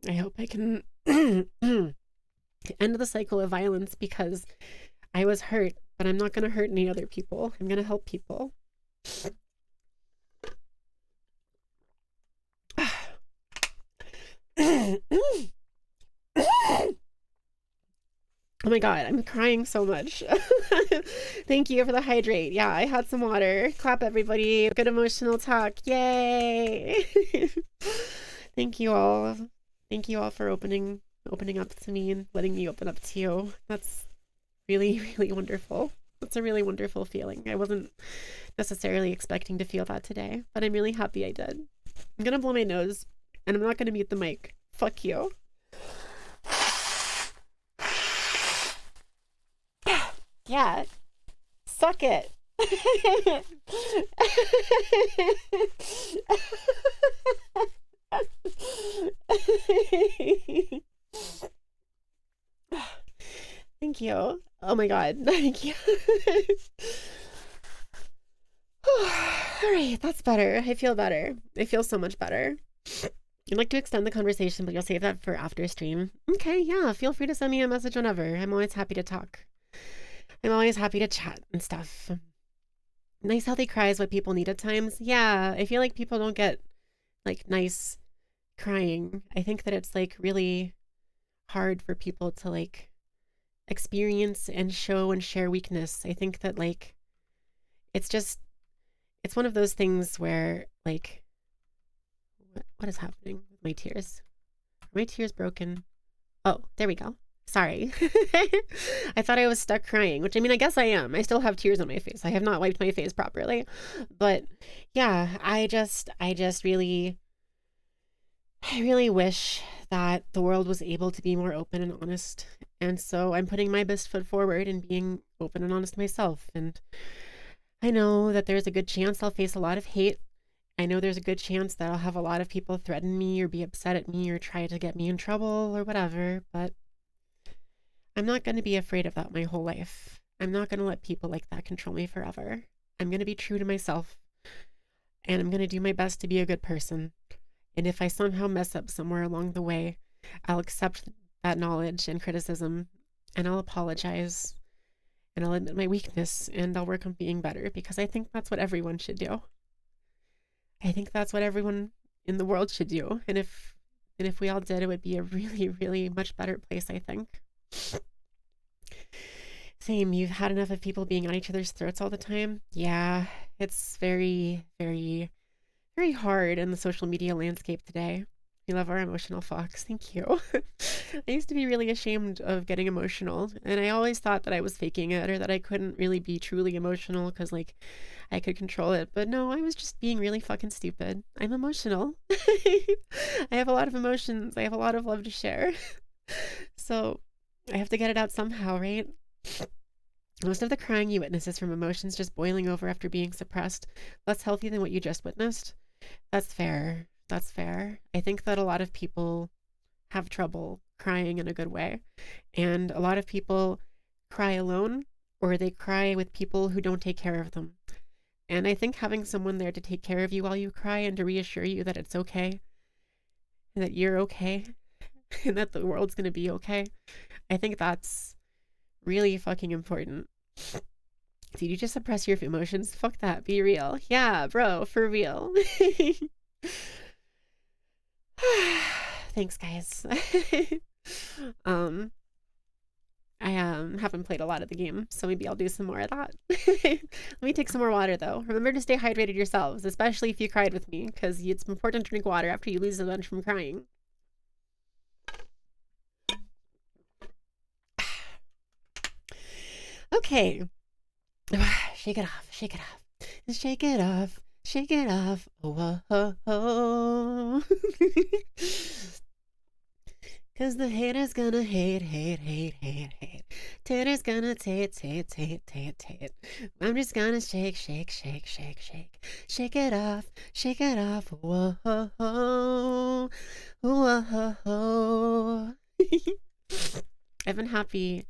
I hope I can end the cycle of violence, because I was hurt, but I'm not going to hurt any other people. I'm going to help people. Oh my god, I'm crying so much. Thank you for the hydrate. Yeah, I had some water. Clap, everybody. Good emotional talk. Yay! Thank you all. Thank you all for opening up to me and letting me open up to you. That's really, really wonderful. That's a really wonderful feeling. I wasn't necessarily expecting to feel that today, but I'm really happy I did. I'm gonna blow my nose, and I'm not gonna mute the mic. Fuck you. Yeah, suck it. Thank you. Oh my god, thank you. All right, that's better. I feel better. I feel so much better. I'd like to extend the conversation, but you'll save that for after stream. Okay, yeah, feel free to send me a message whenever. I'm always happy to talk. I'm always happy to chat and stuff. Nice healthy cry is what people need at times. Yeah, I feel like people don't get like nice crying. I think that it's like really hard for people to like experience and show and share weakness. I think that like it's one of those things where like what is happening with my tears? Are my tears broken? Oh, there we go. Sorry. I thought I was stuck crying, which I mean, I guess I am. I still have tears on my face. I have not wiped my face properly. But yeah, I really wish that the world was able to be more open and honest. And so I'm putting my best foot forward and being open and honest myself. And I know that there's a good chance I'll face a lot of hate. I know there's a good chance that I'll have a lot of people threaten me or be upset at me or try to get me in trouble or whatever, but I'm not going to be afraid of that my whole life. I'm not going to let people like that control me forever. I'm going to be true to myself, and I'm going to do my best to be a good person. And if I somehow mess up somewhere along the way, I'll accept that knowledge and criticism, and I'll apologize, and I'll admit my weakness, and I'll work on being better, because I think that's what everyone should do. I think that's what everyone in the world should do. And if we all did, it would be a really, really much better place, I think. Same, you've had enough of people being on each other's throats all the time. Yeah, it's very, very, very hard in the social media landscape today. We love our emotional fox. Thank you. I used to be really ashamed of getting emotional, and I always thought that I was faking it, or that I couldn't really be truly emotional because, like, I could control it. But no, I was just being really fucking stupid. I'm emotional. I have a lot of emotions. I have a lot of love to share. So I have to get it out somehow, right? Most of the crying you witness is from emotions just boiling over after being suppressed. Less healthy than what you just witnessed. That's fair. That's fair. I think that a lot of people have trouble crying in a good way. And a lot of people cry alone, or they cry with people who don't take care of them. And I think having someone there to take care of you while you cry and to reassure you that it's okay, and that you're okay, and that the world's going to be okay, I think that's really fucking important. Did you just suppress your emotions? Fuck that. Be real. Yeah, bro, for real. Thanks, guys. I haven't played a lot of the game, so maybe I'll do some more of that. Let me take some more water, though. Remember to stay hydrated yourselves, especially if you cried with me, because it's important to drink water after you lose a bunch from crying. Okay. Shake it off. Shake it off. Shake it off. Shake it off. Oh, oh, oh. Cause the haters gonna hate, hate, hate, hate, hate. Taters gonna tate, tate, tate, tate, tate. I'm just gonna shake, shake, shake, shake, shake. Shake it off, shake it off. Whoa, ho, ho. Whoa, ho, ho. I've been happy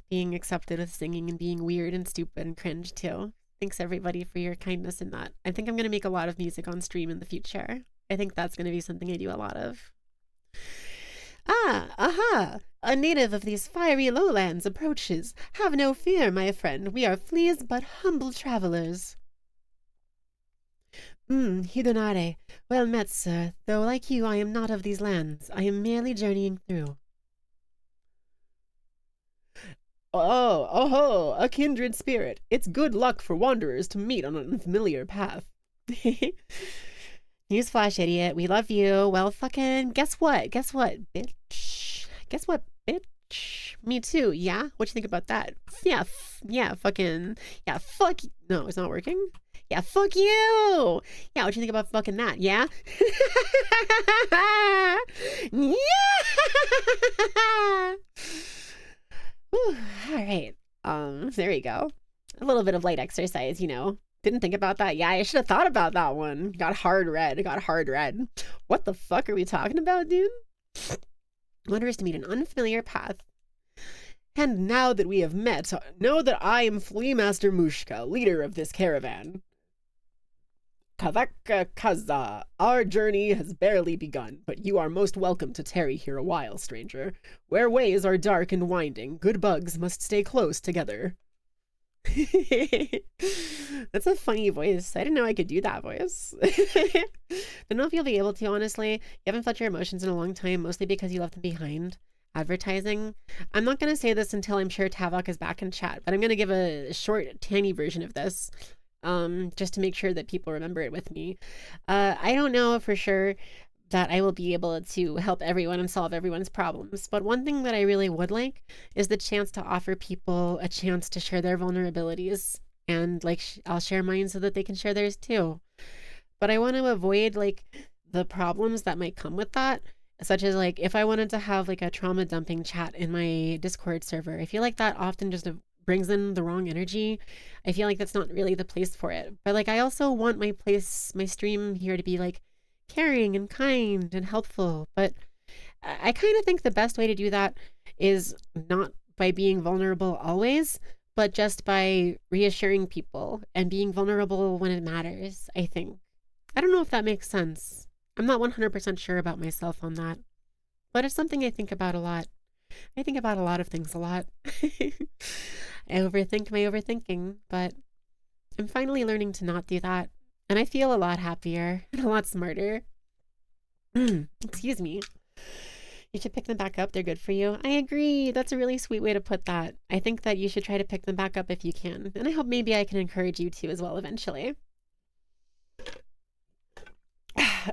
being accepted with singing and being weird and stupid and cringe too. Thanks everybody for your kindness in that. I think I'm gonna make a lot of music on stream in the future. I think that's gonna be something I do a lot of. Ah, aha! A native of these fiery lowlands approaches. Have no fear, my friend. We are fleas but humble travelers. Hidonare. Well met, sir. Though like you, I am not of these lands. I am merely journeying through. Oh, a kindred spirit. It's good luck for wanderers to meet on an unfamiliar path. Newsflash, idiot. We love you. Well, fucking, guess what? Guess what, bitch? Guess what, bitch? Me too, yeah? What you think about that? Yeah, fucking, yeah, fuck. No, it's not working. Yeah, fuck you. Yeah, what you think about fucking that, yeah? Yeah! Whew, all right. There we go. A little bit of light exercise, you know. Didn't think about that. Yeah, I should have thought about that one. Got hard red. What the fuck are we talking about, dude? Wanderers to meet an unfamiliar path. And now that we have met, know that I am Flea Master Mushka, leader of this caravan. Kavaka Kaza, our journey has barely begun, but you are most welcome to tarry here a while, stranger. Where ways are dark and winding, good bugs must stay close together. That's a funny voice. I didn't know I could do that voice. Don't know if you'll be able to, honestly. You haven't felt your emotions in a long time, mostly because you left them behind. Advertising. I'm not going to say this until I'm sure Tavok is back in chat, but I'm going to give a short, tiny version of this, just to make sure that people remember it with me. I don't know for sure that I will be able to help everyone and solve everyone's problems. But one thing that I really would like is the chance to offer people a chance to share their vulnerabilities. And like, I'll share mine so that they can share theirs too. But I want to avoid like the problems that might come with that, such as like if I wanted to have like a trauma dumping chat in my Discord server, I feel like that often just brings in the wrong energy. I feel like that's not really the place for it. But like, I also want my stream here to be like caring and kind and helpful. But I kind of think the best way to do that is not by being vulnerable always, but just by reassuring people and being vulnerable when it matters, I think. I don't know if that makes sense. I'm not 100% sure about myself on that, but it's something I think about a lot. I think about a lot of things a lot. I overthink my overthinking, but I'm finally learning to not do that. And I feel a lot happier and a lot smarter. Excuse me. You should pick them back up. They're good for you. I agree. That's a really sweet way to put that. I think that you should try to pick them back up if you can. And I hope maybe I can encourage you to as well eventually.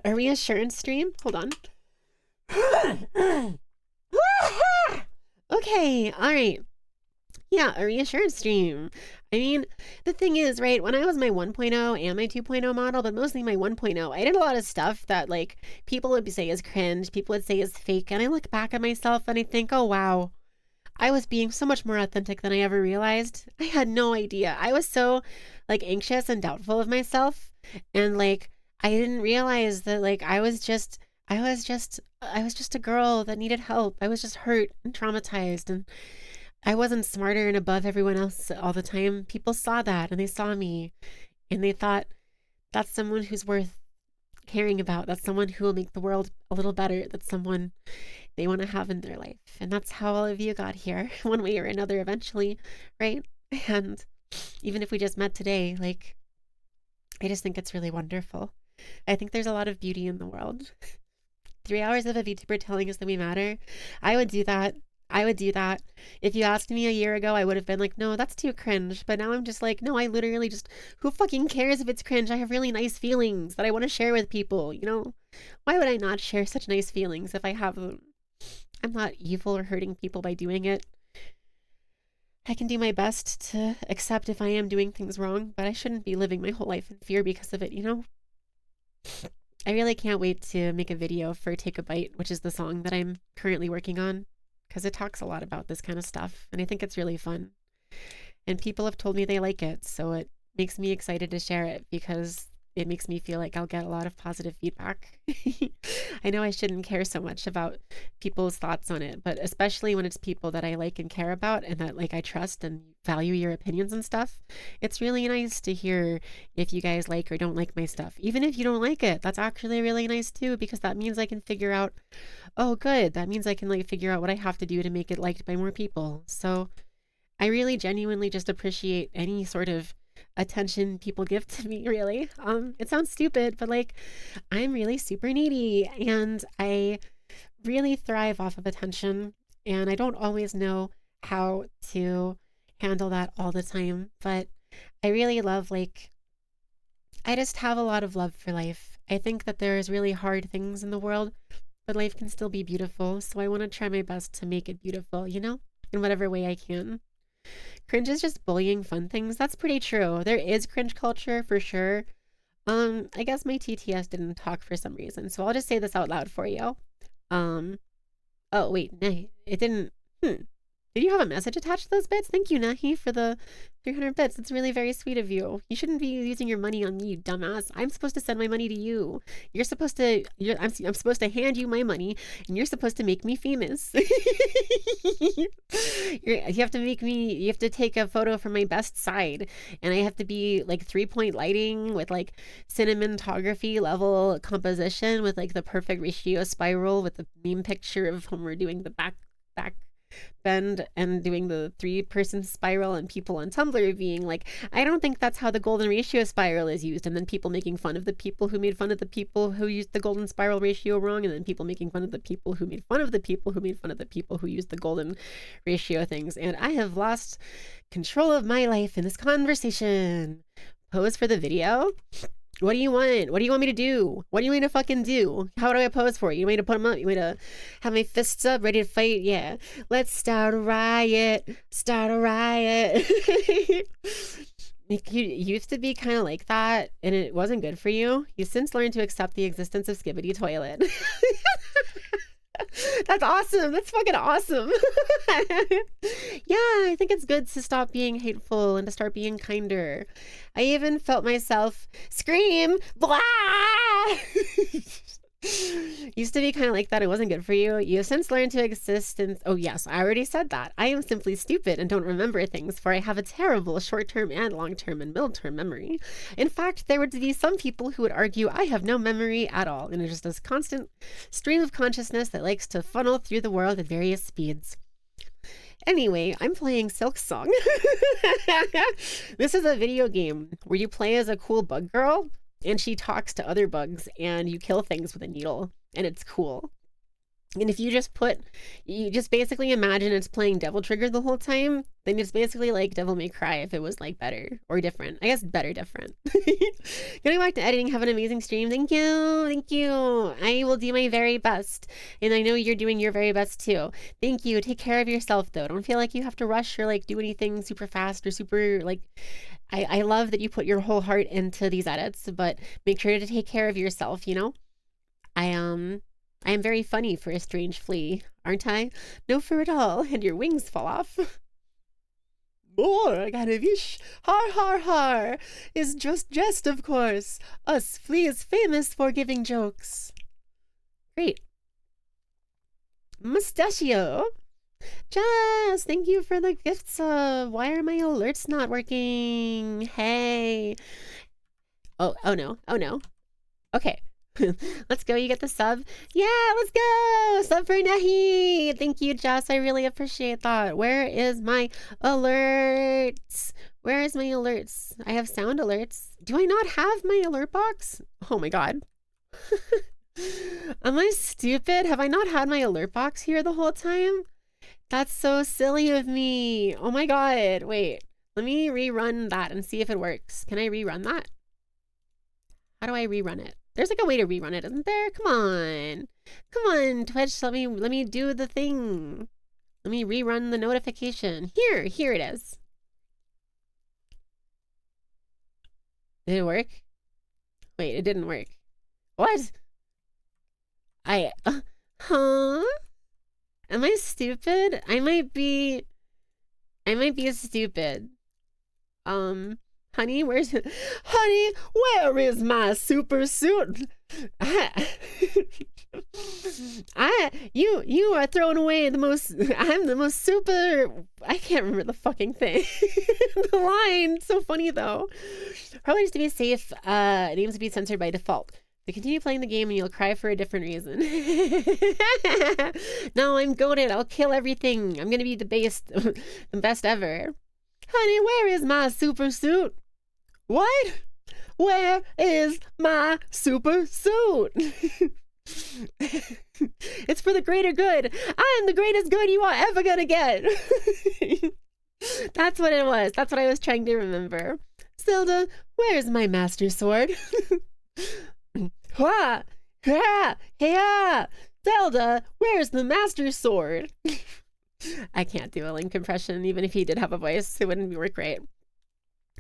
A reassurance stream? Hold on. Okay, all right. Yeah, a reassurance stream. I mean, the thing is, right, when I was my 1.0 and my 2.0 model, but mostly my 1.0, I did a lot of stuff that, like, people would say is cringe, people would say is fake, and I look back at myself and I think, oh, wow, I was being so much more authentic than I ever realized. I had no idea. I was so, like, anxious and doubtful of myself, and, like, I didn't realize that, like, I was just a girl that needed help. I was just hurt and traumatized, and I wasn't smarter and above everyone else all the time. People saw that, and they saw me, and they thought, that's someone who's worth caring about. That's someone who will make the world a little better. That's someone they want to have in their life. And that's how all of you got here, one way or another eventually, right? And even if we just met today, like, I just think it's really wonderful. I think there's a lot of beauty in the world. 3 hours of a VTuber telling us that we matter. I would do that. If you asked me a year ago, I would have been like, no, that's too cringe. But now I'm just like, no, I literally just, who fucking cares if it's cringe? I have really nice feelings that I want to share with people, you know? Why would I not share such nice feelings if I have them? I'm not evil or hurting people by doing it. I can do my best to accept if I am doing things wrong, but I shouldn't be living my whole life in fear because of it, you know? I really can't wait to make a video for Take a Bite, which is the song that I'm currently working on, because it talks a lot about this kind of stuff, and I think it's really fun. And people have told me they like it, so it makes me excited to share it because it makes me feel like I'll get a lot of positive feedback. I know I shouldn't care so much about people's thoughts on it, but especially when it's people that I like and care about and that, like, I trust and value your opinions and stuff, it's really nice to hear if you guys like or don't like my stuff. Even if you don't like it, that's actually really nice too, because that means I can figure out, oh good, that means I can, like, figure out what I have to do to make it liked by more people. So I really genuinely just appreciate any sort of attention people give to me, really. It sounds stupid, but, like, I'm really super needy and I really thrive off of attention, and I don't always know how to handle that all the time, but I really love, like, I just have a lot of love for life. I think that there's really hard things in the world, but life can still be beautiful, so I want to try my best to make it beautiful, you know, in whatever way I can. Cringe is just bullying fun things. That's pretty true. There is cringe culture for sure. I guess my TTS didn't talk for some reason, so I'll just say this out loud for you. Oh wait, no, it didn't. Did you have a message attached to those bits? Thank you, Nahi, for the 300 bits. It's really very sweet of you. You shouldn't be using your money on me, you dumbass. I'm supposed to send my money to you. I'm supposed to hand you my money, and you're supposed to make me famous. You have to take a photo from my best side, and I have to be, like, 3-point lighting with, like, cinematography level composition with, like, the perfect ratio spiral with the meme picture of Homer doing the back bend and doing the 3-person spiral, and people on Tumblr being like, I don't think that's how the golden ratio spiral is used, and then people making fun of the people who made fun of the people who used the golden spiral ratio wrong, and then people making fun of the people who made fun of the people who made fun of the people who used the golden ratio things. And I have lost control of my life in this conversation. Pose for the video? What do you want? What do you want me to do? What do you want me to fucking do? How do I pose for it? You want me to put them up? You want me to have my fists up, ready to fight? Yeah. Let's start a riot. Start a riot. You used to be kind of like that, and it wasn't good for you. You since learned to accept the existence of Skibidi Toilet. That's awesome. That's fucking awesome. Yeah, I think it's good to stop being hateful and to start being kinder. I even felt myself scream, blah! Used to be kind of like that. It wasn't good for you. You have since learned to exist and oh yes, I already said that. I am simply stupid and don't remember things, for I have a terrible short-term and long-term and middle-term memory. In fact, there would be some people who would argue I have no memory at all, and it's just this constant stream of consciousness that likes to funnel through the world at various speeds. Anyway, I'm playing Silksong. This is a video game where you play as a cool bug girl and she talks to other bugs and you kill things with a needle and it's cool. And if you just basically imagine it's playing Devil Trigger the whole time, then it's basically like Devil May Cry if it was like better or different. I guess better different. Going back to editing, have an amazing stream. Thank you. Thank you. I will do my very best. And I know you're doing your very best too. Thank you. Take care of yourself though. Don't feel like you have to rush or like do anything super fast or super like... I love that you put your whole heart into these edits, but make sure to take care of yourself, you know? I am very funny for a strange flea, aren't I? No fur at all, and your wings fall off. More, Ganavish. Har har har. Is just jest, of course. Us fleas famous for giving jokes. Great. Mustachio. Jess, thank you for the gifts. Why are my alerts not working? Hey. Oh no. Okay. Let's go. You get the sub. Yeah, let's go. Sub for Nahi. Thank you, Jess. I really appreciate that. Where is my alerts? Where is my alerts? I have sound alerts. Do I not have my alert box? Oh my god. Am I stupid? Have I not had my alert box here the whole time? That's so silly of me. Oh my god. Wait. Let me rerun that and see if it works. Can I rerun that? How do I rerun it? There's like a way to rerun it, isn't there? Come on, Twitch. Let me do the thing. Let me rerun the notification. Here it is. Did it work? Wait, it didn't work. What? Huh? Am I stupid? I might be stupid. Honey, honey, where is my super suit? You are throwing away I'm the most super, I can't remember the fucking thing. The line, so funny though. Probably just to be safe, names to be censored by default. So continue playing the game and you'll cry for a different reason. No, I'm goated. I'll kill everything. I'm gonna be the best ever. Honey, where is my super suit? What? Where is my super suit? It's for the greater good. I'm the greatest good you are ever gonna get. That's what it was. That's what I was trying to remember. Zelda, where's my master sword? Ha! Ha! Ha! Zelda, where's the master sword? I can't do a Link impression, even if he did have a voice. It wouldn't work great.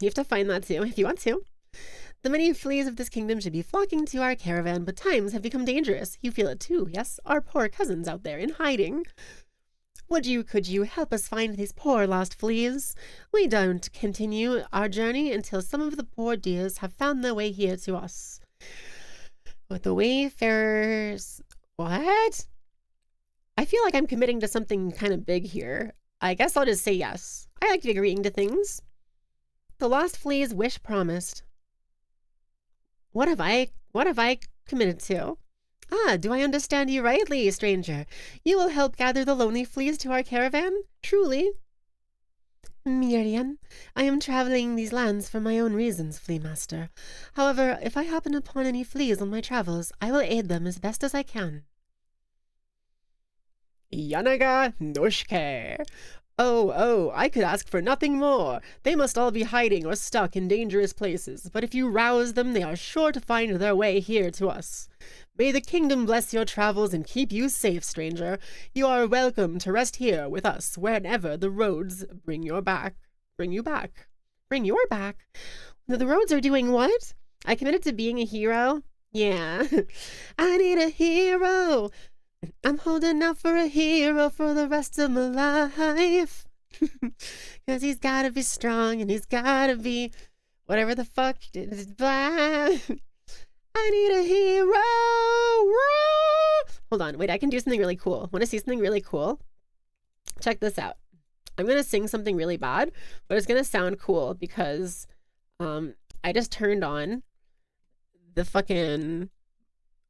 You have to find that too, if you want to. The many fleas of this kingdom should be flocking to our caravan, but times have become dangerous. You feel it too, yes? Our poor cousins out there in hiding. Could you help us find these poor lost fleas? We don't continue our journey until some of the poor dears have found their way here to us. With the wayfarers... What? I feel like I'm committing to something kind of big here. I guess I'll just say yes. I like agreeing to things. The lost flea's wish promised. What have I committed to? Ah, do I understand you rightly, stranger? You will help gather the lonely fleas to our caravan? Truly? Miriam, I am traveling these lands for my own reasons, Flea Master. However, if I happen upon any fleas on my travels, I will aid them as best as I can. Yanaga Noshke. Oh, I could ask for nothing more. They must all be hiding or stuck in dangerous places, but if you rouse them, they are sure to find their way here to us. May the kingdom bless your travels and keep you safe, stranger. You are welcome to rest here with us whenever the roads bring you back. The roads are doing what? I committed to being a hero? Yeah. I need a hero. I'm holding out for a hero for the rest of my life. 'Cause he's gotta be strong and he's gotta be whatever the fuck. I need a hero. Hold on, wait, I can do something really cool. Want to see something really cool? Check this out. I'm going to sing something really bad, but it's going to sound cool because I just turned on the fucking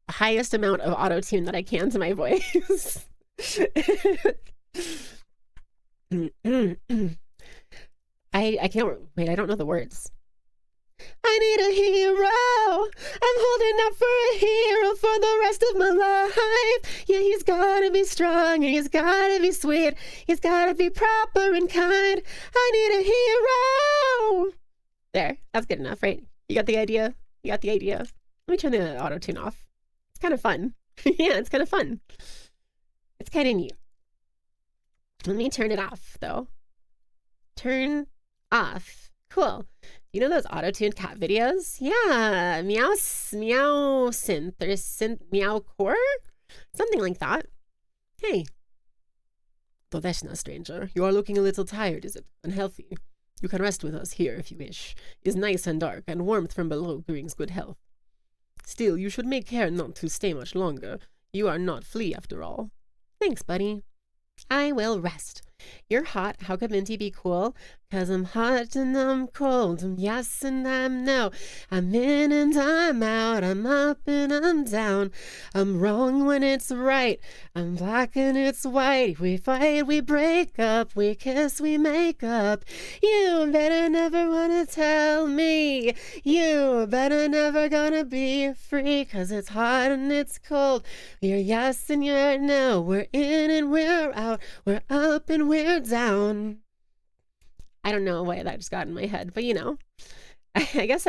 highest amount of auto-tune that I can to my voice. I can't, wait, I don't know the words. I need a hero. I'm holding out for a hero for the rest of my life. Yeah, he's gotta be strong and he's gotta be sweet. He's gotta be proper and kind. I need a hero. There, that's good enough, right? You got the idea? You got the idea? Let me turn the auto-tune off. It's kind of fun. Yeah, it's kind of fun. It's kind of neat. Let me turn it off, though. Turn off. Cool. You know those auto-tuned cat videos? Yeah, meow synth or synth meow core? Something like that. Hey. Dodeshna, stranger. You are looking a little tired, is it? Unhealthy. You can rest with us here if you wish. It's nice and dark, and warmth from below brings good health. Still, you should make care not to stay much longer. You are not Flea after all. Thanks, buddy. I will rest. You're hot. How could Minty be cool? 'Cause I'm hot and I'm cold. I'm yes and I'm no. I'm in and I'm out. I'm up and I'm down. I'm wrong when it's right. I'm black and it's white. We fight, we break up. We kiss, we make up. You better never wanna tell me. You better never gonna be free. 'Cause it's hot and it's cold. You're yes and you're no. We're in and we're out. We're up and we're down. I don't know why that just got in my head, but you know, I guess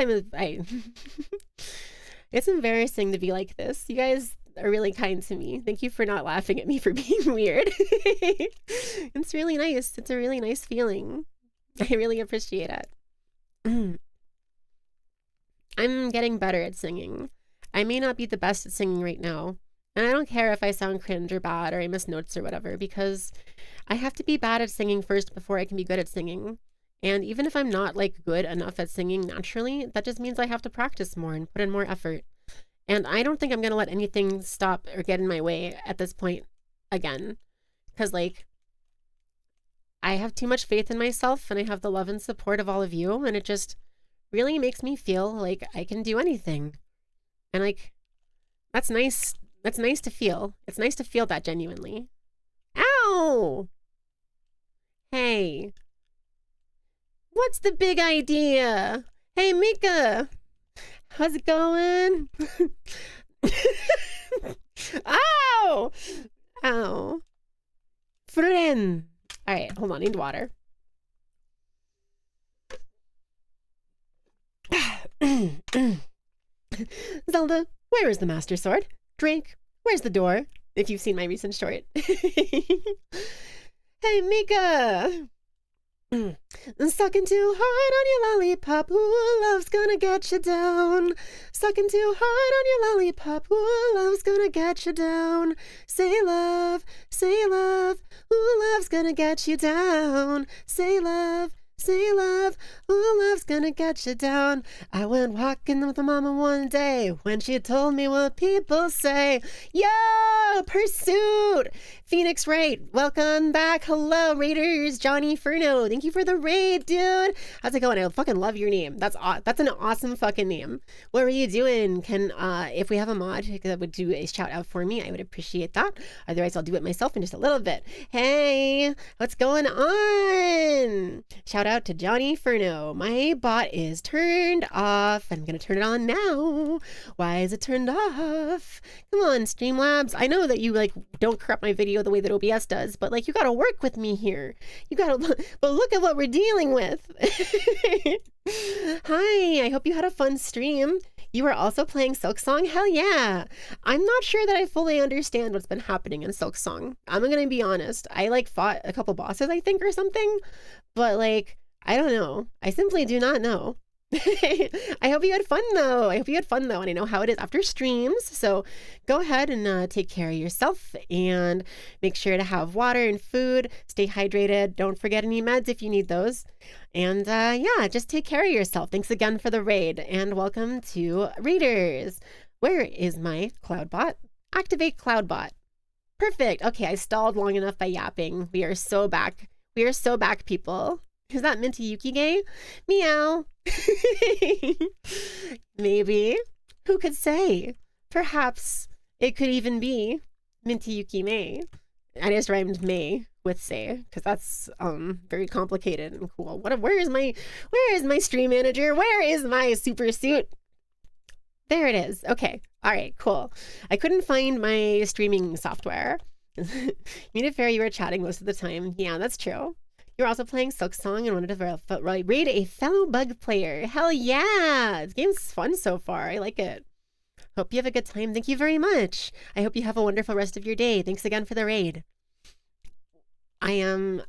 it's embarrassing to be like this. You guys are really kind to me. Thank you for not laughing at me for being weird. It's really nice. It's a really nice feeling. I really appreciate it. I'm getting better at singing. I may not be the best at singing right now, and I don't care if I sound cringe or bad or I miss notes or whatever, because I have to be bad at singing first before I can be good at singing. And even if I'm not like good enough at singing naturally, that just means I have to practice more and put in more effort. And I don't think I'm going to let anything stop or get in my way at this point again. Because like, I have too much faith in myself and I have the love and support of all of you. And it just really makes me feel like I can do anything. And like, that's nice. That's nice to feel. It's nice to feel that genuinely. Ow! Hey. What's the big idea? Hey, Mika. How's it going? Ow! Ow. Friend. All right, hold on. I need water. Zelda, where is the Master Sword? Drink, where's the door? If you've seen my recent short. Hey, Mika. Sucking too hard on your lollipop. Ooh, love's gonna get you down. Sucking too hard on your lollipop. Ooh, love's gonna get you down. Say love, say love. Ooh, love's gonna get you down. Say love. Say love, ooh, love's gonna get you down. I went walking with mama one day when she told me what people say. Yo, Pursuit! Phoenix Wright, welcome back. Hello, Raiders. Johnny Furno, thank you for the raid, dude. How's it going? I fucking love your name. That's an awesome fucking name. What are you doing? Can, if we have a mod that would do a shout out for me, I would appreciate that. Otherwise, I'll do it myself in just a little bit. Hey, what's going on? Shout out to Johnny Furno. My bot is turned off. I'm gonna turn it on now. Why is it turned off? Come on, Streamlabs. I know that you like don't corrupt my video the way that OBS does, but like you gotta work with me here. You gotta but look at what we're dealing with. Hi, I hope you had a fun stream. You were also playing Silksong? Hell yeah. I'm not sure that I fully understand what's been happening in Silksong. I'm gonna be honest. I like fought a couple bosses, I think, or something. But like, I don't know. I simply do not know. I hope you had fun though. I hope you had fun though, and I know how it is after streams. So go ahead and take care of yourself and make sure to have water and food. Stay hydrated. Don't forget any meds if you need those. And yeah, just take care of yourself. Thanks again for the raid and welcome to Raiders. Where is my CloudBot? Activate CloudBot. Perfect. Okay, I stalled long enough by yapping. We are so back. We are so back, people. Is that Minty Yukige? Meow. Maybe. Who could say? Perhaps it could even be Minty Yuki May. I just rhymed May with say because that's very complicated and cool. Where is my stream manager? Where is my super suit? There it is. Okay. All right, cool. I couldn't find my streaming software. Muted Fairy, you were chatting most of the time. Yeah, that's true. You're also playing Silksong and wanted to raid a fellow bug player. Hell yeah! This game's fun so far. I like it. Hope you have a good time. Thank you very much. I hope you have a wonderful rest of your day. Thanks again for the raid. I am,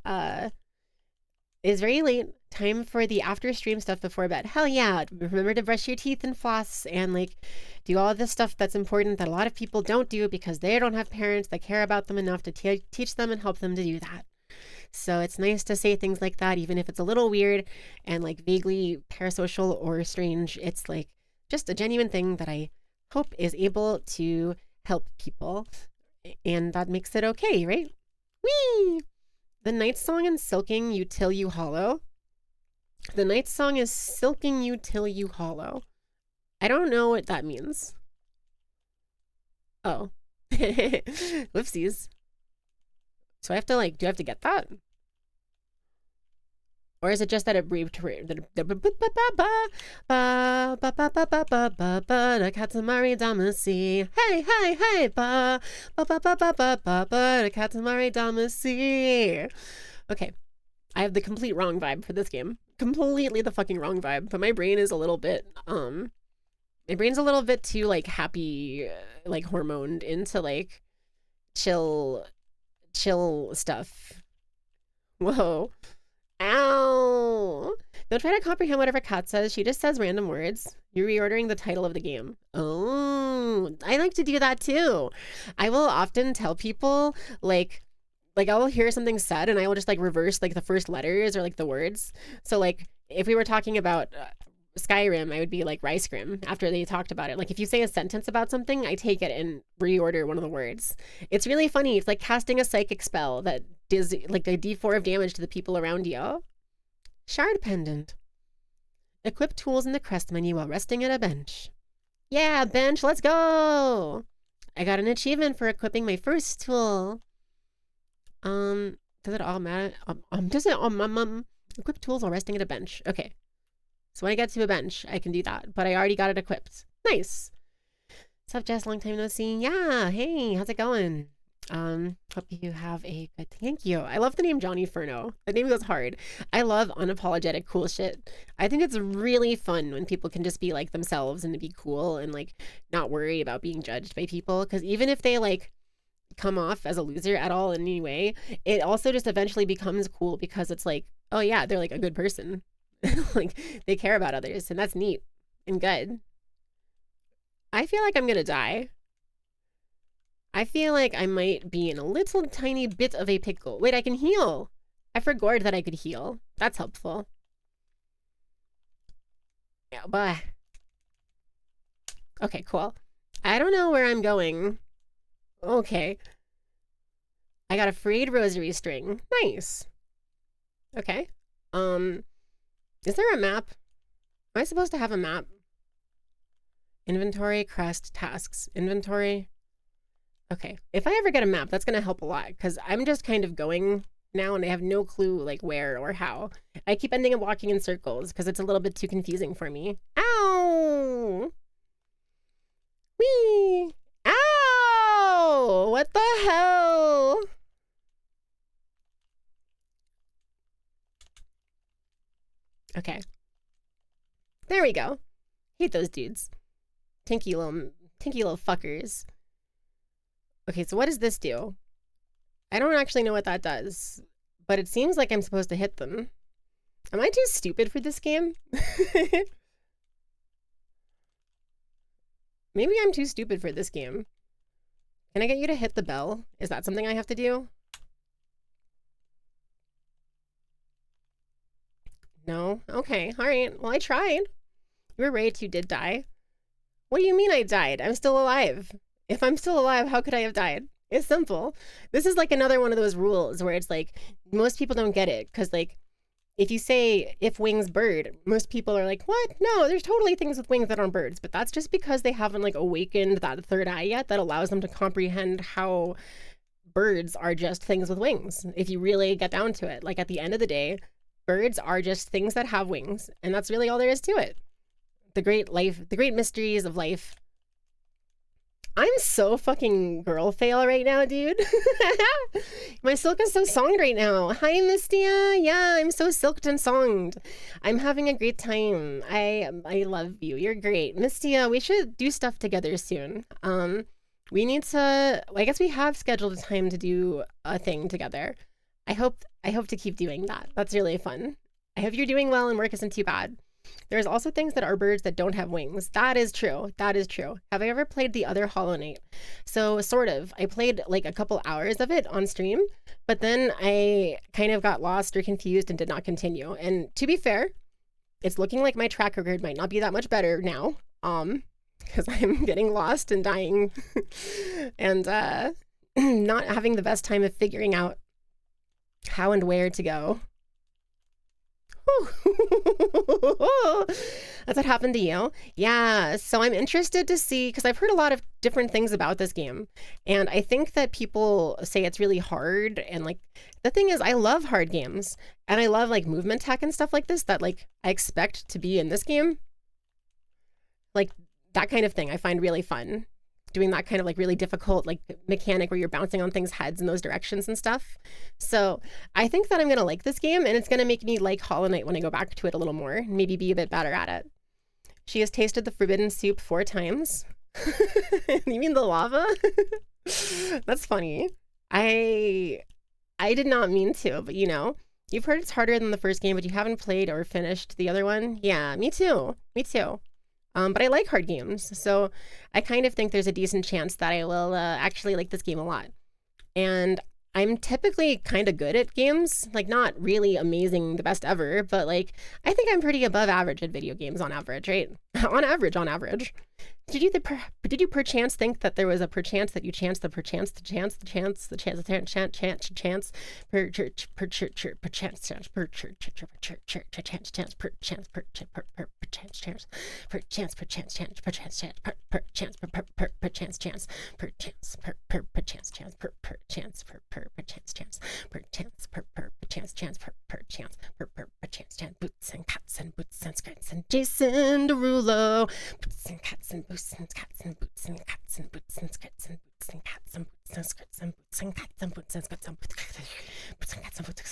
it's very late. Time for the after stream stuff before bed. Hell yeah. Remember to brush your teeth and floss and like do all this stuff that's important that a lot of people don't do because they don't have parents that care about them enough to teach them and help them to do that. So it's nice to say things like that, even if it's a little weird and like vaguely parasocial or strange. It's like just a genuine thing that I hope is able to help people. And that makes it okay, right? Whee! The Night Song and Silking You Till You Hollow. The Night Song is Silking You Till You Hollow. I don't know what that means. Oh. Whoopsies. So I have to like, do I have to get that? Or is it just that it breathed Katamari Damacy. Hey, hey, hey, Katamari Damacy. Okay. I have the complete wrong vibe for this game. Completely the fucking wrong vibe. But my brain is a little bit, my brain's a little bit too like happy, like hormoned into like chill stuff. Whoa. Ow! Don't try to comprehend whatever Kat says. She just says random words. You're reordering the title of the game. Oh, I like to do that too. I will often tell people like I will hear something said and I will just like reverse like the first letters or like the words. So like if we were talking about Skyrim, I would be like Ricegrim after they talked about it. Like if you say a sentence about something, I take it and reorder one of the words. It's really funny. It's like casting a psychic spell that does like a d4 of damage to the people around you. Shard pendant. Equip tools in the crest menu while resting at a bench. Yeah, bench, let's go! I got an achievement for equipping my first tool. Does it all matter? Equip tools while resting at a bench. Okay. So when I get to a bench, I can do that. But I already got it equipped. Nice. What's up, Jess? Long time no see. Yeah. Hey, how's it going? Hope you have a good thank you. I love the name Johnny Furno. The name goes hard. I love unapologetic cool shit. I think it's really fun when people can just be like themselves and be cool and like not worry about being judged by people. Because even if they like come off as a loser at all in any way, it also just eventually becomes cool because it's like, oh yeah, they're like a good person. Like they care about others, and that's neat and good. I feel like I'm gonna die. I feel like I might be in a little tiny bit of a pickle. Wait, I can heal. I forgot that I could heal. That's helpful. Yeah, bye. Okay, cool. I don't know where I'm going. Okay. I got a frayed rosary string. Nice. Okay. Is there a map? Am I supposed to have a map? Inventory, crest, tasks. Inventory. Okay. If I ever get a map, that's going to help a lot because I'm just kind of going now and I have no clue like where or how. I keep ending up walking in circles because it's a little bit too confusing for me. Ow! Whee! Ow! What the hell? Okay. There we go. Hate those dudes. Tinky little fuckers. Okay, so what does this do? I don't actually know what that does, but it seems like I'm supposed to hit them. Am I too stupid for this game? Maybe I'm too stupid for this game. Can I get you to hit the bell? Is that something I have to do? No? Okay, alright. Well, I tried. You were right, you did die. What do you mean I died? I'm still alive. If I'm still alive, how could I have died? It's simple. This is like another one of those rules where it's like most people don't get it because like if you say if wings bird, most people are like, what? No, there's totally things with wings that aren't birds, but that's just because they haven't like awakened that third eye yet that allows them to comprehend how birds are just things with wings. If you really get down to it, like at the end of the day, birds are just things that have wings, and that's really all there is to it. The great mysteries of life. I'm so fucking girl fail right now, dude. My silk is so songed right now. Hi, Mistia. Yeah, I'm so silked and songed. I'm having a great time. I love you. You're great. Mistia, we should do stuff together soon. We need to, I guess we have scheduled a time to do a thing together. I hope to keep doing that. That's really fun. I hope you're doing well and work isn't too bad. There's also things that are birds that don't have wings. That is true. That is true. Have I ever played the other Hollow Knight? So sort of. I played like a couple hours of it on stream, but then I kind of got lost or confused and did not continue. And to be fair, it's looking like my track record might not be that much better now. Because I'm getting lost and dying and not having the best time of figuring out how and where to go. That's what happened to you. Yeah, so I'm interested to see, because I've heard a lot of different things about this game, and I think that people say it's really hard, and like the thing is I love hard games, and I love like movement tech and stuff like this that like I expect to be in this game. Like that kind of thing I find really fun. Doing that kind of like really difficult like mechanic where you're bouncing on things' heads in those directions and stuff. So I think that I'm gonna like this game, and it's gonna make me like Hollow Knight when I go back to it a little more and maybe be a bit better at it. She has tasted the forbidden soup 4 times. You mean the lava? That's funny. I did not mean to, but you know, you've heard it's harder than the first game, but you haven't played or finished the other one. Yeah, me too. Me too. But I like hard games, so I kind of think there's a decent chance that I will actually like this game a lot. And I'm typically kind of good at games, like not really amazing, the best ever, but like I think I'm pretty above average at video games on average, right? On average. Did you perchance think that there was a perchance that you chance the perchance the chance the chance the chance the chance chance chance per church perchance chance per church chance chance per chance per chance chance per chance chance per chance chance per chance per chance chance per chance per chance chance per chance per chance chance per chance per chance chance per chance per chance chance boots and cats and boots and skirts and Jason Derulo boots and cats and boots and cats and boots and cats and boots and skirts and boots and cats and boots and skirts and boots and cats and boots and skirts and boots and cats and boots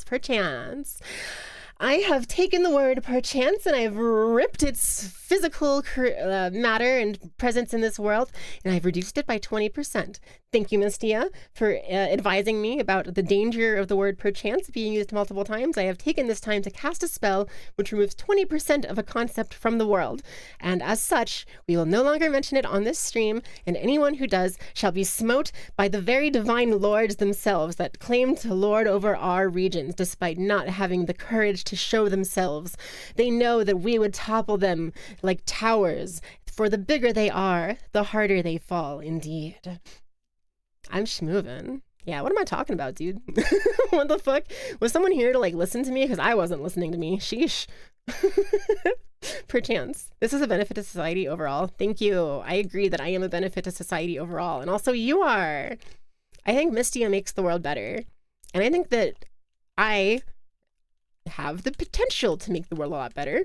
perchance. I have taken the word perchance and I've ripped its physical matter and presence in this world, and I've reduced it by 20%. Thank you, Mistia, for advising me about the danger of the word perchance being used multiple times. I have taken this time to cast a spell which removes 20% of a concept from the world, and as such, we will no longer mention it on this stream, and anyone who does shall be smote by the very divine lords themselves that claim to lord over our regions, despite not having the courage to show themselves. They know that we would topple them like towers, for the bigger they are, the harder they fall indeed. I'm schmoovin'. Yeah, what am I talking about, dude? What the fuck? Was someone here to like listen to me? Because I wasn't listening to me. Sheesh. Perchance. This is a benefit to society overall. Thank you. I agree that I am a benefit to society overall. And also you are. I think Mistia makes the world better. And I think that I have the potential to make the world a lot better.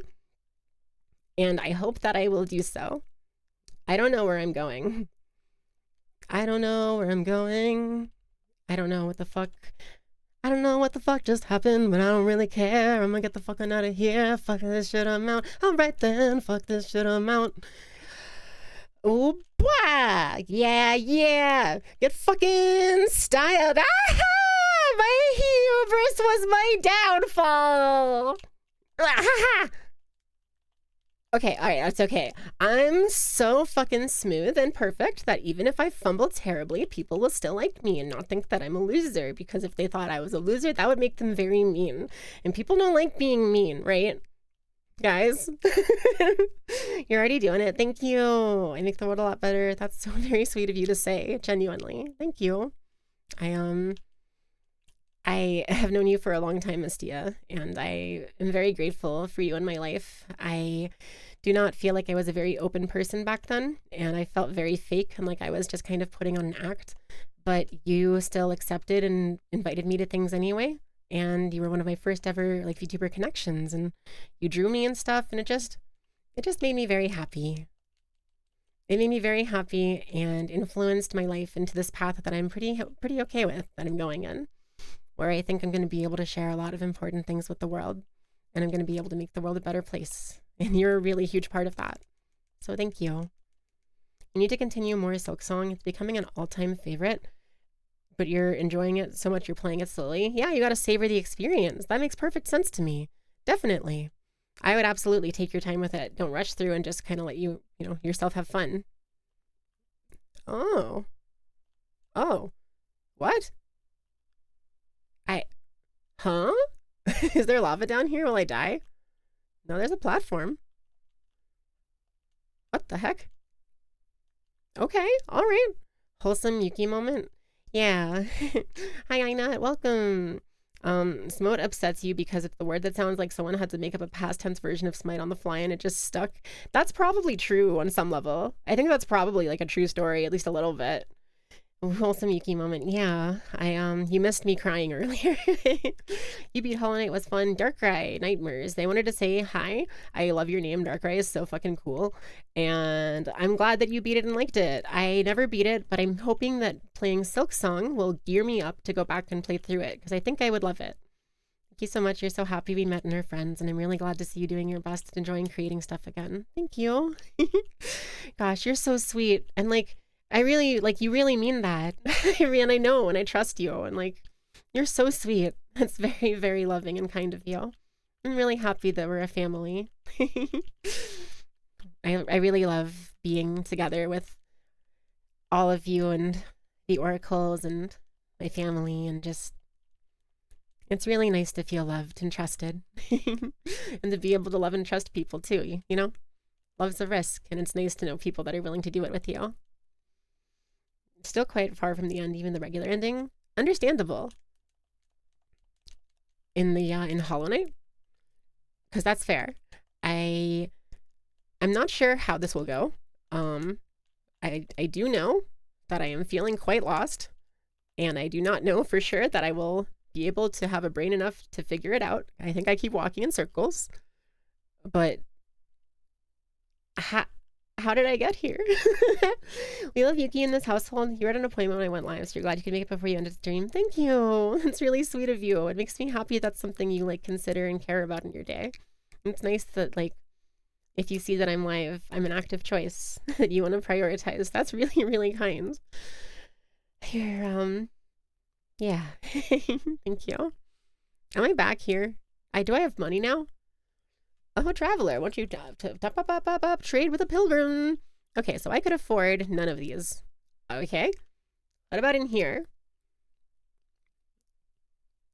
And I hope that I will do so. I don't know where I'm going. I don't know where I'm going. I don't know what the fuck. I don't know what the fuck just happened, but I don't really care. I'm gonna get the fuck out of here. Fuck this shit, I'm out. Alright then, fuck this shit, I'm out. Oh, boy. Yeah. Get fucking styled. Ah! My hubris was my downfall. Ah! Okay, all right, that's okay. I'm so fucking smooth and perfect that even if I fumble terribly, people will still like me and not think that I'm a loser, because if they thought I was a loser, that would make them very mean. And people don't like being mean, right? Guys, you're already doing it. Thank you. I make the world a lot better. That's so very sweet of you to say, genuinely. Thank you. I I have known you for a long time, Mistia, and I am very grateful for you in my life. I do not feel like I was a very open person back then, and I felt very fake and like I was just kind of putting on an act. But you still accepted and invited me to things anyway, and you were one of my first ever like VTuber connections, and you drew me and stuff, and it just made me very happy. It made me very happy and influenced my life into this path that I'm pretty okay with that I'm going in, where I think I'm going to be able to share a lot of important things with the world, and I'm going to be able to make the world a better place. And you're a really huge part of that. So thank you. You need to continue more Silksong. It's becoming an all-time favorite, but you're enjoying it so much you're playing it slowly. Yeah, you got to savor the experience. That makes perfect sense to me. Definitely. I would absolutely take your time with it. Don't rush through and just kind of let yourself have fun. Oh. Oh. What? I Huh? Is there lava down here? Will I die? No, there's a platform. What the heck? Okay, all right. Wholesome Yuki moment. Yeah. Hi, Ina. Welcome. Smote upsets you because it's the word that sounds like someone had to make up a past tense version of Smite on the fly and it just stuck. That's probably true on some level. I think that's probably like a true story, at least a little bit. Wholesome Yuki moment. Yeah, you missed me crying earlier. You beat Hollow Knight was fun. Darkrai, Nightmares. They wanted to say hi. I love your name. Darkrai is so fucking cool. And I'm glad that you beat it and liked it. I never beat it, but I'm hoping that playing Silksong will gear me up to go back and play through it, because I think I would love it. Thank you so much. You're so happy we met and are friends, and I'm really glad to see you doing your best, enjoying creating stuff again. Thank you. Gosh, you're so sweet. And like, I really, like, you really mean that. And I know, and I trust you, and like, you're so sweet. It's very, very loving and kind of you. I'm really happy that we're a family. I really love being together with all of you and the oracles and my family, and just, it's really nice to feel loved and trusted. And to be able to love and trust people too, you know? Love's a risk, and it's nice to know people that are willing to do it with you. Still quite far from the end, even the regular ending. Understandable. In Hollow Knight, because that's fair. I'm not sure how this will go. I do know that I am feeling quite lost, and I do not know for sure that I will be able to have a brain enough to figure it out. I think I keep walking in circles, but how did I get here? We love Yuki in this household. You were at an appointment when I went live, so you're glad you could make it before you ended the stream. Thank you. It's really sweet of you. It makes me happy that's something you like consider and care about in your day. It's nice that like, if you see that I'm live, I'm an active choice that you want to prioritize. That's really, really kind. Here, yeah. Thank you. Am I back here? Do I have money now? Oh, traveler, won't you trade with a pilgrim? Okay, so I could afford none of these. Okay. What about in here?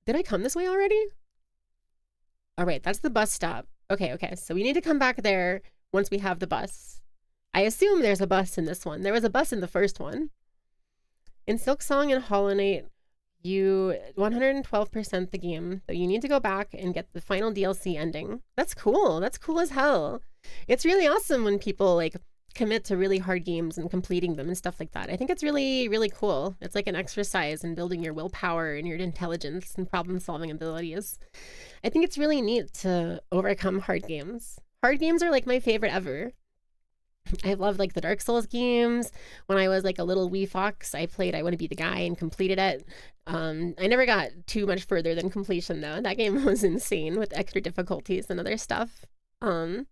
Did I come this way already? All right, that's the bus stop. Okay, so we need to come back there once we have the bus. I assume there's a bus in this one. There was a bus in the first one. In Silksong and Hollow Knight, you 112% the game, so you need to go back and get the final DLC ending. That's cool. That's cool as hell. It's really awesome when people like commit to really hard games and completing them and stuff like that. I think it's really, really cool. It's like an exercise in building your willpower and your intelligence and problem solving abilities. I think it's really neat to overcome hard games. Hard games are like my favorite ever. I love like the Dark Souls games. When I was like a little wee fox, I played I Want to Be the Guy and completed it. I never got too much further than completion though. That game was insane with extra difficulties and other stuff. But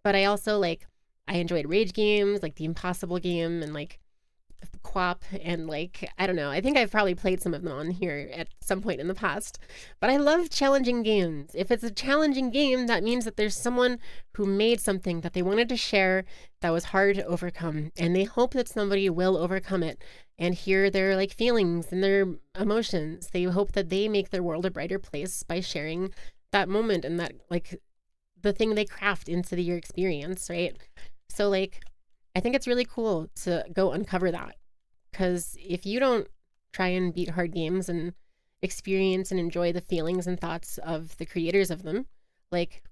I also like, I enjoyed rage games like the Impossible game and like QWOP and like, I don't know. I think I've probably played some of them on here at some point in the past. But I love challenging games. If it's a challenging game, that means that there's someone who made something that they wanted to share that was hard to overcome. And they hope that somebody will overcome it and hear their like feelings and their emotions. They hope that they make their world a brighter place by sharing that moment and that like the thing they craft into your experience, right? So like, I think it's really cool to go uncover that, because if you don't try and beat hard games and experience and enjoy the feelings and thoughts of the creators of them, like,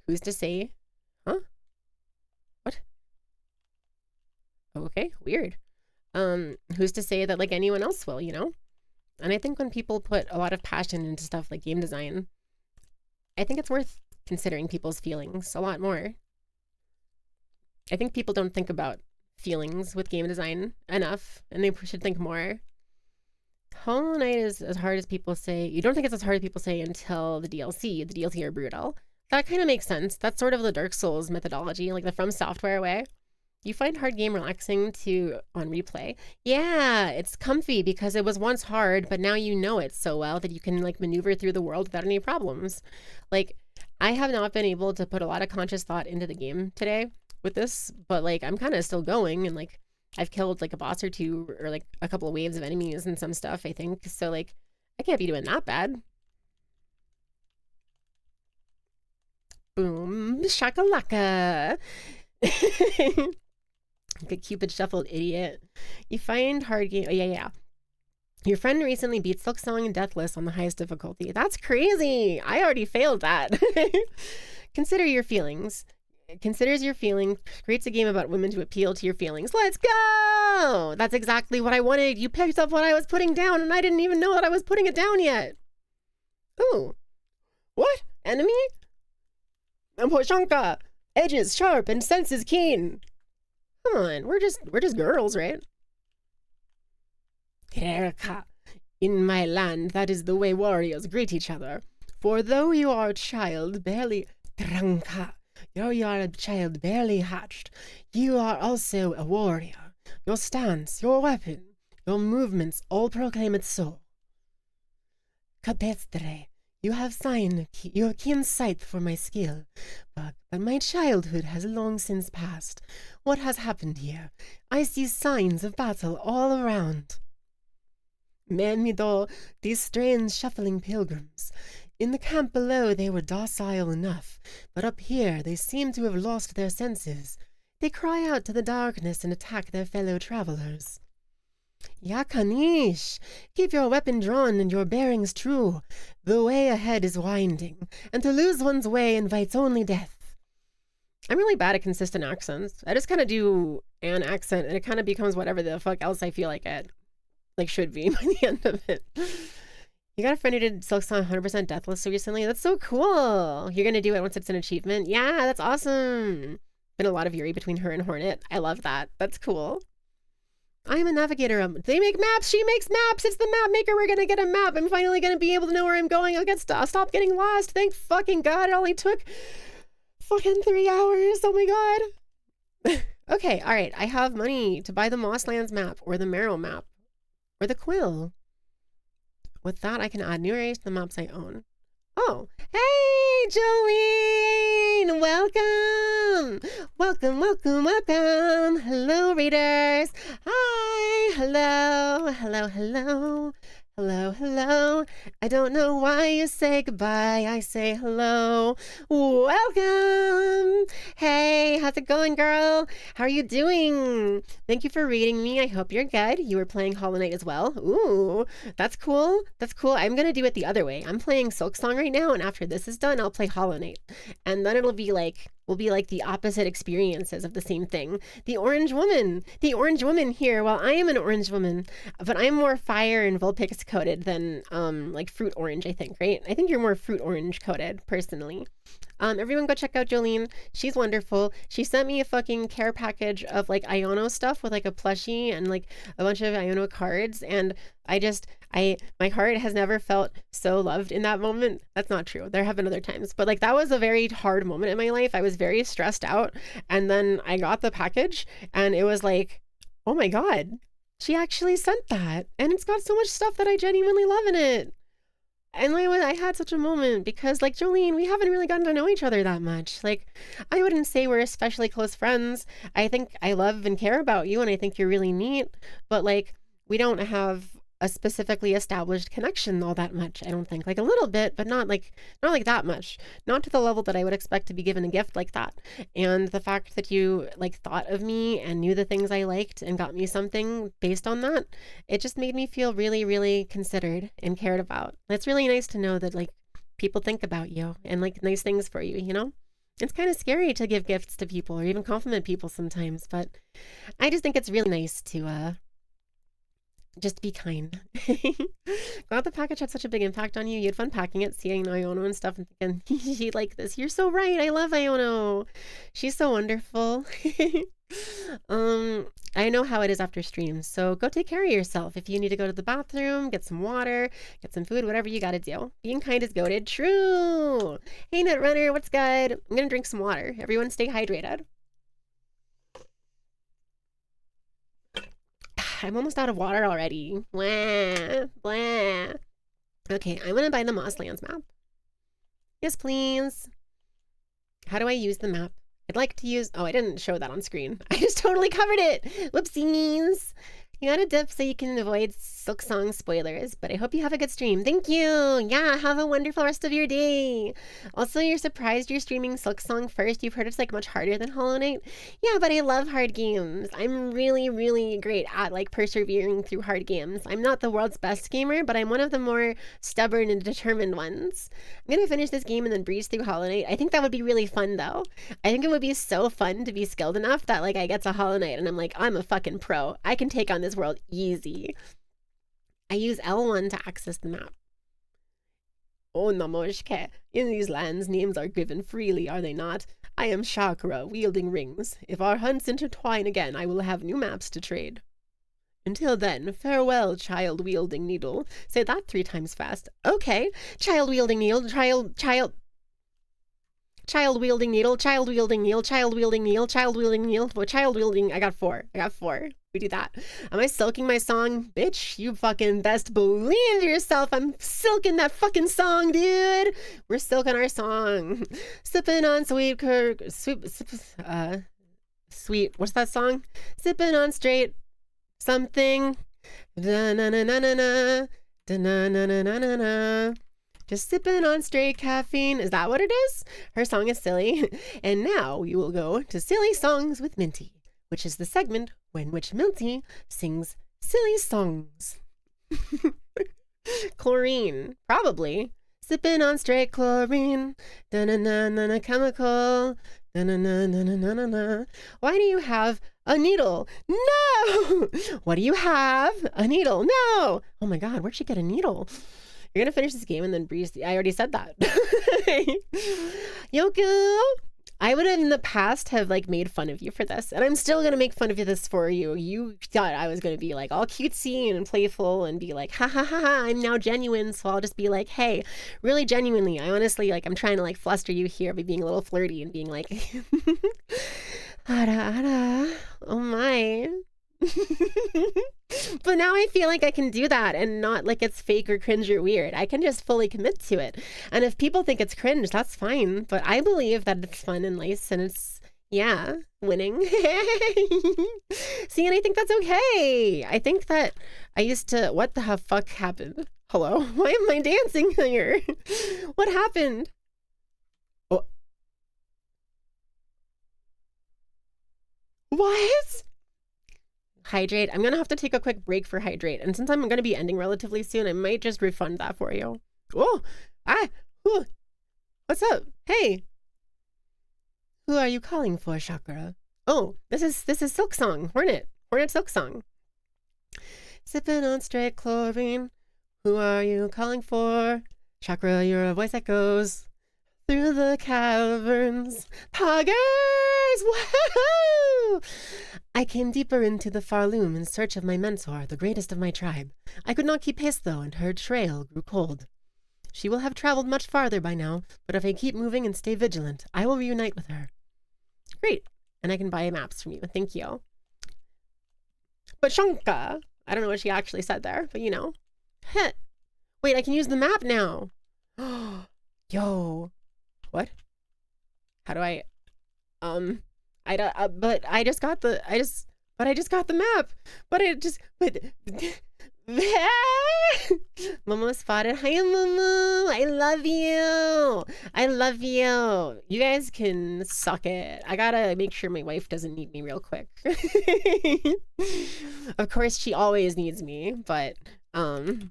who's to say, huh? What? Okay, weird. Who's to say that like anyone else will, you know? And I think when people put a lot of passion into stuff like game design, I think it's worth considering people's feelings a lot more. I think people don't think about feelings with game design enough, and they should think more. Hollow Knight is as hard as people say. You don't think it's as hard as people say until the DLC. The DLC are brutal. That kind of makes sense. That's sort of the Dark Souls methodology, like the From Software way. You find hard game relaxing to on replay. Yeah, it's comfy because it was once hard, but now you know it so well that you can like maneuver through the world without any problems. Like, I have not been able to put a lot of conscious thought into the game today with this, but like I'm kind of still going, and like I've killed like a boss or two or like a couple of waves of enemies and some stuff, I think. So like I can't be doing that bad. Boom shakalaka. Good Cupid shuffled, idiot. You find hard game. Oh, yeah. Your friend recently beat Silksong and Deathless on the highest difficulty. That's crazy. I already failed that. Consider your feelings. Considers your feelings. Creates a game about women to appeal to your feelings. Let's go! That's exactly what I wanted. You picked up what I was putting down, and I didn't even know that I was putting it down yet. Ooh. What? Enemy? Poshanka. Edges sharp and senses keen. Come on, we're just girls, right? Herka. In my land, that is the way warriors greet each other. For though you are a child barely Tranka, though you are a child barely hatched, you are also a warrior. Your stance, your weapon, your movements all proclaim it so. Capestre, you have your keen sight for my skill, but my childhood has long since passed. What has happened here? I see signs of battle all around. Menmido, these strange shuffling pilgrims. In the camp below they were docile enough, but up here they seem to have lost their senses. They cry out to the darkness and attack their fellow travelers. Yakanish, keep your weapon drawn and your bearings true. The way ahead is winding, and to lose one's way invites only death. I'm really bad at consistent accents. I just kind of do an accent, and it kind of becomes whatever the fuck else I feel like it should be by the end of it. You got a friend who did Silksong 100% Deathless recently? That's so cool. You're gonna do it once it's an achievement? Yeah, that's awesome. Been a lot of Yuri between her and Hornet. I love that. That's cool. I'm a navigator. They make maps. She makes maps. It's the map maker. We're gonna get a map. I'm finally gonna be able to know where I'm going. I'll stop getting lost. Thank fucking God. It only took fucking 3 hours. Oh my God. Okay, all right. I have money to buy the Mosslands map or the Marrow map or the Quill. With that, I can add new areas to the maps I own. Oh, hey, Jolene! Welcome! Welcome! Hello, readers! Hi! Hello! I don't know why you say goodbye. I say hello. Welcome! Hey, how's it going, girl? How are you doing? Thank you for reading me. I hope you're good. You were playing Hollow Knight as well. Ooh, that's cool. I'm gonna do it the other way. I'm playing Silksong right now, and after this is done, I'll play Hollow Knight. And then we'll be like the opposite experiences of the same thing. The orange woman here. Well, I am an orange woman, but I'm more fire and Vulpix coated than like fruit orange, I think, right? I think you're more fruit orange coated, personally. Everyone go check out Jolene. She's wonderful. She sent me a fucking care package of like Iono stuff with like a plushie and like a bunch of Iono cards, and my heart has never felt so loved in that moment. That's not true. There have been other times, but like that was a very hard moment in my life. I was very stressed out, and then I got the package and it was like, oh my God, She actually sent that, and it's got so much stuff that I genuinely love in it. And I had such a moment because, like, Jolene, we haven't really gotten to know each other that much. Like, I wouldn't say we're especially close friends. I think I love and care about you, and I think you're really neat. But, like, we don't have a specifically established connection all that much. I don't think, like, a little bit, but not like that much. Not to the level that I would expect to be given a gift like that. And the fact that you like thought of me and knew the things I liked and got me something based on that, it just made me feel really, really considered and cared about. It's really nice to know that like people think about you and like nice things for you, you know? It's kind of scary to give gifts to people or even compliment people sometimes, but I just think it's really nice to just be kind. Glad the package had such a big impact on you. You had fun packing it, seeing Iono and stuff, and thinking she'd like this. You're so right. I love Iono. She's so wonderful. I know how it is after streams, so go take care of yourself. If you need to go to the bathroom, get some water, get some food, whatever you gotta do. Being kind is goated. True. Hey, Netrunner, what's good? I'm gonna drink some water. Everyone stay hydrated. I'm almost out of water already. Blah, blah. Okay, I'm gonna buy the Mosslands map. Yes, please. How do I use the map? I'd like to use... Oh, I didn't show that on screen. I just totally covered it. Whoopsies. You gotta dip so you can avoid Silksong spoilers, but I hope you have a good stream. Thank you. Yeah, have a wonderful rest of your day. Also, you're surprised you're streaming Silksong first. You've heard it's like much harder than Hollow Knight. Yeah, but I love hard games. I'm really, really great at like persevering through hard games. I'm not the world's best gamer, but I'm one of the more stubborn and determined ones. I'm gonna finish this game and then breeze through Hollow Knight. I think that would be really fun though. I think it would be so fun to be skilled enough that like I get to Hollow Knight and I'm like, I'm a fucking pro. I can take on this world easy. I use L1 to access the map. Oh, Namoshke. In these lands, names are given freely, are they not? I am Chakra, wielding rings. If our hunts intertwine again, I will have new maps to trade. Until then, farewell, child-wielding needle. Say that 3 times fast. Okay. Child-wielding needle, child-wielding needle, child-wielding needle, child-wielding needle, child-wielding needle, child-wielding... I got 4. We do that. Am I silking my song? Bitch, you fucking best believe yourself. I'm silking that fucking song, dude. We're silking our song. Sipping on sweet sweet, what's that song? Sipping on straight something. Da-na-na-na-na-na. Da-na-na-na-na-na. Just sipping on straight caffeine. Is that what it is? Her song is silly. And now we will go to Silly Songs with Minty, which is the segment when which Minty sings silly songs. Chlorine, probably. Sipping on straight chlorine. Da-na-na-na-na chemical. Da-na-na-na-na-na-na. Why do you have a needle? No! What do you have? A needle? No! Oh my god, where'd she get a needle? You're gonna finish this game and then breeze. I already said that. Yoku! I would have in the past have like made fun of you for this, and I'm still gonna make fun of this for you. You thought I was gonna be like all cutesy and playful and be like, ha ha ha ha, I'm now genuine, so I'll just be like, hey, really genuinely, I honestly like I'm trying to like fluster you here by being a little flirty and being like, ada ada, oh my. But now I feel like I can do that and not like it's fake or cringe or weird. I can just fully commit to it. And if people think it's cringe, that's fine. But I believe that it's fun and nice and it's, yeah, winning. See, and I think that's okay. I think that I used to, what the fuck happened? Hello? Why am I dancing here? What happened? Oh. What? Hydrate. I'm gonna have to take a quick break for hydrate, and since I'm gonna be ending relatively soon, I might just refund that for you. Oh, ooh. What's up? Hey, who are you calling for, Chakra? Oh, this is Silksong, Hornet Silksong. Sipping on straight chlorine. Who are you calling for? Chakra, you're a voice that goes through the caverns. Poggers! Woohoo! I came deeper into the far loom in search of my mentor, the greatest of my tribe. I could not keep pace, though, and her trail grew cold. She will have traveled much farther by now, but if I keep moving and stay vigilant, I will reunite with her. Great. And I can buy maps from you. Thank you. Pachunka. I don't know what she actually said there, but you know. Heh. Wait, I can use the map now. Yo. What? How do I I don't but I just got the map. But Momo spotted. Hi, Momo. I love you. I love you. You guys can suck it. I gotta make sure my wife doesn't need me real quick. Of course, she always needs me, but I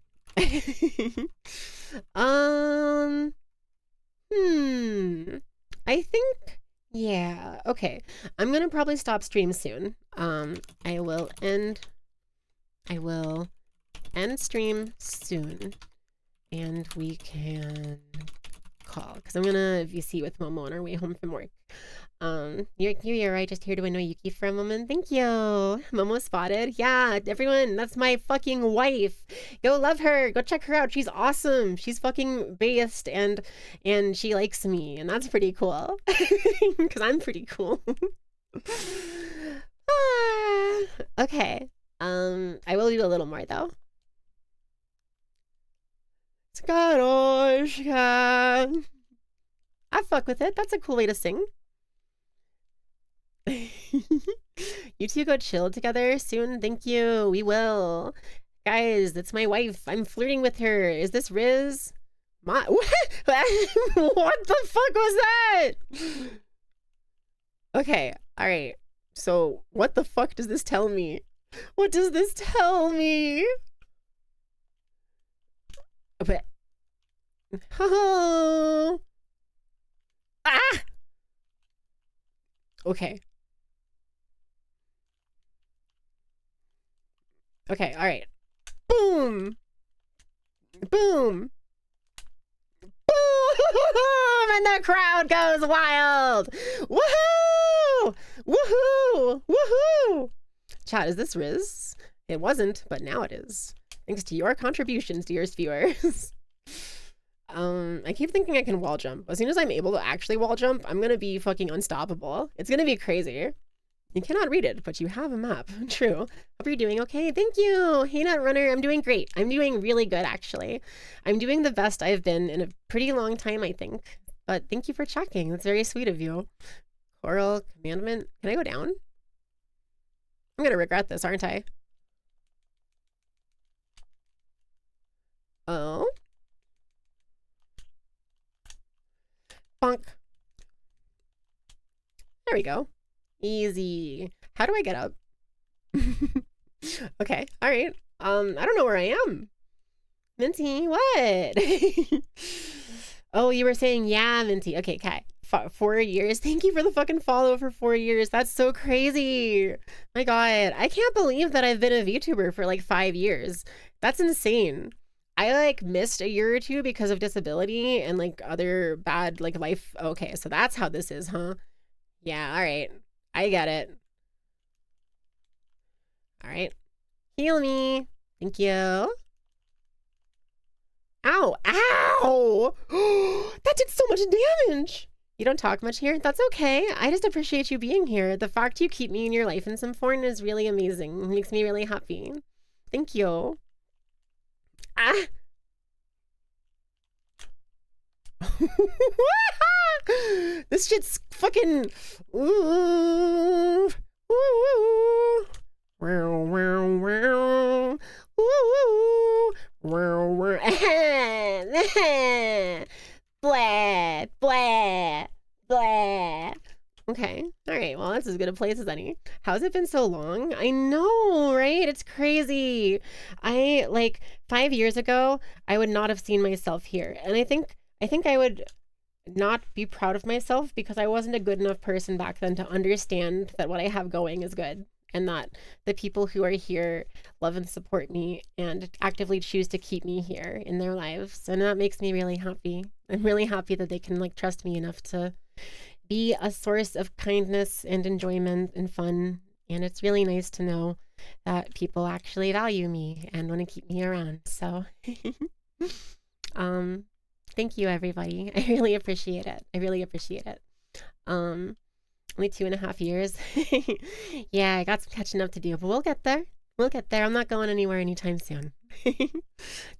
think, yeah, okay. I'm gonna probably stop stream soon. I will end stream soon, and we can call, because I'm gonna VC with Momo on our way home from work. You're right, just here to annoy Yuki for a moment. Thank you. Momo spotted. Yeah, everyone, that's my fucking wife. Go love her. Go check her out. She's awesome. She's fucking based, and she likes me, and that's pretty cool. Because I'm pretty cool. Okay. I will do a little more though. Skaroshka. I fuck with it. That's a cool way to sing. You two go chill together soon. Thank you. We will. Guys, that's my wife. I'm flirting with her. Is this Riz? What? What the fuck was that? Okay. All right. So what the fuck does this tell me? What does this tell me? But oh. Ah. Okay. Okay, all right. Boom. Boom. Boom! And the crowd goes wild. Woohoo! Woohoo! Woohoo! Chat, is this Riz? It wasn't, but now it is. Thanks to your contributions, dearest viewers. I keep thinking I can wall jump. As soon as I'm able to actually wall jump, I'm gonna be fucking unstoppable. It's gonna be crazy. You cannot read it, but you have a map. True. Hope you're doing okay. Thank you. Hey, Nut Runner. I'm doing great. I'm doing really good, actually. I'm doing the best I've been in a pretty long time, I think. But thank you for checking. That's very sweet of you. Coral Commandment. Can I go down? I'm gonna regret this, aren't I? Oh. Bonk. There we go. Easy. How do I get up? Okay, all right. I don't know where I am. Minty, what? Oh, you were saying, yeah, Minty. Okay, 4 years. Thank you for the fucking follow for 4 years. That's so crazy. My God, I can't believe that I've been a VTuber for like 5 years. That's insane. I like missed a year or two because of disability and like other bad like life. Okay, so that's how this is, huh? Yeah, all right. I get it. All right. Heal me. Thank you. Ow. Ow. That did so much damage. You don't talk much here. That's okay. I just appreciate you being here. The fact you keep me in your life in some form is really amazing. It makes me really happy. Thank you. Ah. This shit's fucking ooh, ooh, wow, wow, wow, ooh, wow, wow, blah, blah, blah. Okay, all right, well, that's as good a place as any. How's it been so long? I know, right? It's crazy. I, like, 5 years ago, I would not have seen myself here. And I think I would not be proud of myself because I wasn't a good enough person back then to understand that what I have going is good and that the people who are here love and support me and actively choose to keep me here in their lives. And that makes me really happy. I'm really happy that they can like trust me enough to be a source of kindness and enjoyment and fun. And it's really nice to know that people actually value me and want to keep me around. So thank you, everybody. I really appreciate it. I really appreciate it. Only 2.5 years. Yeah, I got some catching up to do, but we'll get there. We'll get there. I'm not going anywhere anytime soon. I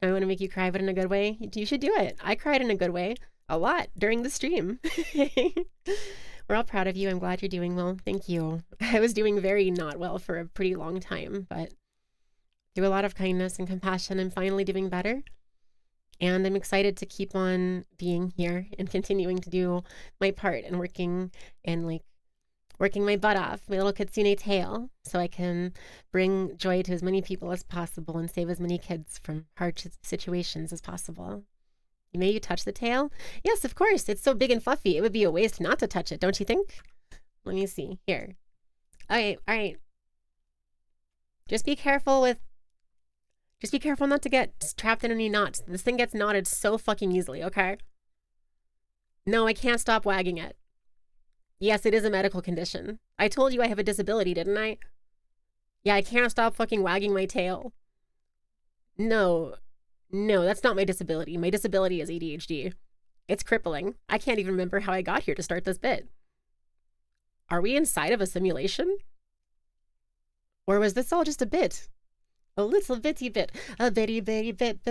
want to make you cry, but in a good way. You should do it. I cried in a good way a lot during the stream. We're all proud of you. I'm glad you're doing well. Thank you. I was doing very not well for a pretty long time, but through a lot of kindness and compassion, I'm finally doing better. And I'm excited to keep on being here and continuing to do my part and working my butt off, my little kitsune tail, so I can bring joy to as many people as possible and save as many kids from hard situations as possible. May you touch the tail? Yes, of course. It's so big and fluffy. It would be a waste not to touch it, don't you think? Let me see. Here. All right. Just be careful not to get trapped in any knots. This thing gets knotted so fucking easily, okay? No, I can't stop wagging it. Yes, it is a medical condition. I told you I have a disability, didn't I? Yeah, I can't stop fucking wagging my tail. No, that's not my disability. My disability is ADHD. It's crippling. I can't even remember how I got here to start this bit. Are we inside of a simulation? Or was this all just a bit? A little bitty bit. A bitty bitty bit.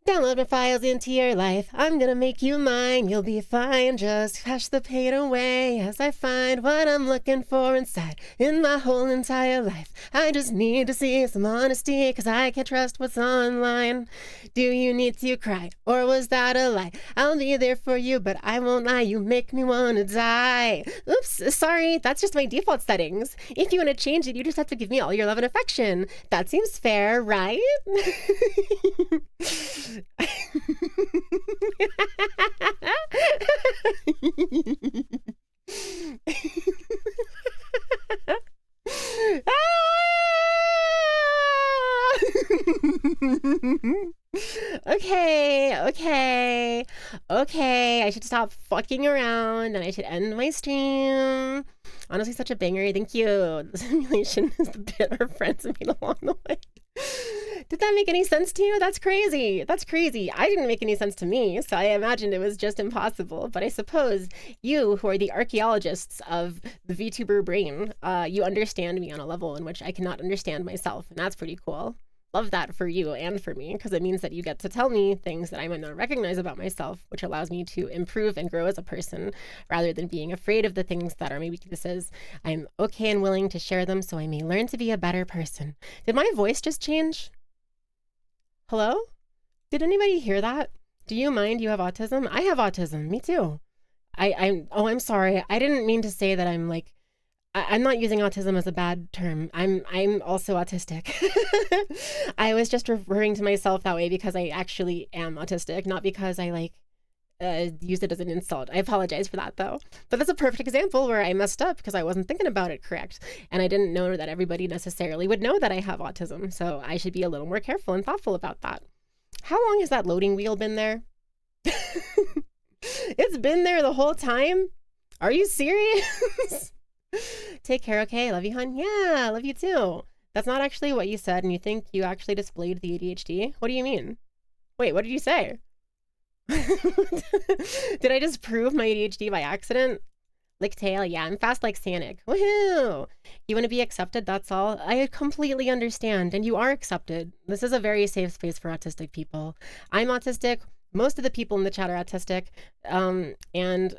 Download my files into your life. I'm gonna make you mine. You'll be fine. Just hush the pain away as I find what I'm looking for inside in my whole entire life. I just need to see some honesty, cause I can't trust what's online. Do you need to cry, or was that a lie? I'll be there for you, but I won't lie. You make me wanna die. Oops, sorry, that's just my default settings. If you wanna change it, you just have to give me all your love and affection. That seems fair, right? Okay, I should stop fucking around and I should end my stream. Honestly, such a banger. Thank you. The simulation is the bit our friends made along the way. Did that make any sense to you? That's crazy. I didn't make any sense to me, so I imagined it was just impossible. But I suppose you, who are the archaeologists of the VTuber brain, you understand me on a level in which I cannot understand myself, and that's pretty cool. Love that for you and for me, because it means that you get to tell me things that I might not recognize about myself, which allows me to improve and grow as a person, rather than being afraid of the things that are my weaknesses. I'm okay and willing to share them so I may learn to be a better person. Did my voice just change? Hello? Did anybody hear that? Do you mind you have autism? I have autism. Me too. I'm sorry. I didn't mean to say that I'm not using autism as a bad term. I'm also autistic. I was just referring to myself that way because I actually am autistic, not because I use it as an insult. I apologize for that though. But that's a perfect example where I messed up because I wasn't thinking about it correct. And I didn't know that everybody necessarily would know that I have autism. So I should be a little more careful and thoughtful about that. How long has that loading wheel been there? It's been there the whole time? Are you serious? Take care, okay? Love you, hun. Yeah, love you too. That's not actually what you said, and you think you actually displayed the ADHD? What do you mean? Wait, what did you say? Did I just prove my ADHD by accident? Lick tail, yeah, I'm fast like Sonic. Woohoo! You want to be accepted, that's all. I completely understand, and you are accepted. This is a very safe space for autistic people. I'm autistic. Most of the people in the chat are autistic, and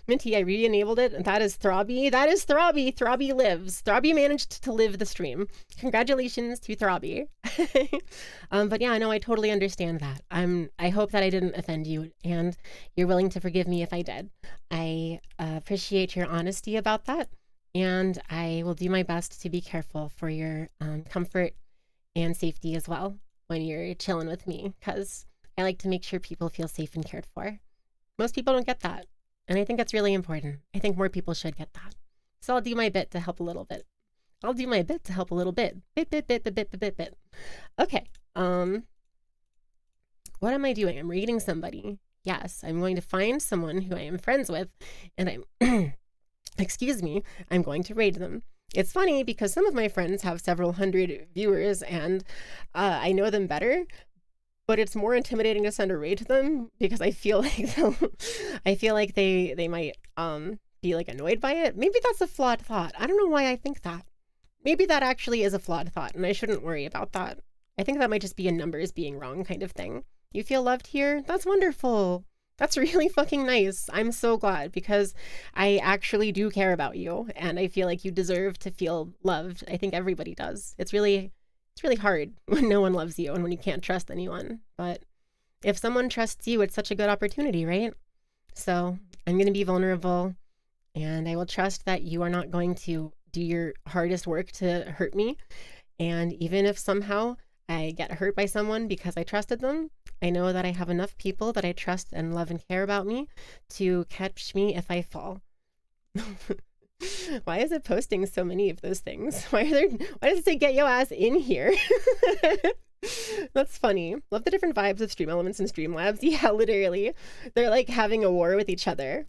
Minty, I re-enabled it, and that is Throbby. That is Throbby. Throbby lives. Throbby managed to live the stream. Congratulations to Throbby. But yeah, no, I totally understand that. I hope that I didn't offend you, and you're willing to forgive me if I did. I appreciate your honesty about that, and I will do my best to be careful for your comfort and safety as well when you're chilling with me, because I like to make sure people feel safe and cared for. Most people don't get that, and I think that's really important. I think more people should get that. So I'll do my bit to help a little bit. Bit. Okay. What am I doing? I'm reading somebody. Yes, I'm going to find someone who I am friends with, and I'm, excuse me, I'm going to raid them. It's funny because some of my friends have several hundred viewers, and I know them better. but it's more intimidating to send a raid to them because I feel like I feel like they might be like annoyed by it. Maybe that's a flawed thought. I don't know why I think that. Maybe that actually is a flawed thought and I shouldn't worry about that. I think that might just be a numbers being wrong kind of thing. You feel loved here? That's wonderful. That's really fucking nice. I'm so glad because I actually do care about you and I feel like you deserve to feel loved. I think everybody does. It's really hard when no one loves you and when you can't trust anyone. But if someone trusts you, it's such a good opportunity, right? So I'm going to be vulnerable and I will trust that you are not going to do your hardest work to hurt me. And even if somehow I get hurt by someone because I trusted them, I know that I have enough people that I trust and love and care about me to catch me if I fall. Why is it posting so many of those things? Why does it say get your ass in here? That's funny. Love the different vibes of Stream Elements and Streamlabs. Yeah, literally. They're like having a war with each other.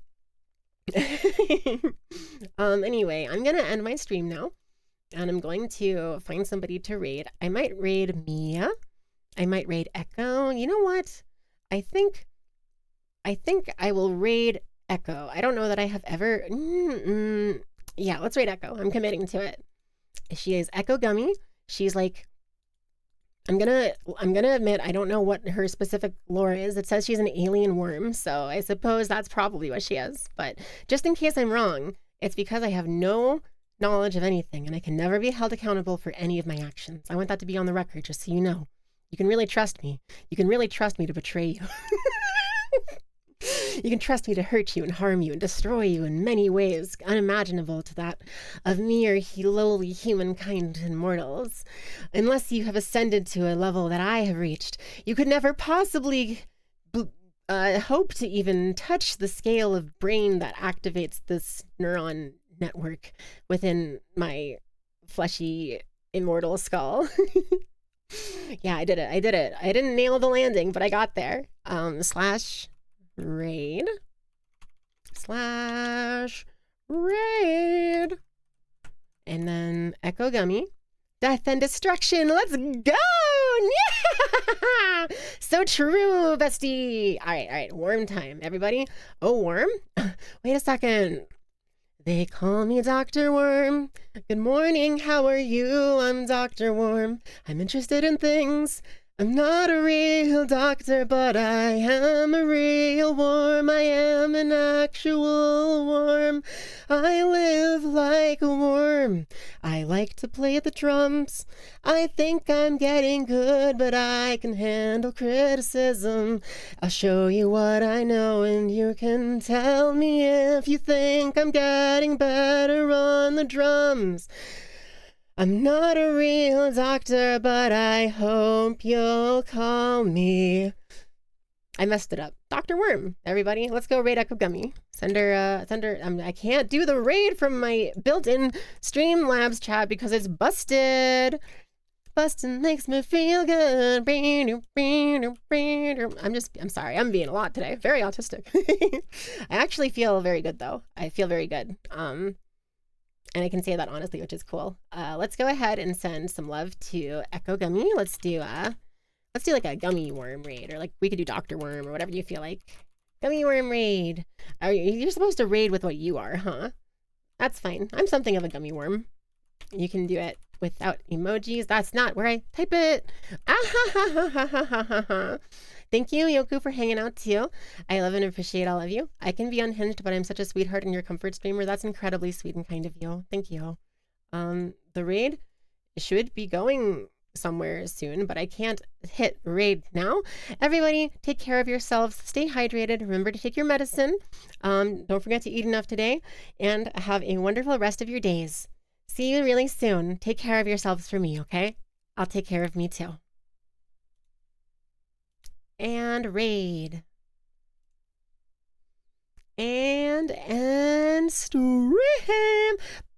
Anyway, I'm gonna end my stream now. And I'm going to find somebody to raid. I might raid Mia. I might raid Echo. You know what? I think I will raid Echo. I don't know that I have ever... Yeah, let's raid Echo. I'm committing to it. She is Echo Gummy. She's like... I'm gonna admit I don't know what her specific lore is. It says she's an alien worm, so I suppose that's probably what she is. But just in case I'm wrong, it's because I have no knowledge of anything and I can never be held accountable for any of my actions. I want that to be on the record, just so you know. You can really trust me. You can really trust me to betray you. You can trust me to hurt you and harm you and destroy you in many ways unimaginable to that of mere lowly humankind and mortals. Unless you have ascended to a level that I have reached, you could never possibly hope to even touch the scale of brain that activates this neuron network within my fleshy immortal skull. Yeah, I did it. I didn't nail the landing, but I got there. /raid /raid and then Echo Gummy. Death and destruction. Let's go. Yeah! So true, bestie. All right. Worm time, everybody. Oh, worm. Wait a second. They call me Dr. Worm. Good morning, how are you? I'm Dr. Worm. I'm interested in things. I'm not a real doctor, but I am a real worm. I am an actual worm. I live like a worm. I like to play the drums. I think I'm getting good, but I can handle criticism. I'll show you what I know, and you can tell me if you think I'm getting better on the drums. I'm not a real doctor, but I hope you'll call me. I messed it up. Dr. Worm, everybody. Let's go raid Echo Gummy. Send her, I can't do the raid from my built-in Streamlabs chat because it's busted. Busting makes me feel good. I'm sorry. I'm being a lot today. Very autistic. I actually feel very good though. I feel very good. And I can say that honestly, which is cool. Let's go ahead and send some love to Echo Gummy. Let's do like a gummy worm raid, or like we could do Dr. Worm or whatever you feel like. Gummy worm raid. You're supposed to raid with what you are, huh? That's fine. I'm something of a gummy worm. You can do it without emojis. That's not where I type it. Thank you, Yoku, for hanging out too. I love and appreciate all of you. I can be unhinged, but I'm such a sweetheart and your comfort streamer. That's incredibly sweet and kind of you. Thank you. The raid should be going somewhere soon, but I can't hit raid now. Everybody, take care of yourselves. Stay hydrated. Remember to take your medicine. Don't forget to eat enough today, and have a wonderful rest of your days. See you really soon. Take care of yourselves for me, okay? I'll take care of me too. And raid. And stream.